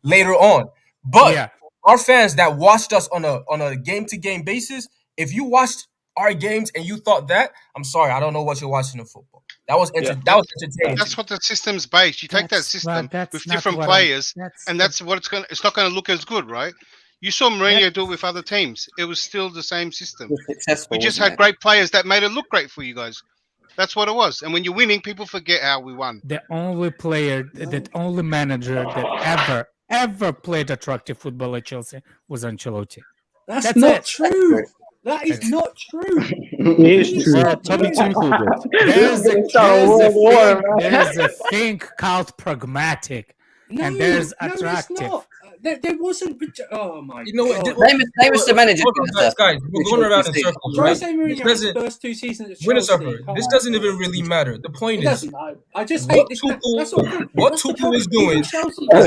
later on. But our fans that watched us on a game-to-game basis, if you watched our games and you thought that, I'm sorry, I don't know what you're watching in football. That was entertaining. That's what the system's based. You take that system with different players, and that's what it's not going to look as good, right? You saw Mourinho do it with other teams. It was still the same system. We just had great players that made it look great for you guys. That's what it was. And when you're winning, people forget how we won. The only player, the only manager that ever played attractive football at Chelsea was Ancelotti. That's not true. That is not true. It is true. Tommy Tuchel did. There's a thing called pragmatic, and there's attractive. There wasn't. Oh my! You know what? They was the manager. Guys, we're going around in circles. Right? His first 2 seasons at Chelsea. This doesn't even really matter. The point is, I just hate this. What Tuchel is doing is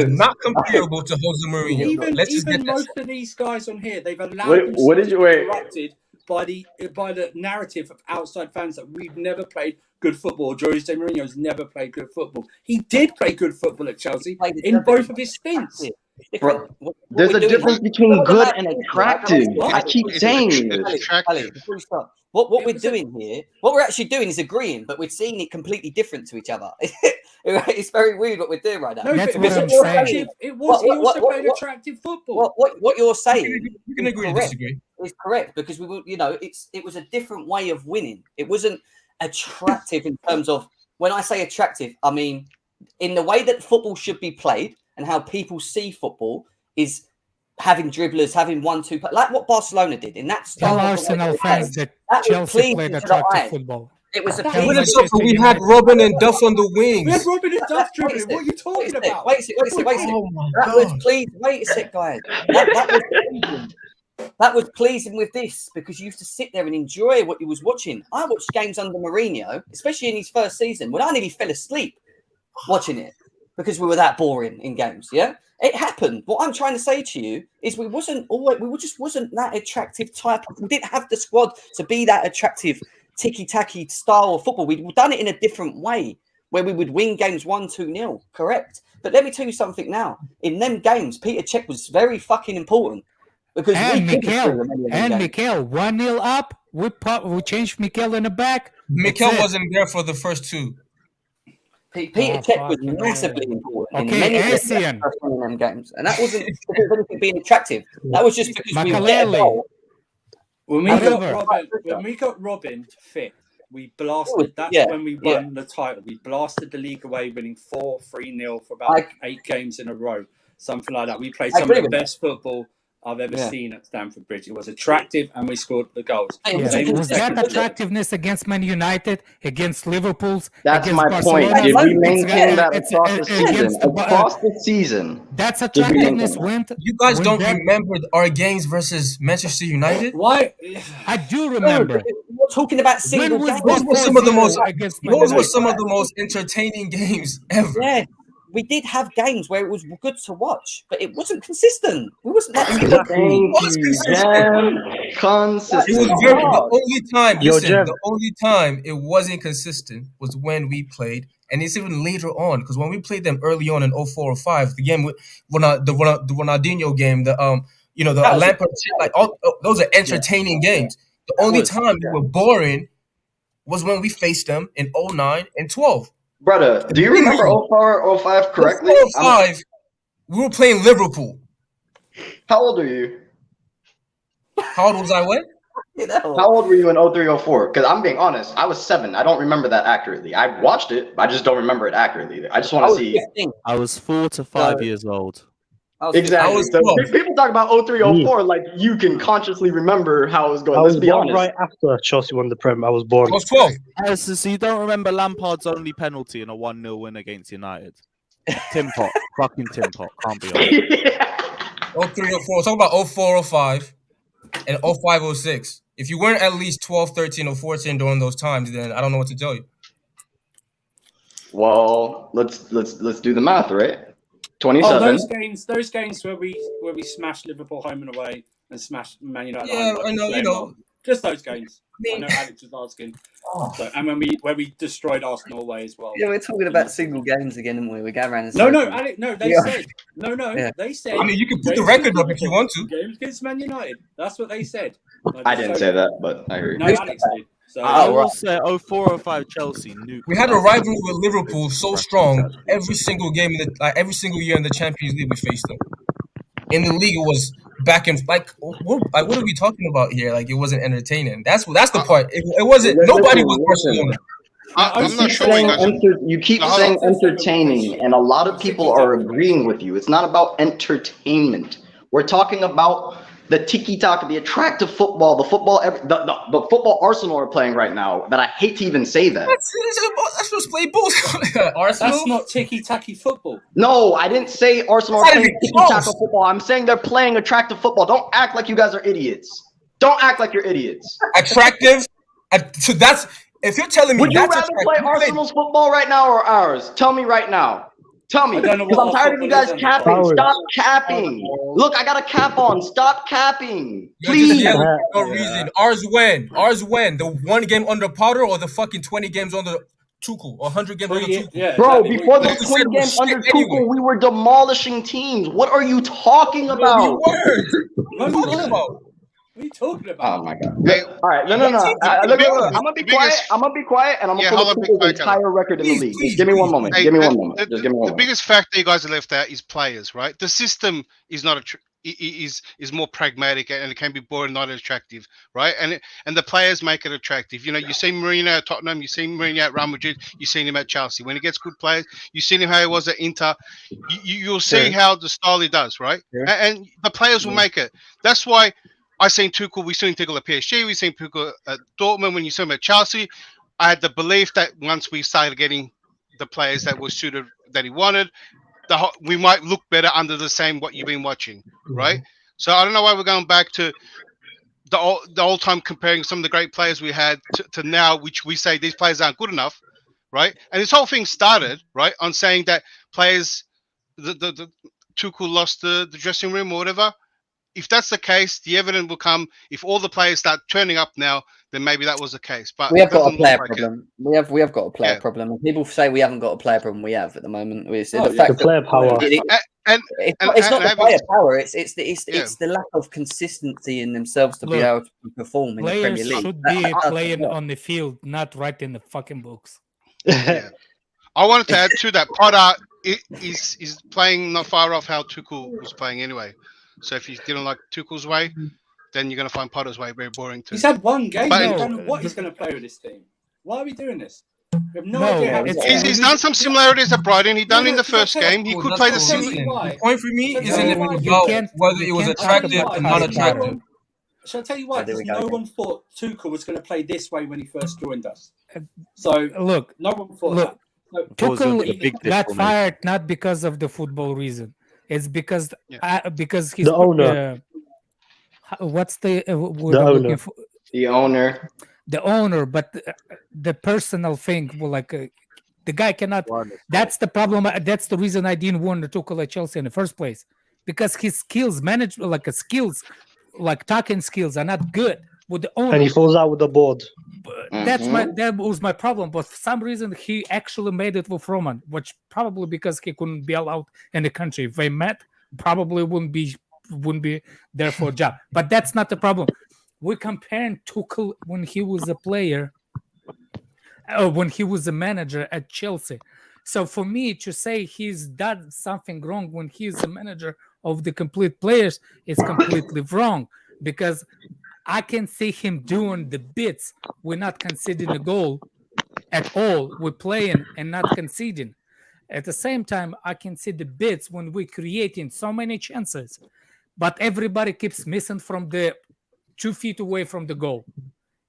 not comparable to Jose Mourinho. Even most of these guys on here, they've allowed themselves to be corrupted by the narrative of outside fans that we've never played good football. Jose Mourinho's never played good football. He did play good football at Chelsea in both of his stints. There's a difference between good and attractive. I keep saying this. What we're doing here, what we're actually doing is agreeing, but we're seeing it completely different to each other. It's very weird what we're doing right now. No, that's what I'm saying. He also played attractive football. What you're saying, you can agree and disagree. Is correct because it was a different way of winning. It wasn't attractive in terms of when I say attractive, I mean in the way that football should be played. And how people see football is having dribblers, having 1-2, like what Barcelona did. And that's tell Arsenal fans that Chelsea played attractive football. It was a we had Robin and Duff on the wings. We had Robin and Duff dribbling. What are you talking about? Wait a second. That was pleasing. Wait a sec, guys. That was pleasing with this because you used to sit there and enjoy what you was watching. I watched games under Mourinho, especially in his first season, when I nearly fell asleep watching it. Because we were that boring in games, yeah? It happened. What I'm trying to say to you is we just wasn't that attractive type. We didn't have the squad to be that attractive, ticky-tacky style of football. We'd done it in a different way where we would win games 1-2-0, correct? But let me tell you something now. In them games, Peter Cech was very fucking important. Because Mikel, 1-0 up, we changed Mikel in the back. Mikel wasn't there for the first two. Peter Cech was massively important in many of them games, and that wasn't because of anything being attractive. That was just because we were a goal. When we got Robin fit, we blasted. That's when we won the title. We blasted the league away, winning 4-3-0 for about 8 games in a row, something like that. We played some of the best football I've ever seen at Stamford Bridge. It was attractive, and we scored the goals. Was that attractiveness against Man United, against Liverpool's? That's against my Barcelona? point. Did we maintain that across the season? Across the season, that's attractiveness went. You guys don't remember our games versus Manchester United? Why? I do remember. We're talking about single games. Those were some of the most entertaining games ever. Yeah. We did have games where it was good to watch, but it wasn't consistent. We wasn't that consistent. It was very, the only time it wasn't consistent was when we played, and it's even later on, because when we played them early on in 04-05, the game with the Ronaldinho game, the Lampard, those are entertaining games. The only time we were boring was when we faced them in 09 and 12. Brother, do you remember 04, 05 correctly? 05, we were playing Liverpool. How old are you? How old was I when? How old were you in 03, 04? Because I'm being honest, I was 7. I don't remember that accurately. I watched it, but I just don't remember it accurately. I just want to see. I was 4 to 5 years old. Exactly. So people talk about 03, 04 like you can consciously remember how it was going. Let's be honest. Right after Chelsea won the Prem, I was born. I was 12. So you don't remember Lampard's only penalty in a 1-0 win against United? Tim Pot. Fucking Tim Pot. Can't be on. 03, 04. Talk about 04, 05 and 05, 06. If you weren't at least 12, 13, or 14 during those times, then I don't know what to tell you. Well, let's do the math, right? 27. Oh, those games where we smashed Liverpool home and away and smashed Man United. Yeah, I know, just those games. I know Alex was asking. And when we destroyed Arsenal away as well. Yeah, we're talking about single games again, aren't we? We go around and Alex, they said. I mean, you can put the record up if you want to. Games against Man United. That's what they said. I didn't say that, but I heard. No, Alex did. So I will say 04, 05 Chelsea. We had a rivalry with Liverpool so strong. Every single game, every single year in the Champions League, we faced them. In the league, it was back and what are we talking about here? Like, it wasn't entertaining. That's the part. It wasn't. Nobody was Barcelona. I'm not sure. You keep saying entertaining, and a lot of people are agreeing with you. It's not about entertainment. We're talking about the tiki-taka, the attractive football, the football Arsenal are playing right now, that I hate to even say that. That's just play balls. Arsenal? That's not tiki-taki football. No, I didn't say Arsenal are playing tiki-taka football. I'm saying they're playing attractive football. Don't act like you guys are idiots. Don't act like you're idiots. Attractive? So that's, if you're telling me would you rather play Arsenal's football right now or ours? Tell me right now. Tell me, because I'm tired of you guys capping. Stop capping. Look, I got a cap on. Stop capping. Please. No reason. Ours when? The 1 game under Potter or the fucking 20 games under Tuchel? Or 100 games under Tuchel? Yeah, bro, before the 20 games under Tuchel, we were demolishing teams. What are you talking about? What are you talking about? What are you talking about? Oh my god! Hey, all right, no. Look, I'm gonna be quiet. I'm gonna be quiet, and I'm gonna pull up the entire record in the league. Just give me one moment. Just give me one moment. The biggest factor you guys have left out is players, right? The system is not is more pragmatic, and it can be boring, not attractive, right? And the players make it attractive. You know, you see Mourinho at Tottenham, you see Mourinho at Real Madrid, you seen him at Chelsea. When he gets good players, you seen him how he was at Inter. You'll see how the style he does, right? And the players will make it. That's why. I seen Tuchel. We seen Tuchel at PSG. We seen Tuchel at Dortmund. When you saw him at Chelsea, I had the belief that once we started getting the players that were suited that he wanted, we might look better under the same what you've been watching, right? So I don't know why we're going back to the old time comparing some of the great players we had to now, which we say these players aren't good enough, right? And this whole thing started right on saying that players, the Tuchel lost the dressing room or whatever. If that's the case, the evidence will come. If all the players start turning up now, then maybe that was the case. But we have got a player problem. We have got a player problem. And people say we haven't got a player problem. We have at the moment. It's the player power. It's not the player power. It's the lack of consistency in themselves to be able to perform in the Premier League. Players should be playing on the field, not writing the fucking books. I wanted to add to that. Potter is playing not far off how Tuchel was playing anyway. So if you didn't like Tuchel's way, then you're going to find Potter's way very boring too. He's had one game. But We don't know what he's going to play with this team. Why are we doing this? We have no idea. He's done some similarities at Brighton. He done in the first game. He could play the same. The point for me isn't about whether it was attractive or not attractive. Shall I tell you why? Because no one thought Tuchel was going to play this way when he first joined us. So look, no one thought that. So, Tuchel got fired not because of the football reason. It's because he's the owner. What's the owner? The owner. The owner, but the personal thing, the guy cannot. That's the problem. That's the reason I didn't want Tuchel at Chelsea in the first place, because his skills, talking skills, are not good with the owner. And he falls out with the board. That was my problem. But for some reason, he actually made it with Roman, which probably because he couldn't be allowed in the country. If they met, probably wouldn't be there for a job. But that's not the problem. We're comparing Tuchel when he was a player, when he was a manager at Chelsea. So for me to say he's done something wrong when he's a manager of the complete players is completely wrong, because I can see him doing the bits. We're not conceding a goal at all. We're playing and not conceding. At the same time, I can see the bits when we're creating so many chances, but everybody keeps missing from the 2 feet away from the goal.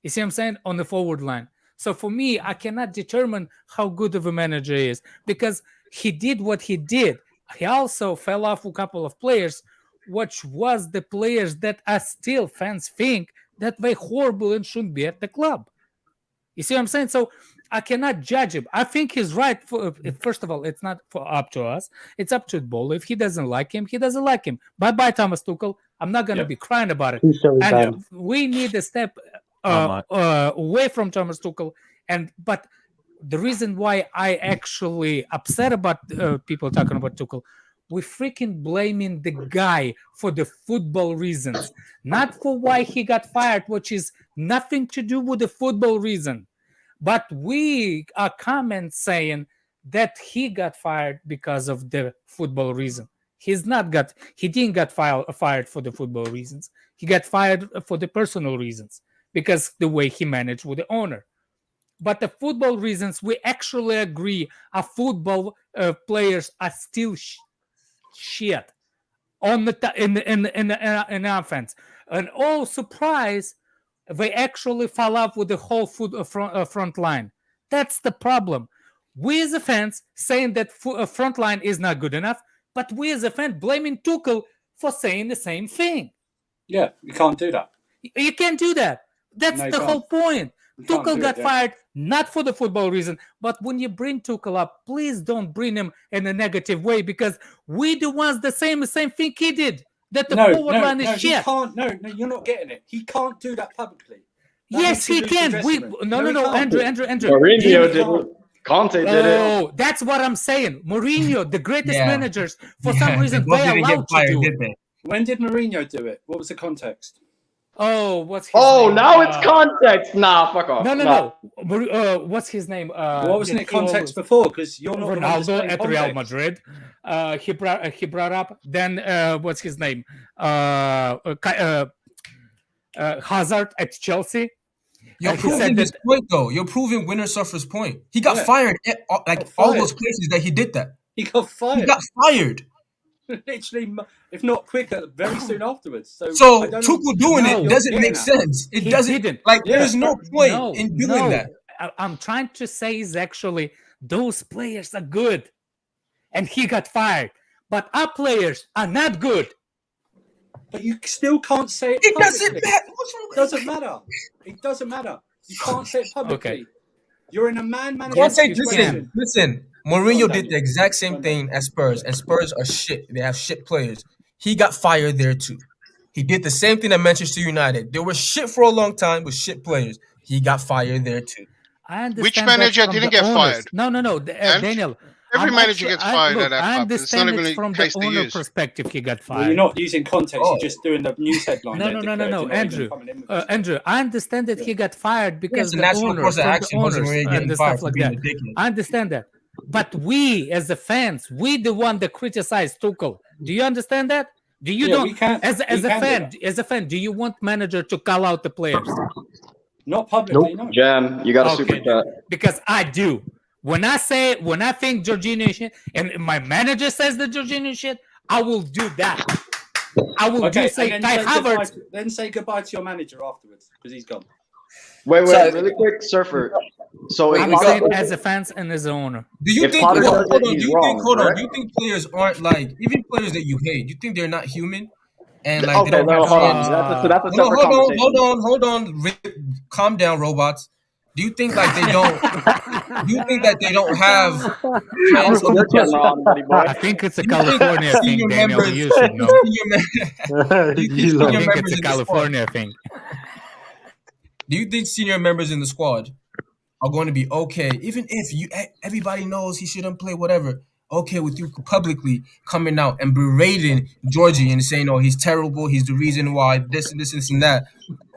You see what I'm saying? On the forward line. So for me, I cannot determine how good of a manager he is, because he did what he did. He also fell off a couple of players, which was the players that are still fans think that they're horrible and shouldn't be at the club. You see what I'm saying? So I cannot judge him. I think he's right. First of all, it's not up to us. It's up to the ball. If he doesn't like him, he doesn't like him. Bye-bye, Thomas Tuchel. I'm not going to be crying about it. And we need a step away from Thomas Tuchel. But the reason why I actually upset about people talking about Tuchel, we're freaking blaming the guy for the football reasons, not for why he got fired, which is nothing to do with the football reason. But we are comments saying that he got fired because of the football reason. He didn't get fired for the football reasons. He got fired for the personal reasons, because the way he managed with the owner. But the football reasons, we actually agree, our football players are still shit on in offense. And all surprise, they actually fall up with the whole front line. That's the problem. We as a fans saying that front line is not good enough, but we as a fan blaming Tuchel for saying the same thing. Yeah, you can't do that. You can't do that. That's the whole point. Tuchel got fired not for the football reason, but when you bring Tuchel up, please don't bring him in a negative way, because we the ones that say the same thing he did. That the forward line is shit. No, you're not getting it. He can't do that publicly. Yes, he can. No, Andrew. Mourinho did it. Conte did it. Oh, that's what I'm saying. Mourinho, the greatest managers, for some reason, they allowed to do it. When did Mourinho do it? What was the context? Oh, what's his name? now it's context. Nah, fuck off. No. What's his name? What wasn't it context before? Because you're not Ronaldo at Real Madrid. He brought up. Then what's his name? Hazard at Chelsea. You're proving this point, though. You're proving winner suffers point. He got fired at all those places that he did that. He got fired. Literally, if not quicker, very soon afterwards. So Tuchel doing it doesn't make sense. It doesn't. There's no point in doing that. I'm trying to say is actually those players are good, and he got fired. But our players are not good. But you still can't say it. It doesn't matter. What's wrong with doesn't matter. It doesn't matter. You can't say it publicly. Okay. You're in a man-manager situation. Listen. Mourinho did the exact same thing as Spurs, and Spurs are shit. They have shit players. He got fired there too. He did the same thing at Manchester United. They were shit for a long time with shit players. He got fired there too. Which manager didn't get fired? No, Daniel. Every manager gets fired at that club. I understand it from the owner perspective. He got fired. Well, you're not using context. You're just doing the news headline. No, Andrew. Andrew, I understand that he got fired because the owner, and the stuff like that. I understand that. but we as the fans, we the one that criticize Tuchel. Do you understand that? Do you don't as a fan? Do you want manager to call out the players? Not publicly, no. Jam, you got a super chat. Because I do. When I think Jorginho shit, and my manager says the Jorginho shit, I will do that. I will Havertz. Then say goodbye to your manager afterwards because he's gone. Wait, really quick, Surfer. So I'm saying as a fan and as an owner. Do you think? Hold on. Do you think players aren't like even players that you hate? Do you think they're not human? And like okay, they don't that's a separate conversation. Hold on. Calm down, robots. Do you think like they don't? Do you think that they don't have? I think it's a California thing, Daniel. You should know. I think it's a California thing. Do you think senior members in the squad are going to be okay, even if everybody knows he shouldn't play, whatever? Okay, with you publicly coming out and berating Georgie and saying, "Oh, he's terrible. He's the reason why this and this and that."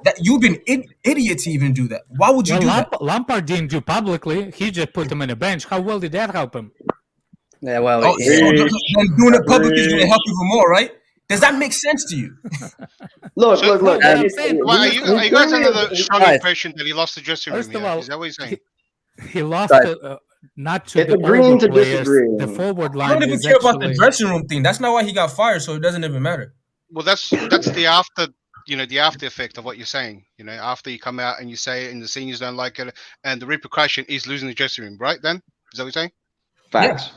That you've been idiot to even do that. Why would you do that? Lampard didn't do publicly. He just put him on a bench. How well did that help him? Yeah, well, then doing it publicly is going to help even more, right? Does that make sense to you? Look. Are you guys under the strong impression that he lost the dressing room? Is that what you're saying? He lost not to it's the agreeing to players. disagree. The forward line. I don't even care about the dressing room thing. That's not why he got fired, so it doesn't even matter. Well, that's the after. The after effect of what you're saying. After you come out and you say it and the seniors don't like it, and the repercussion is losing the dressing room, right? Then is that what you're saying? Facts.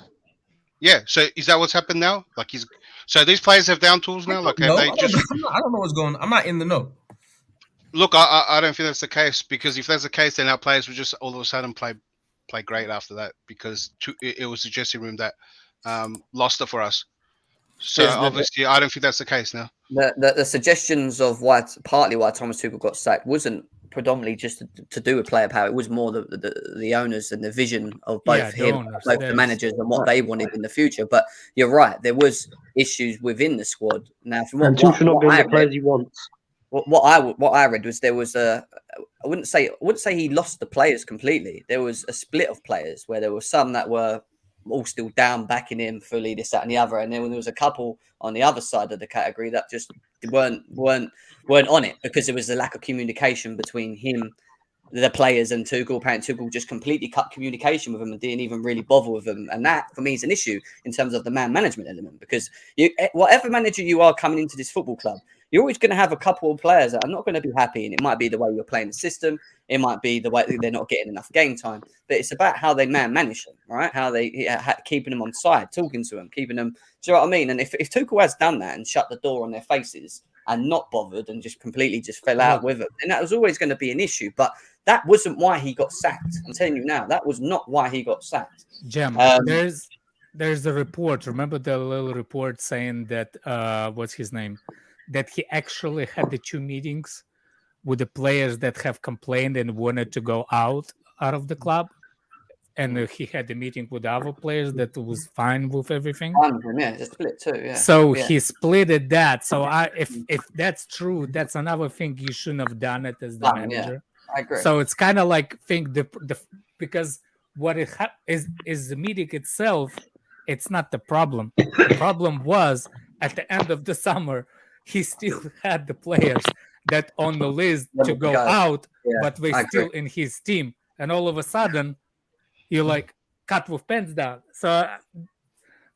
Yeah. So is that what's happened now? So these players have down tools now. Like no, I don't know what's going on. I'm not in the know. Look, I don't think that's the case, because if that's the case, then our players would just all of a sudden play great after that, because it was the dressing room that lost it for us. So obviously, I don't think that's the case now. The suggestions of partly why Thomas Tuchel got sacked wasn't predominantly just to do with player power. It was more the owners and the vision of both the managers and what they wanted in the future. But you're right, there was issues within the squad. Now, from Tuchel not getting the players he wants. What I read was there was I wouldn't say he lost the players completely. There was a split of players where there were some that were all still down, backing him fully, this, that, and the other, and then when there was a couple on the other side of the category that just weren't on it, because there was a lack of communication between him, the players, and Tuchel. Apparently, Tuchel just completely cut communication with them and didn't even really bother with them, and that for me is an issue in terms of the man management element, because whatever manager you are coming into this football club, you're always going to have a couple of players that are not going to be happy, and it might be the way you're playing the system. It might be the way they're not getting enough game time, but it's about how they manage them, right? How they keeping them on side, talking to them, keeping them. Do you know what I mean? And if Tuchel has done that and shut the door on their faces and not bothered and just completely just fell out with them, then that was always going to be an issue. But that wasn't why he got sacked. I'm telling you now, that was not why he got sacked. Jam, there's a report. Remember the little report saying that what's his name? That he actually had the 2 meetings with the players that have complained and wanted to go out of the club, and he had the meeting with the other players that was fine with everything. Yeah, just split too. Yeah. So he splitted that. So if that's true, that's another thing you shouldn't have done it as the manager. Yeah, I agree. So it's kind of like because what it is the meeting itself. It's not the problem. The problem was at the end of the summer, he still had the players that on the list to go out, but we're still in his team. And all of a sudden, you're like cut with pants down. So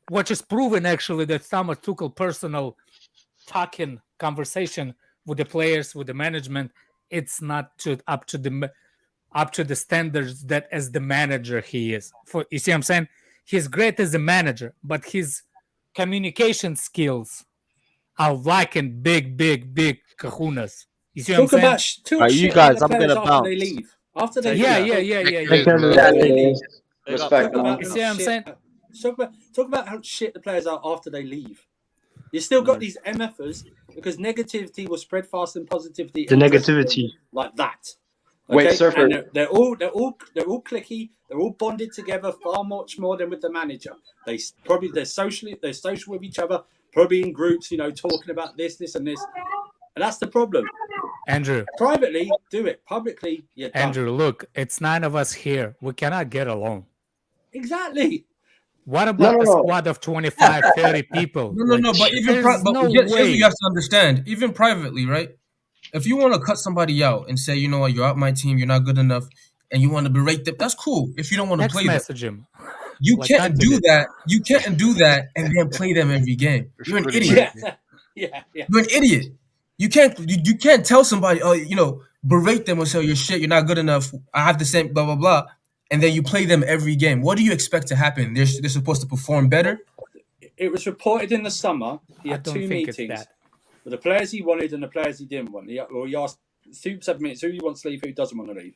what is proven actually that Thomas Tuchel personal talking conversation with the players, with the management, it's not up to the standards that as the manager he is. You see what I'm saying? He's great as a manager, but his communication skills are lacking big kahunas. You see what I'm saying? Are you guys? I'm gonna bounce. After they leave. Respect. You see what I'm saying? Talk about how shit the players are after they leave. You still got these MFers because negativity will spread faster than positivity. The negativity, like that. Okay? Wait, Surfer. And they're all cliquey. They're all bonded together far much more than with the manager. They're social with each other. Probably in groups, talking about this, and this. And that's the problem. Andrew. Privately, do it. Publicly, you're done. Andrew, look, it's 9 of us here. We cannot get along. Exactly. What about the squad of 25, 30 people? No. But even here's what you have to understand. Even privately, right? If you want to cut somebody out and say, you know what, you're out my team, you're not good enough, and you want to berate them, that's cool. If you don't want to play them, you can't do that. You can't do that and then play them every game. You're an idiot. Yeah. You're an idiot. You can't tell somebody, berate them or say you're shit, you're not good enough. I have the same blah blah blah, and then you play them every game. What do you expect to happen? They're supposed to perform better. It was reported in the summer. He had 2 meetings with the players he wanted and the players he didn't want. He asked 7 minutes who he wants to leave, who doesn't want to leave.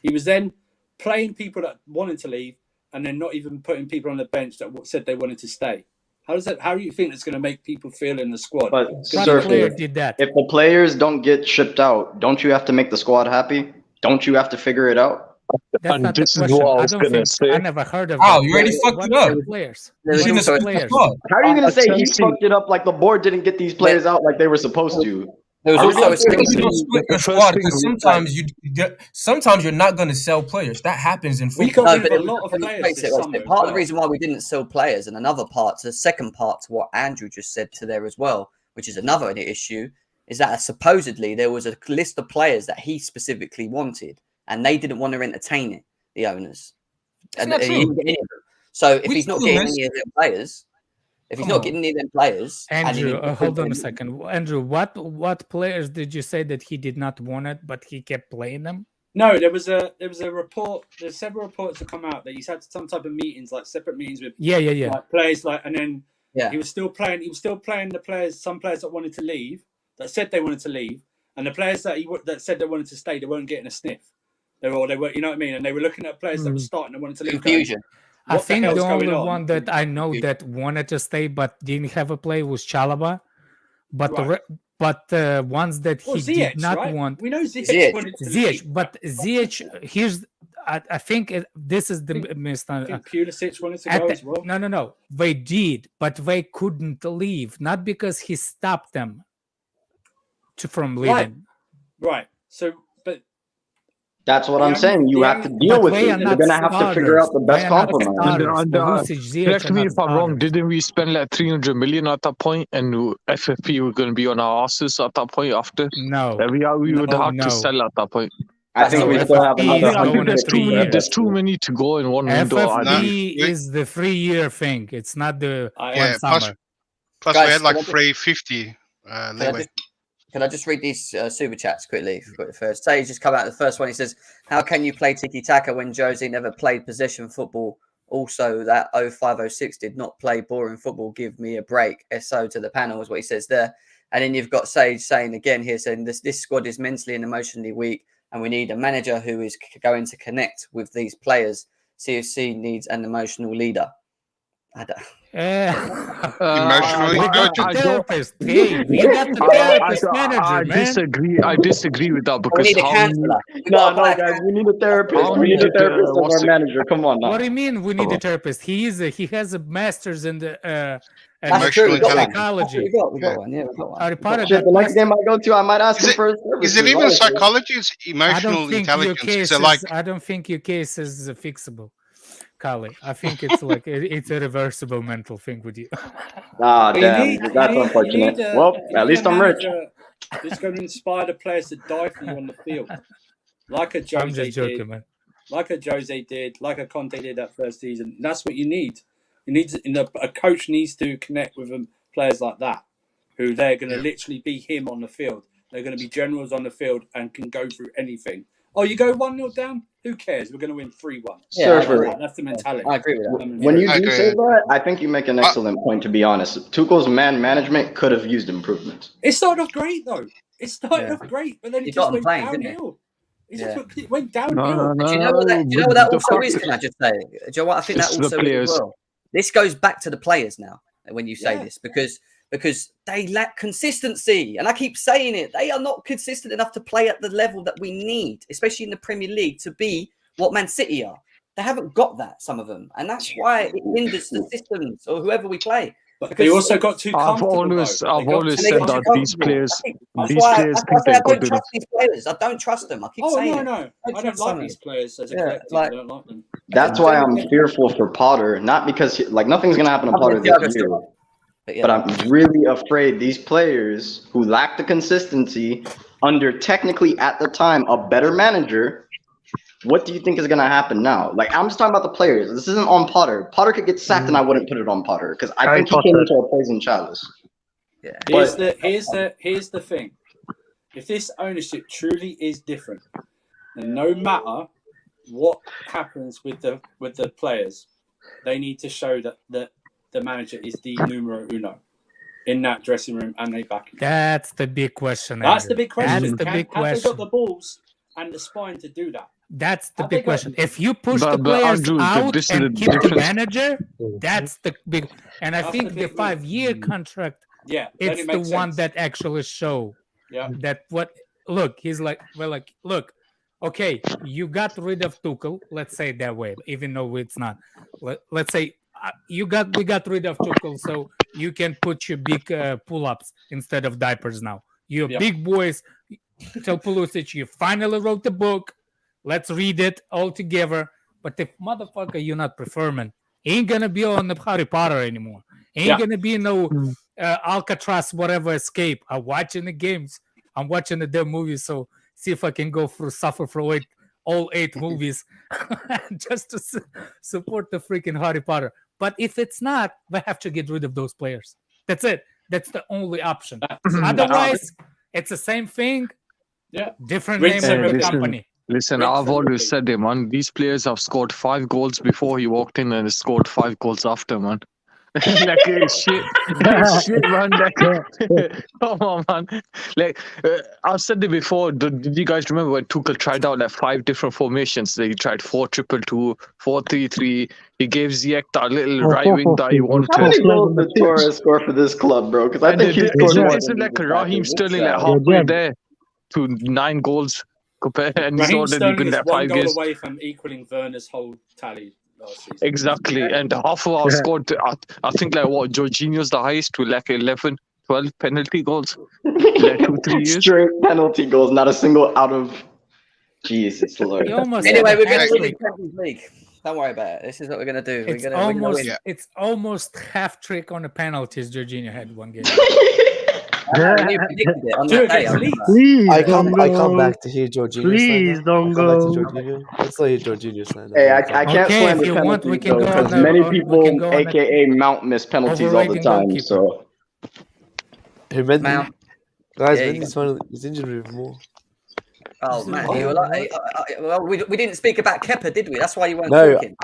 He was then playing people that wanted to leave, and then not even putting people on the bench that said they wanted to stay. How do you think it's going to make people feel in the squad? But if the players don't get shipped out, don't you have to make the squad happy? Don't you have to figure it out? That's not this is what I was going to say. I never heard of that. You already fucked it up. Players. How are you going to say he fucked it up like the board didn't get these players out like they were supposed to? There was also split your squad because sometimes you're not going to sell players. That happens in football. Part of the reason why we didn't sell players, and another part, the second part to what Andrew just said to there as well, which is another issue, is that supposedly there was a list of players that he specifically wanted, and they didn't want to entertain it, the owners. And he didn't get any of them. So if he's not getting any of them players. If he's not getting any of them players, Andrew, hold on a second. Andrew, what players did you say that he did not want it, but he kept playing them? No, there was a report. There's several reports that come out that he's had some type of meetings, like separate meetings with like players, and then he was still playing. He was still playing the players. Some players that wanted to leave, that said they wanted to leave, and the players that said they wanted to stay, they weren't getting a sniff. They were, you know what I mean? And they were looking at players that were starting and wanted to leave. Confusion. I think the only one that I know that wanted to stay but didn't have a play was Chalaba, but the ones that he Ziyech, did not want. We know Ziyech wanted to leave. But Ziyech, I think this is the misunderstanding. Pulisic wanted to go as well. No. They did, but they couldn't leave, not because he stopped them from leaving. Right. So. That's what I'm saying. You have to deal with it. You're going to have to figure out the best compromise. Correct me if I'm wrong. Didn't we spend like 300 million at that point, and FFP were going to be on our asses at that point after? No. We would have to sell at that point. I think we still have another 100. There's too many to go in one window. FFP is the 3-year thing. It's not the one summer. Plus, we had like 350 leeway. Can I just read these super chats quickly first? Sage just come out. The first one, he says, how can you play tiki-taka when Jose never played possession football? Also, that 05-06 did not play boring football. Give me a break. SO to the panel is what he says there. And then you've got Sage saying again here, saying this squad is mentally and emotionally weak, and we need a manager who is going to connect with these players. CFC needs an emotional leader. I don't... Emotionally, therapist. Hey, you got the therapist manager, I disagree with that because we need a counselor. No, guys, we need a therapist. We need a therapist as our manager. Come on now. What do you mean we need a therapist? He has a master's in the emotional psychology. We got one. Yeah, we got one. The next game I go to, I might ask him for a service. Is it even psychology? It's emotional intelligence. I don't think your case is fixable. Kali. I think it's like it's a reversible mental thing with you. Damn, that's unfortunate. At least I'm rich. It's going to inspire the players to die for you on the field, like a Jose did, man. Like a Jose did, like a Conte did that first season. That's what you need. A coach needs to connect with players like that, who they're going to literally be him on the field. They're going to be generals on the field and can go through anything. Oh, you go 1-0 down? Who cares? We're going to win 3-1. That's the mentality. I agree with that. When you do say that, I think you make an excellent point, to be honest. Tuchel's man management could have used improvements. It started off great, though. But then it just went downhill. It went downhill. Do you know what that also is, can I just say? Do you know what I think that also is as well? This goes back to the players now, when you say this, because they lack consistency. And I keep saying it. They are not consistent enough to play at the level that we need, especially in the Premier League, to be what Man City are. They haven't got that, some of them. And that's why it hinders the systems or whoever we play. But they also got too comfortable. I've always said that these players think they're good enough. I don't trust these players. I don't trust them. I keep saying no. I don't like these players as a collective. I don't like them. That's why I'm fearful for Potter. Not because nothing's gonna happen to Potter this year. But I'm really afraid these players who lack the consistency under technically at the time a better manager. What do you think is going to happen now? I'm just talking about the players. This isn't on Potter. Potter could get sacked, and I wouldn't put it on Potter because I think he came into a poison chalice. Yeah. Here's the thing. If this ownership truly is different, and no matter what happens with the players, they need to show that the manager is the numero uno in that dressing room and they back him. That's the big question. That's the big question. That's the big question. Have they got the balls and the spine to do that? That's the big question. If you push the players out and keep the manager, that's the big. And I think the 5-year contract, it's the one that actually show that what. Look, he's like, look, okay, you got rid of Tuchel. Let's say it that way, even though it's not. Let's say we got rid of Tuchel, so you can put your big pull-ups instead of diapers now. You're big boys. Tell Pulisic, you finally wrote the book. Let's read it all together. But if motherfucker you're not performing, ain't gonna be on the Harry Potter anymore. Ain't gonna be no Alcatraz whatever escape. I'm watching the games. I'm watching the damn movies. So see if I can suffer for all 8 movies just to support the freaking Harry Potter. But if it's not, we have to get rid of those players. That's it. That's the only option. Otherwise, it's the same thing. Yeah, different name of the company. Listen, I've always said it, man. These players have scored 5 goals before he walked in and scored 5 goals after, man. Shit, man. Come on, man. I've said it before. Did you guys remember when Tuchel tried out 5 different formations? He tried 4-2-2, 4-3-3. He gave Ziyech that little right wing that he wanted. How many goals did Torres score for this club, bro? Because I think he scored. Isn't Raheem Sterling halfway there to 9 goals? And he's already been there 5 years. 1 goal away from equaling Werner's whole tally last season. Exactly, and half of our scored. I think Jorginho's the highest with 11, 12 penalty goals. 2-3 years. Straight penalty goals, not a single out of. Jesus Lord. Anyway, we're going to win the Champions League. Don't worry about it. This is what we're going to do. It's almost half trick on the penalties. Jorginho had 1 game. You predicted it on that day. Please, I come back to hear Jorginho. Please don't go. Let's let Jorginho stand. Hey, I can't slander penalties because many people, aka Mount, miss penalties all the time. Goalkeeper. So, Mendy, guys, Mendy's injured more. Oh man, you were well, we didn't speak about Kepa, did we? That's why you weren't talking.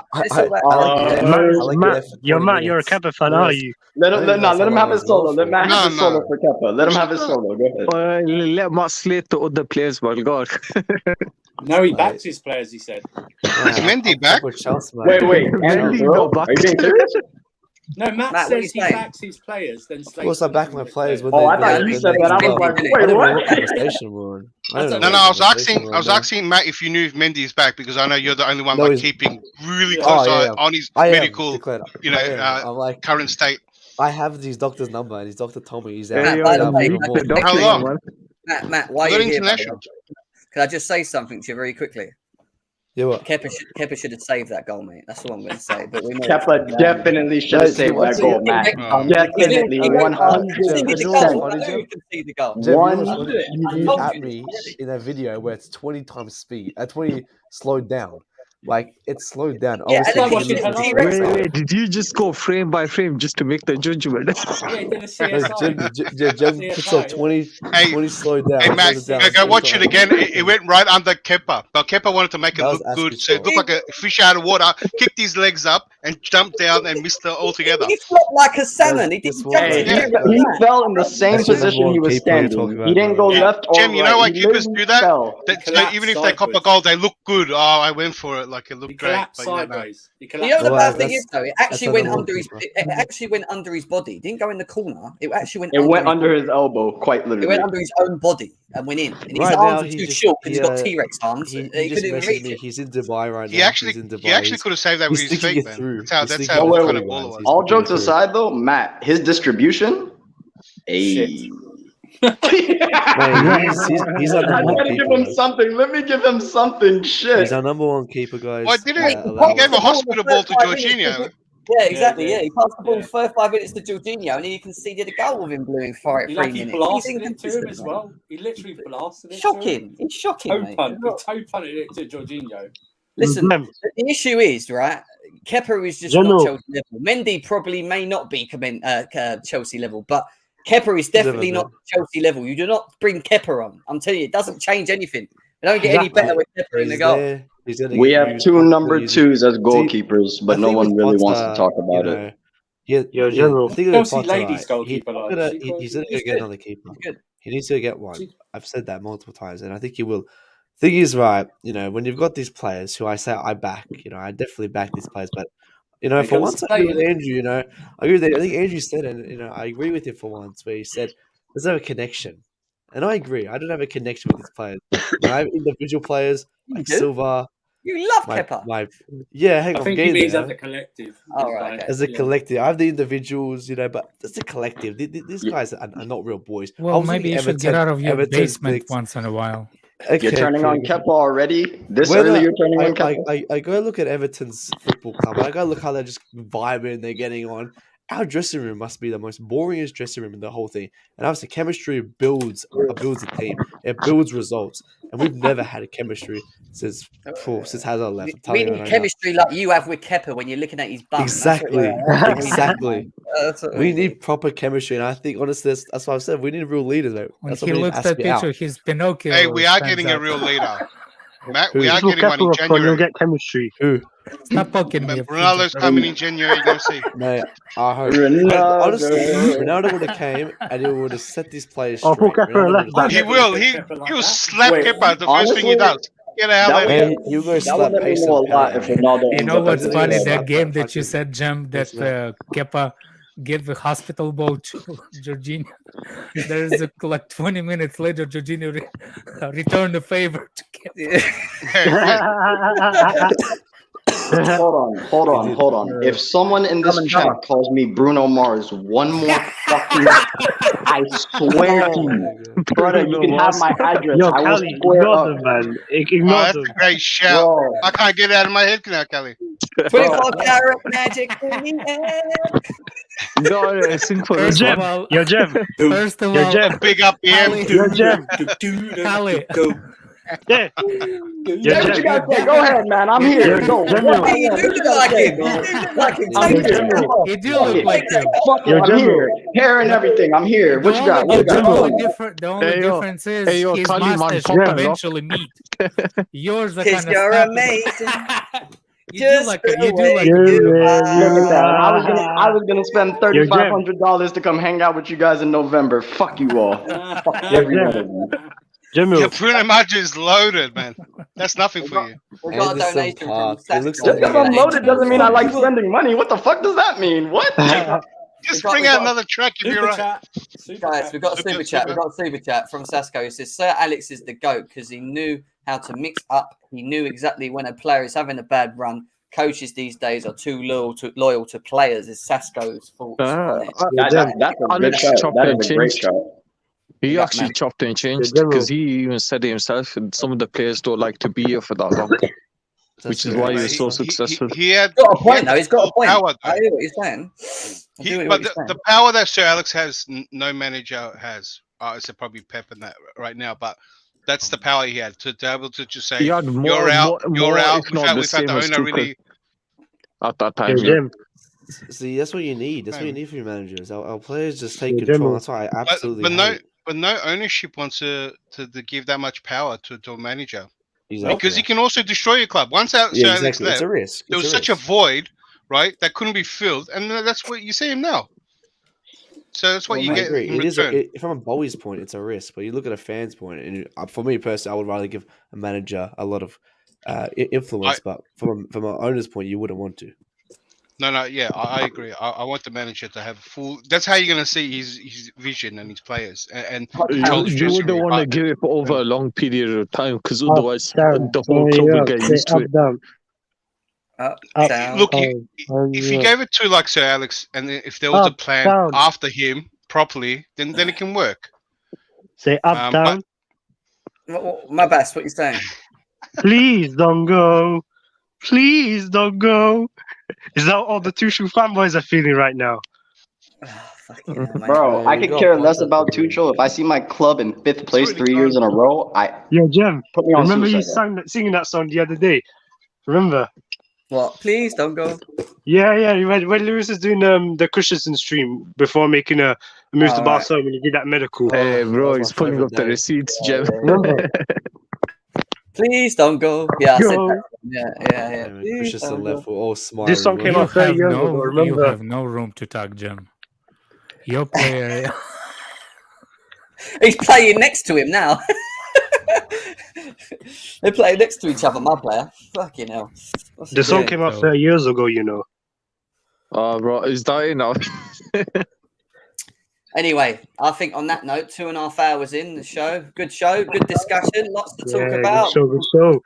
Matt, you're a Kepa fan, are you? Let him have his solo. Let Matt have his solo for Kepa. Let him have his solo. Go ahead. Let Matt slate the other players, my God. No, he backs his players, he said. Is Mendy back? Wait. Mendy not back. Are you being serious? No, Matt says he backs his players. Then of course, I back my players. I thought you said that. I was like, wait, what? I was asking Matt if you knew if Mendy is back because I know you're the only one keeping really close eye on his medical, current state. I have his doctor's number, and his doctor told me he's out. How long? Matt, why are you here? Can I just say something to you very quickly? Yeah, what? Kepa should have saved that goal, mate. That's what I'm going to say. But we know Kepa definitely should have saved that goal, Matt. Definitely, 100%. You can see the goal. He at me in a video where it's 20 times speed, 20 slowed down. Like it's slowed down. Yeah, wait, did you just go frame by frame just to make the judgment? Jim puts up 20 slowed down. Hey, Matt, go watch it again. It went right under Kepa. But Kepa wanted to make it look good. So it looked like a fish out of water, kicked his legs up and jumped down and missed it altogether. He flopped like a salmon. He fell in the same position he was standing. He didn't go left or right. Jim, you know why keepers do that? So even if they cop a goal, they look good. Oh, I went for it. Like it looked great. Sideways. The bad thing is though, it actually went under his. It actually went under his body. It didn't go in the corner. It actually went. It went under his elbow, quite literally. It went under his own body and went in. And his arms are too short because he's got T-Rex arms. He couldn't even reach it. He's in Dubai right now. He actually could have saved that with his feet, man. That's how kind of ball it was. All jokes aside, though, Matt, his distribution, Mate, he's our number one keeper. Let me give him something. Shit. He's our number one keeper, guys. Why didn't he gave a hospital ball to Jorginho? Yeah, exactly. Yeah, he passed the ball first 5 minutes to Jorginho, and then he conceded a goal with him blue in 3 minutes. He blasted it to him as well. He literally blasted it. Shocking. It's shocking, mate. He toe punted it to Jorginho. Listen, the issue is, right, Kepa is just not Chelsea level. Mendy probably may not be Chelsea level, but Kepa is definitely not Chelsea level. You do not bring Kepa on. I'm telling you, it doesn't change anything. It don't get any better with Kepa in the goal. We have 2 number 2s as goalkeepers, but no one really wants to talk about it. General. Chelsea ladies goalkeeper. He's going to get another keeper. He needs to get one. I've said that multiple times, and I think he will. I think he's right. When you've got these players who I say I back, I definitely back these players. But for once, I agree with Andrew. I agree with. I think Andrew said, and I agree with him for once, where he said there's no connection, and I agree. I don't have a connection with these players. I have individual players like Silva. You love Kepa. Hang on. I think he means as a collective. Oh, right, okay. As a collective, I have the individuals, but as a collective, these guys are not real boys. Well, maybe you should get out of your basement once in a while. Okay, you're turning on Kepa already? Early you're turning on Kepa? I go look at Everton's football club. I go look how they're just vibing, they're getting on. Our dressing room must be the most boringest dressing room in the whole thing. And obviously, chemistry builds a team. It builds results. And we've never had a chemistry since Hazard left. We need chemistry like you have with Kepa when you're looking at his bum. Exactly. We need proper chemistry. And I think, honestly, that's what I've said. We need real leaders, mate. When he looks at that picture, his Pinocchio. Hey, we are getting a real leader. Matt, we are getting one in January. You'll get chemistry. Who? Stop poking me. Ronaldo's coming in January. You're going to see. Mate, I hope. Honestly, Ronaldo would have came and he would have set these players straight. He will. He will slap Kepa the first thing he does. Get out of here. You go slap pace. You know what's funny? That game that you said, Jem, that Kepa gave the hospital ball to Jorginho. There's like 20 minutes later, Jorginho returned the favor to Kepa. Hold on. If someone in this chat calls me Bruno Mars one more fucking I swear to you, brother, you can have my address. Yo, I will Kelly, square up. them, man. That's a great shout. Bro. I can't get it out of my head now, Kelly. 24 karat magic. No, sing for Yo, Jem. Yo, Jem. First of all, Jem. Big up him. Yo, Jem. Kelly. Yeah. Yeah, what you guys say? Go ahead, man. I'm here. Go. You do look like him. You do look like him. I'm here. Hair and everything. I'm here. What you got? The only difference is his mustache will eventually meet. Yours are kind of. You're amazing. You do like Look at that. I was gonna spend $3,500 to come hang out with you guys in November. Fuck you all. Fuck every one of you. Your Bruno Mars is loaded, man. That's nothing for you. We got a donation from Just because I'm loaded doesn't mean I like spending money. What the fuck does that mean? What? Just bring out another track if you're right. Guys, we've got a super chat. We've got a super chat from Sasko. It says, Sir Alex is the GOAT because he knew how to mix up. He knew exactly when a player is having a bad run. Coaches these days are too loyal to players. Is Sasko's fault? That's a good shout. That is a great shout. He actually chopped and changed because he even said it himself. Some of the players don't like to be here for that long, which is why he was so successful. He had got a point though. He's got a point. Power, I hear what you're saying. But the power that Sir Alex has, no manager has. It's probably Pep in that right now, but that's the power he had to be able to just say, "You're out, you're out." We've had the owner really at that time. See, that's what you need. That's what you need from your managers. Our players just take control. That's why I absolutely. But no ownership wants to give that much power to a manager. Exactly. Because he can also destroy your club. Once Sir Alex left, it's a risk. There was such a void, right, that couldn't be filled, and that's what you see him now. So that's what you get. It is from a Bowie's point, it's a risk. But you look at a fan's point, and for me personally, I would rather give a manager a lot of influence. But from an owner's point, you wouldn't want to. No, yeah, I agree. I want the manager to have full. That's how you're going to see his vision and his players. And you wouldn't want to give it over a long period of time because otherwise the whole club will get used to it. Look, if you gave it to like Sir Alex, and if there was a plan after him properly, then it can work. Say up, down. My best, what you saying? Please don't go. Please don't go. Is that all the Tuchel fanboys are feeling right now? Bro, I could care less about Tuchel. If I see my club in 5th place 3 years in a row, Yo, Jem, put me on remember you suicide. singing that song the other day? Remember? What? Please don't go. Yeah. When Lewis is doing the Christensen stream before making a move to Barcelona when he did that medical. Hey, bro, he's pulling up the receipts, Jem. Please don't go. Yeah, I said that. Yeah. Christensen left, we're all smiling. This song came out 30 years ago, remember? You have no room to talk, Jem. Your player. He's playing next to him now. They're playing next to each other, my player. Fucking hell. The song came out 30 years ago, you know. Oh, bro, he's dying now. Anyway, I think on that note, 2.5 hours in the show. Good discussion, lots to talk about. Good show.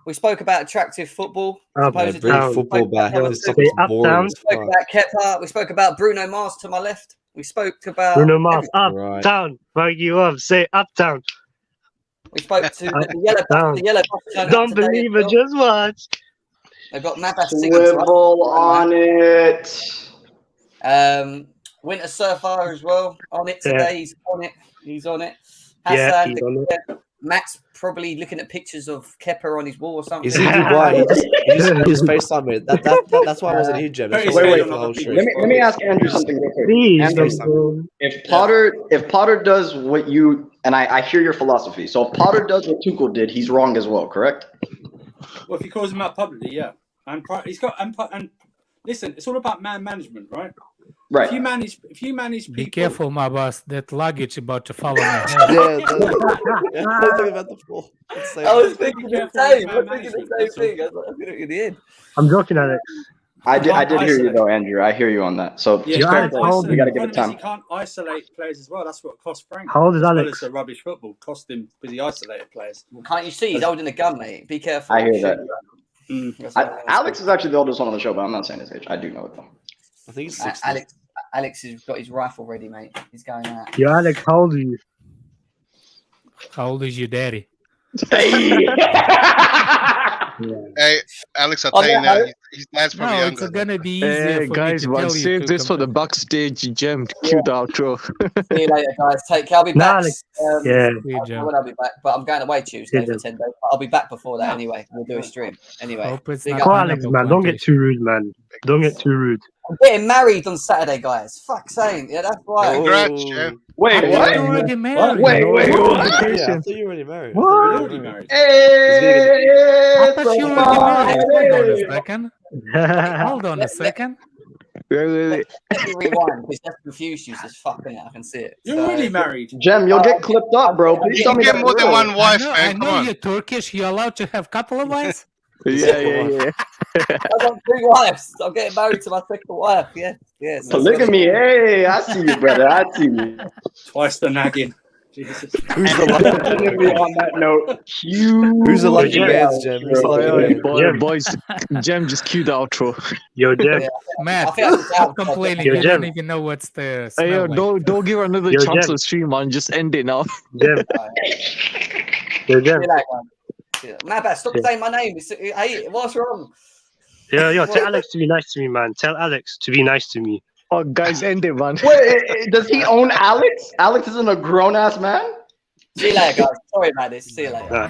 We spoke about attractive football. Bring football back. We spoke about Kepa. We spoke about Bruno Mars to my left. We spoke about Bruno Mars. Up, down. Fuck you up. Say up, down. We spoke to the yellow. Don't believe it, just watch. They've got Mappa Swivel on it. Winter Surfer as well on it today. He's on it. Yeah, Hassan, he's on it. Max probably looking at pictures of Kepa on his wall or something. Is he Dubai? He just FaceTime me. That's why I wasn't here, Jem. Wait. Let me ask Andrew something real quick. Andrew, if Potter does what you and I hear your philosophy. So if Potter does what Tuchel did, he's wrong as well, correct? Well, if he calls him out publicly, yeah. And he's got and listen, it's all about man management, right? Right. If you manage people, Be careful, my boss. That luggage about to follow me. I was thinking the same. In the end. I'm joking, Alex. I did hear you though, Andrew. I hear you on that. So we got to give it time. You can't isolate players as well. That's what cost Frank. How old is Alex? Well, it's a rubbish football. Cost him because he isolated players. Well, can't you see he's holding a gun, mate? Be careful. I hear that. Alex is actually the oldest one on the show, but I'm not saying his age. I do know it though. I think he's 16. Alex has got his rifle ready, mate. He's going out. Yo, Alex, how old are you? How old is your daddy? Hey, Alex, I'll tell you now, his dad's probably younger. It's gonna be easier for guys, me to tell save this for the backstage Jem. Cue the outro. See you later, guys. Take care. I'll be back. I'll be back, but I'm going away Tuesday for 10 days. I'll be back before that anyway. We'll do a stream anyway. Alex, man, don't get too rude, man. Don't get too rude. I'm getting married on Saturday, guys. Fuck's sake. Yeah, that's right. Congrats, Jem. Wait, what? You're already married. Wait, what? Yeah, I thought you were already married. I thought you were already married. Hold on a second. Let me rewind because that's confused you. Just fucking it. I can see it. You're already married. Jem, you'll get clipped up, bro. Please tell me get more than one wife, man. I know you're Turkish. You're allowed to have a couple of wives. Yeah. I've got 3 wives. I'm getting married to my 2nd wife. Yes. Polygamy. Hey, I see you, brother. I see you. Twice the nagging. Jesus. Who's the lucky on that note? Who's the lucky man, Jem? Boys, Jem just cue the outro. Yo, Jem. Matt, stop complaining. You don't even know what's the smell. Hey, yo, don't give her another chance to stream, man. Just end it now. Jem. Yo, Jem. Mabba, stop saying my name. Hey, what's wrong? Yo, tell Alex to be nice to me, man. Tell Alex to be nice to me. Oh, guys, end it, man. Wait, does he own Alex? Alex isn't a grown-ass man? See you later, guys. Sorry about this. See you later.